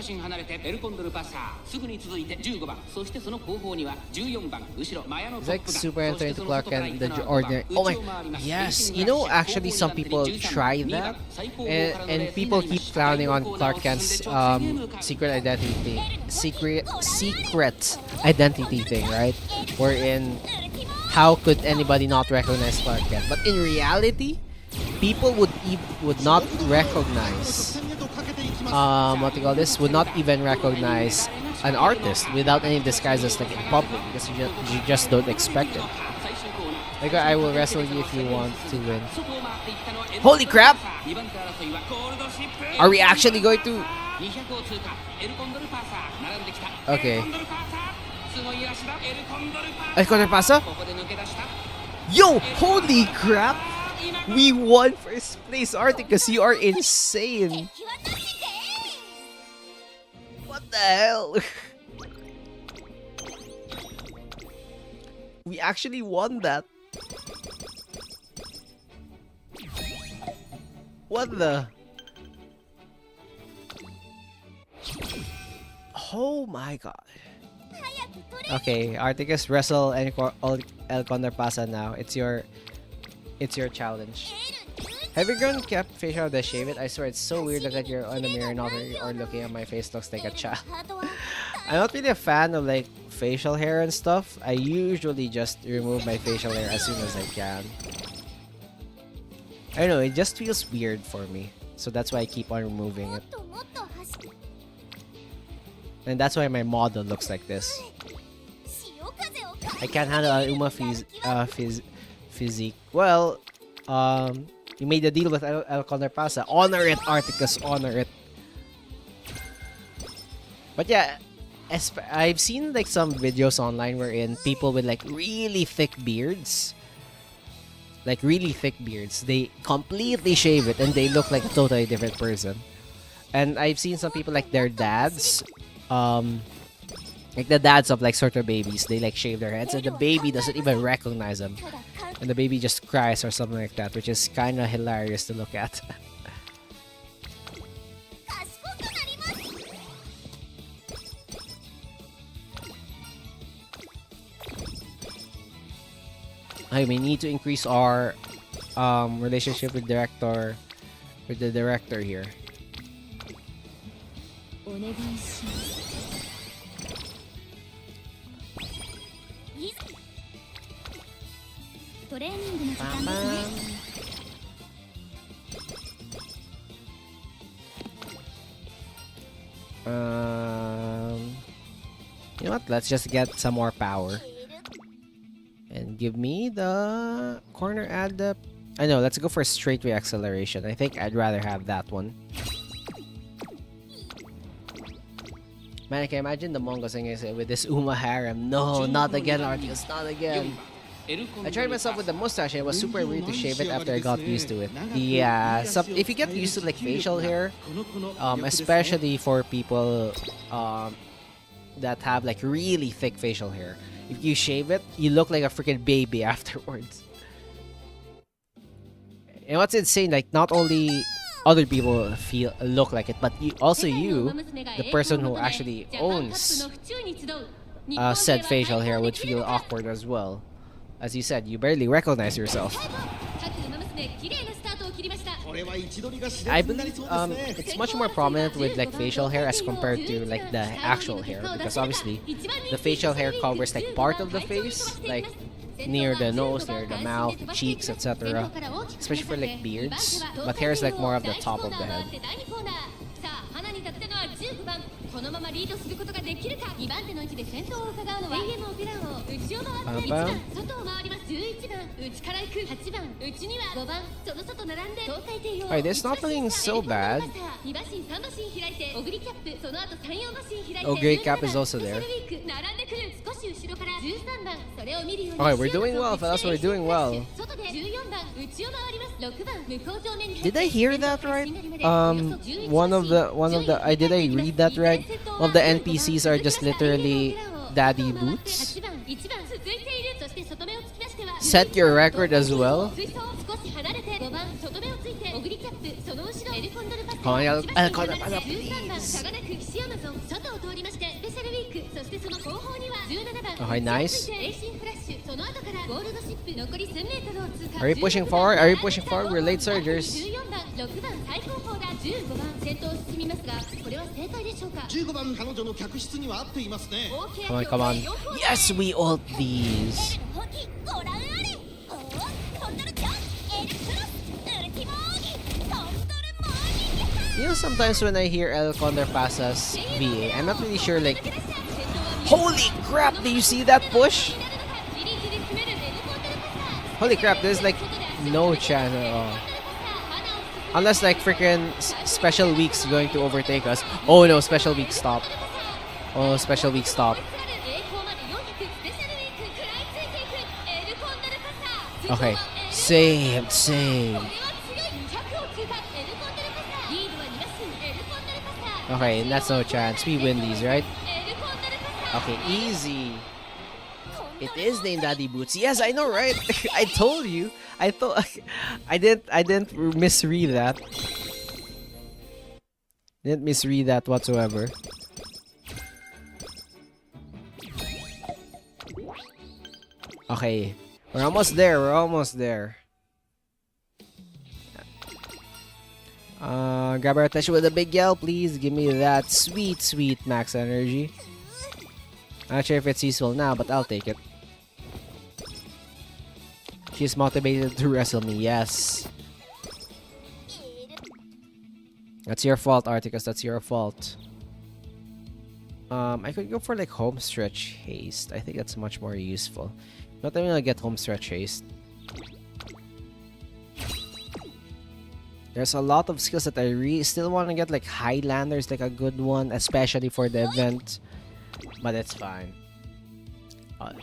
like super entering to Clark and the ordinary. Oh my, yes. You know, actually, some people try that, and people keep clowning on Clark Kent's secret identity thing, right? Wherein, how could anybody not recognize Clark Kent? But in reality, people would not recognize would not even recognize an artist without any disguises like in public because you just don't expect it. Like I will wrestle you if you want to win. Holy crap! Are we actually going to? Okay. El Contrapasa? Yo! Holy crap! We won first place, Articus. You are insane. What the hell? We actually won that. What the? Oh my god. Okay, Articus, wrestle El Contrapasa now. It's your challenge. Have you grown kept facial to shave it? I swear it's so weird. Look at you on the mirror not or looking at my face looks like a child. I'm not really a fan of like facial hair and stuff. I usually just remove my facial hair as soon as I can. I don't know, it just feels weird for me. So that's why I keep on removing it. And that's why my model looks like this. I can't handle Uma physique. Well, you made a deal with El Contrapasa. Honor it, Articus, honor it. But yeah, I've seen like some videos online wherein people with like really thick beards, they completely shave it and they look like a totally different person. And I've seen some people like their dads, like the dads of like sort of babies, they like shave their heads and the baby doesn't even recognize them. And the baby just cries or something like that, which is kind of hilarious to look at. We need to increase our relationship with the director here. You know what? Let's just get some more power. And give me the corner adept. I know, let's go for straight reacceleration. I think I'd rather have that one. Man, I can imagine the Mongo singing with this Uma harem. No, not again, Articus, not again. I tried myself with the mustache and it was super weird to shave it after I got used to it. Yeah, if you get used to like facial hair, especially for people that have like really thick facial hair, if you shave it, you look like a freaking baby afterwards. And what's insane, like not only other people look like it, but also you, the person who actually owns said facial hair, would feel awkward as well. As you said, you barely recognize yourself. I believe it's much more prominent with like facial hair as compared to like the actual hair, because obviously the facial hair covers like part of the face, like near the nose, near the mouth, the cheeks, etc. Especially for like beards, but hair is like more of the top of the head. Alright, this is not looking so bad. Oh, Grey Cap is also there. Alright, we're doing well, fellas, we're doing well. Did I hear that right? Did I read that right? One of the NPCs are just literally Daddy Boots. Set your record as well. Come on, El Contrapasa, please. Okay, nice. Are you pushing forward? Are you pushing forward? We're late surgers. Come on, come on. Yes, we ult these. You know, sometimes when I hear El Contrapasa's VA, I'm not really sure like Holy crap! Do you see that push? Holy crap! There's like no chance at all. Unless like freaking special week's going to overtake us. Oh no! Special week stop. Oh, special week stop. Okay. Same. Okay, and that's no chance. We win these, right? Okay, easy. It is named Daddy Boots. Yes, I know, right? I told you. I thought I didn't misread that. Didn't misread that whatsoever. Okay. We're almost there. Grab our attention with a big yell, please. Give me that sweet max energy. I'm not sure if it's useful now, but I'll take it. She's motivated to wrestle me, yes. That's your fault, Articus, that's your fault. I could go for like home stretch haste. I think that's much more useful. Not even gonna get home stretch haste. There's a lot of skills that I still want to get, like Highlander's like a good one, especially for the event. But it's fine.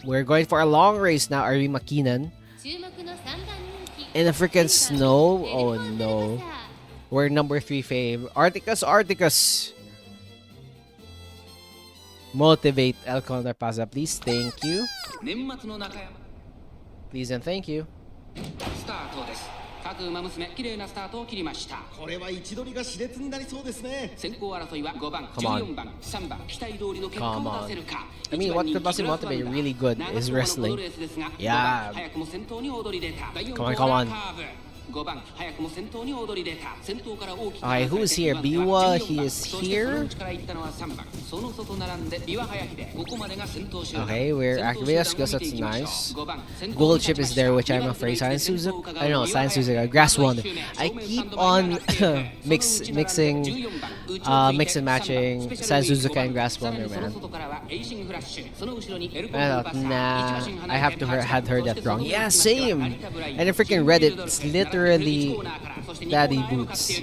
We're going for a long race now. Are we Makinan? In the freaking snow? Oh no. We're number 3 fave. Articus. Motivate El Condor Pasa, please. Thank you. Please and thank you. 各馬娘綺麗なスタートを切りました。これは位置取りが熾烈になりそうですね。先行争いは5番、14番、3番、期待通りの結果を出せるか。I mean, what could possibly motivate really good is wrestling. Yeah. 早くも先頭に躍り出た。 Come on. 5番早くも先頭に躍り出た。先頭から大きく Alright, who is here? Biwa, he is here. Okay, we're activating skills, that's nice. Gold chip is there, which I'm afraid. Science Suzuka? I don't know, Science Suzuka. Grass one. I keep on mixing mix and matching Science Suzuka and Grass Wonder, man. Nah, I have to had heard that wrong. Yeah, same. And in freaking Reddit, it's literally Daddy Boots.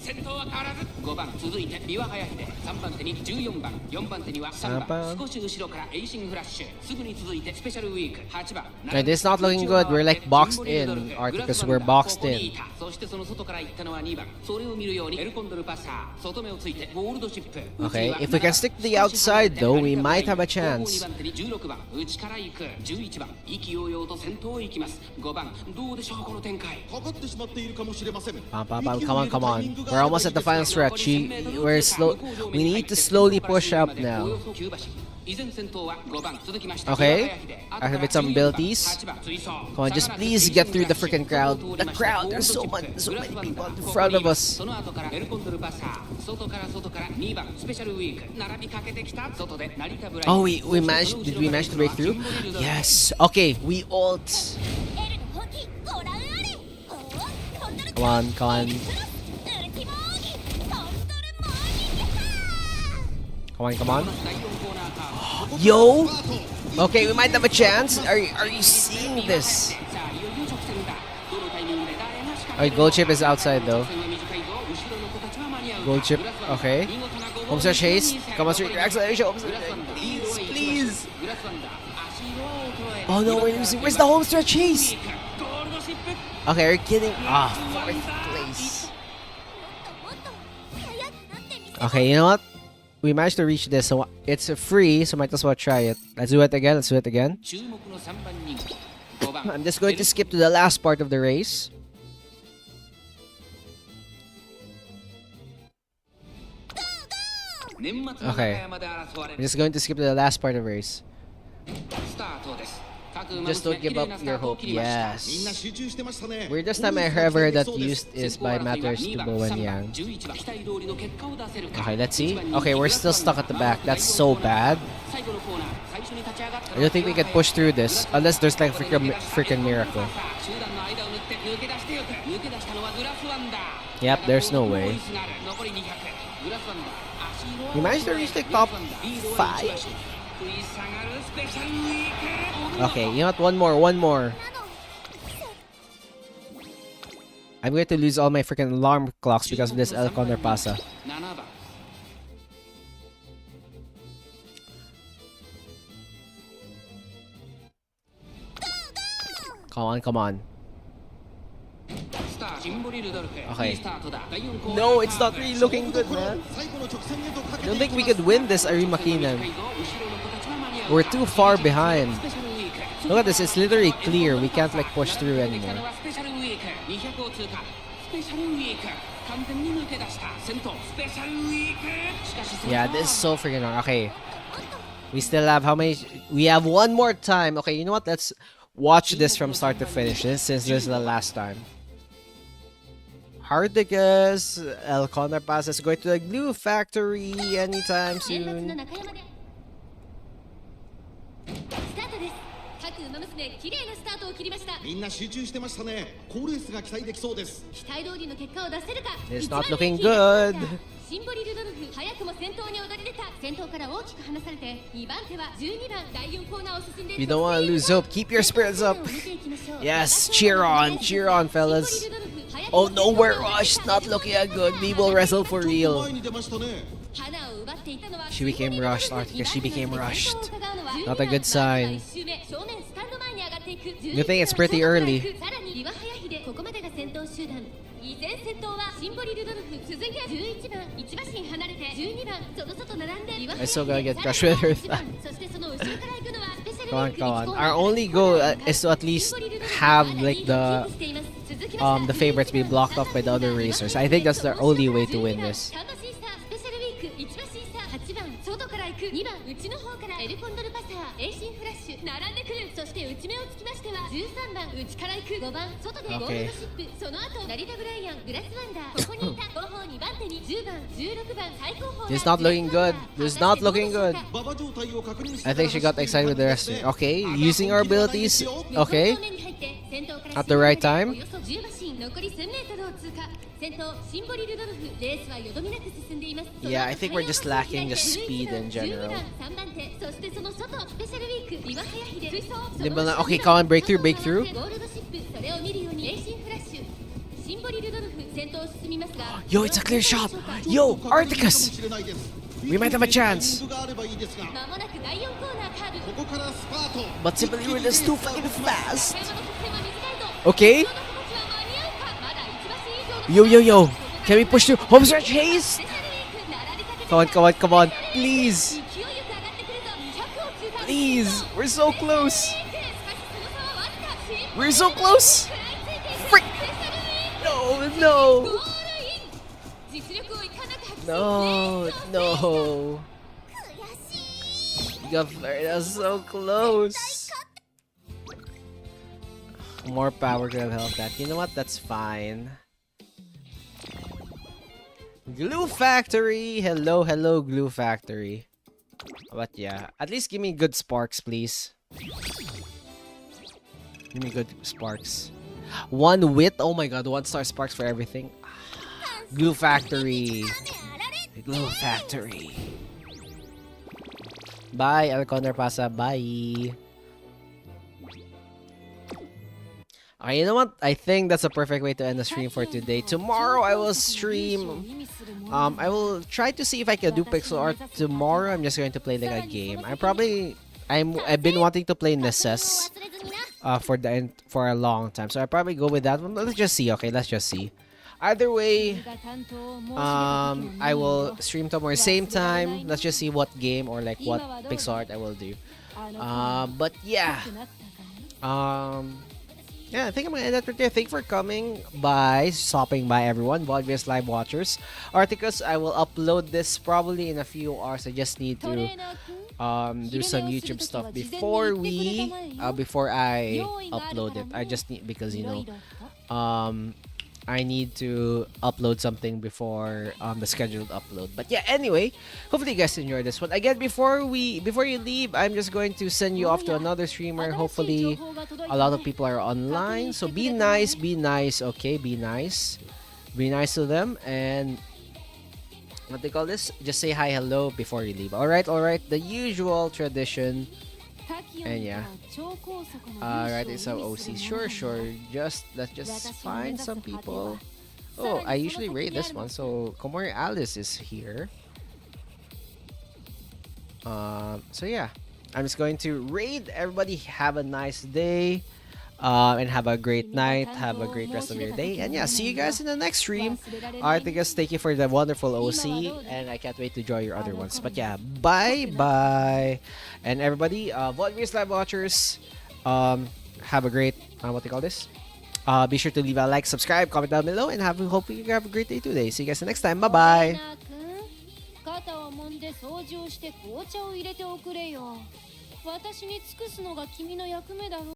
先頭は変わらず5番続いてビワハヤヒデ3番手に14番4番手には3番少し後ろからエイシングフラッシュすぐに続いてスペシャルウィーク8番 This is not looking good. We're like boxed in, Articus. We're boxed in. そしてその外から行ったのは2番それを見るようにエルコンドルパサー外目をついてゴールドシップ Okay, if we can stick to the outside though, we might have a chance. 2番手に16番内から行く11番意気揚々と先頭を行きます5番どうでしょうこの展開かかってしまっているかもしれません。 Come on. We're almost at the final stretch. We're slow. We need to slowly push up now. Okay, activate some abilities. Come on, just please get through the freaking crowd. The crowd, there's so many people in front of us. Oh, we managed. Did we manage to break through? Yes. Okay, we ult. Come on. Come on. Yo! Okay, we might have a chance. Are you seeing this? Alright, gold chip is outside though. Gold chip, okay. Home stretch haste. Come on, straight acceleration. Please. Oh no, we're losing. Where's the home stretch haste? Okay, are you kidding? Fourth place. Okay, you know what? We managed to reach this, so it's free, so might as well try it. Let's do it again. I'm just going to skip to the last part of the race. Okay. I'm just going to skip to the last part of the race. Just don't give up your hope. Yes. Weirdest time I ever heard that used is by Matters to Bo and Yang. Okay, let's see. Okay, we're still stuck at the back. That's so bad. I don't think we can push through this unless there's like a freaking miracle. Yep, there's no way. We managed to reach the top 5. Okay, you know what? One more. I'm going to lose all my freaking alarm clocks because of this El Condor Pasa. Come on. Okay. No, it's not really looking good, man. I don't think we could win this Arimakinan. We're too far behind. Look at this, it's literally clear. We can't like push through anymore. Yeah, this is so freaking hard. Okay. We still have how many? We have one more time. Okay, you know what? Let's watch this from start to finish. Since this is the last time. Hard to guess. El Condor Pass is going to the glue factory anytime soon. 綺麗なスタートを切りました。みんな集中してましたね。好レースが期待できそうです。期待通りの結果を出せるか。It's not looking good. シンボリルドルフ早くも先頭に躍り出た。先頭から大きく離されて2番手は12番第4コーナーを進んでいる。 You don't want to lose hope. Keep your spirits up. Yes, cheer on, fellas. Oh no, we're rushed. Not looking good. We will wrestle for real. She became rushed, Arctica. She became rushed. Not a good sign. Good thing it's pretty early. I still gotta get crushed with her. Come on. Our only goal is to at least have like the favorites be blocked off by the other racers. I think that's the only way to win this. Okay. This is not looking good. This is not looking good. I think she got excited with the rest. Okay, using our abilities. Okay. At the right time. Yeah, I think we're just lacking the speed in general. Okay, come on, breakthrough. Yo, it's a clear shot. Yo, Arcticus. We might have a chance. But simply we're just too fucking fast. Okay. Yo. Can we push through? Home stretch haste. Come on. Please. We're so close. Frick. No. That's so close. More power could have helped that. You know what? That's fine. Glue Factory! Hello, Glue Factory. But yeah, at least give me good sparks, please. Give me good sparks. One wit? Oh my god, 1-star sparks for everything. Glue Factory. Glue Factory. Bye, El Condor Pasa. Bye. Okay, you know what? I think that's a perfect way to end the stream for today. Tomorrow I will stream. I will try to see if I can do pixel art tomorrow. I'm just going to play like a game. I've been wanting to play Nessus for a long time, so I probably go with that one. Let's just see. Okay, let's just see. Either way, I will stream tomorrow same time. Let's just see what game or like what pixel art I will do. But yeah. Yeah, I think I'm gonna end that right there. Thank you for coming by, stopping by, everyone. Vlogmas live watchers. Articus, I will upload this probably in a few hours. I just need to do some YouTube stuff before I upload it. I just need, because you know, I need to upload something before the scheduled upload. But yeah, anyway, hopefully you guys enjoyed this one. Again, before you leave, I'm just going to send you off to another streamer. Hopefully a lot of people are online, so be nice, okay? Be nice to them, and what they call this? Just say hi, hello before you leave. Alright, the usual tradition. And yeah. Alright, it's our OC. Sure. Let's just find some people. Oh, I usually rate this one. So Komori Alice is here. So yeah. I'm just going to raid. Everybody have a nice day. And have a great night. Have a great rest of your day. And yeah, see you guys in the next stream. Alright, guys, thank you for the wonderful OC. And I can't wait to join your other ones. But yeah, bye. And everybody, Volvius Live watchers, have a great, what do you call this? Be sure to leave a like, subscribe, comment down below, and hope you have a great day today. See you guys next time. Bye. 肩を揉んで掃除をして紅茶を入れておくれよ。私に尽くすのが君の役目だろう。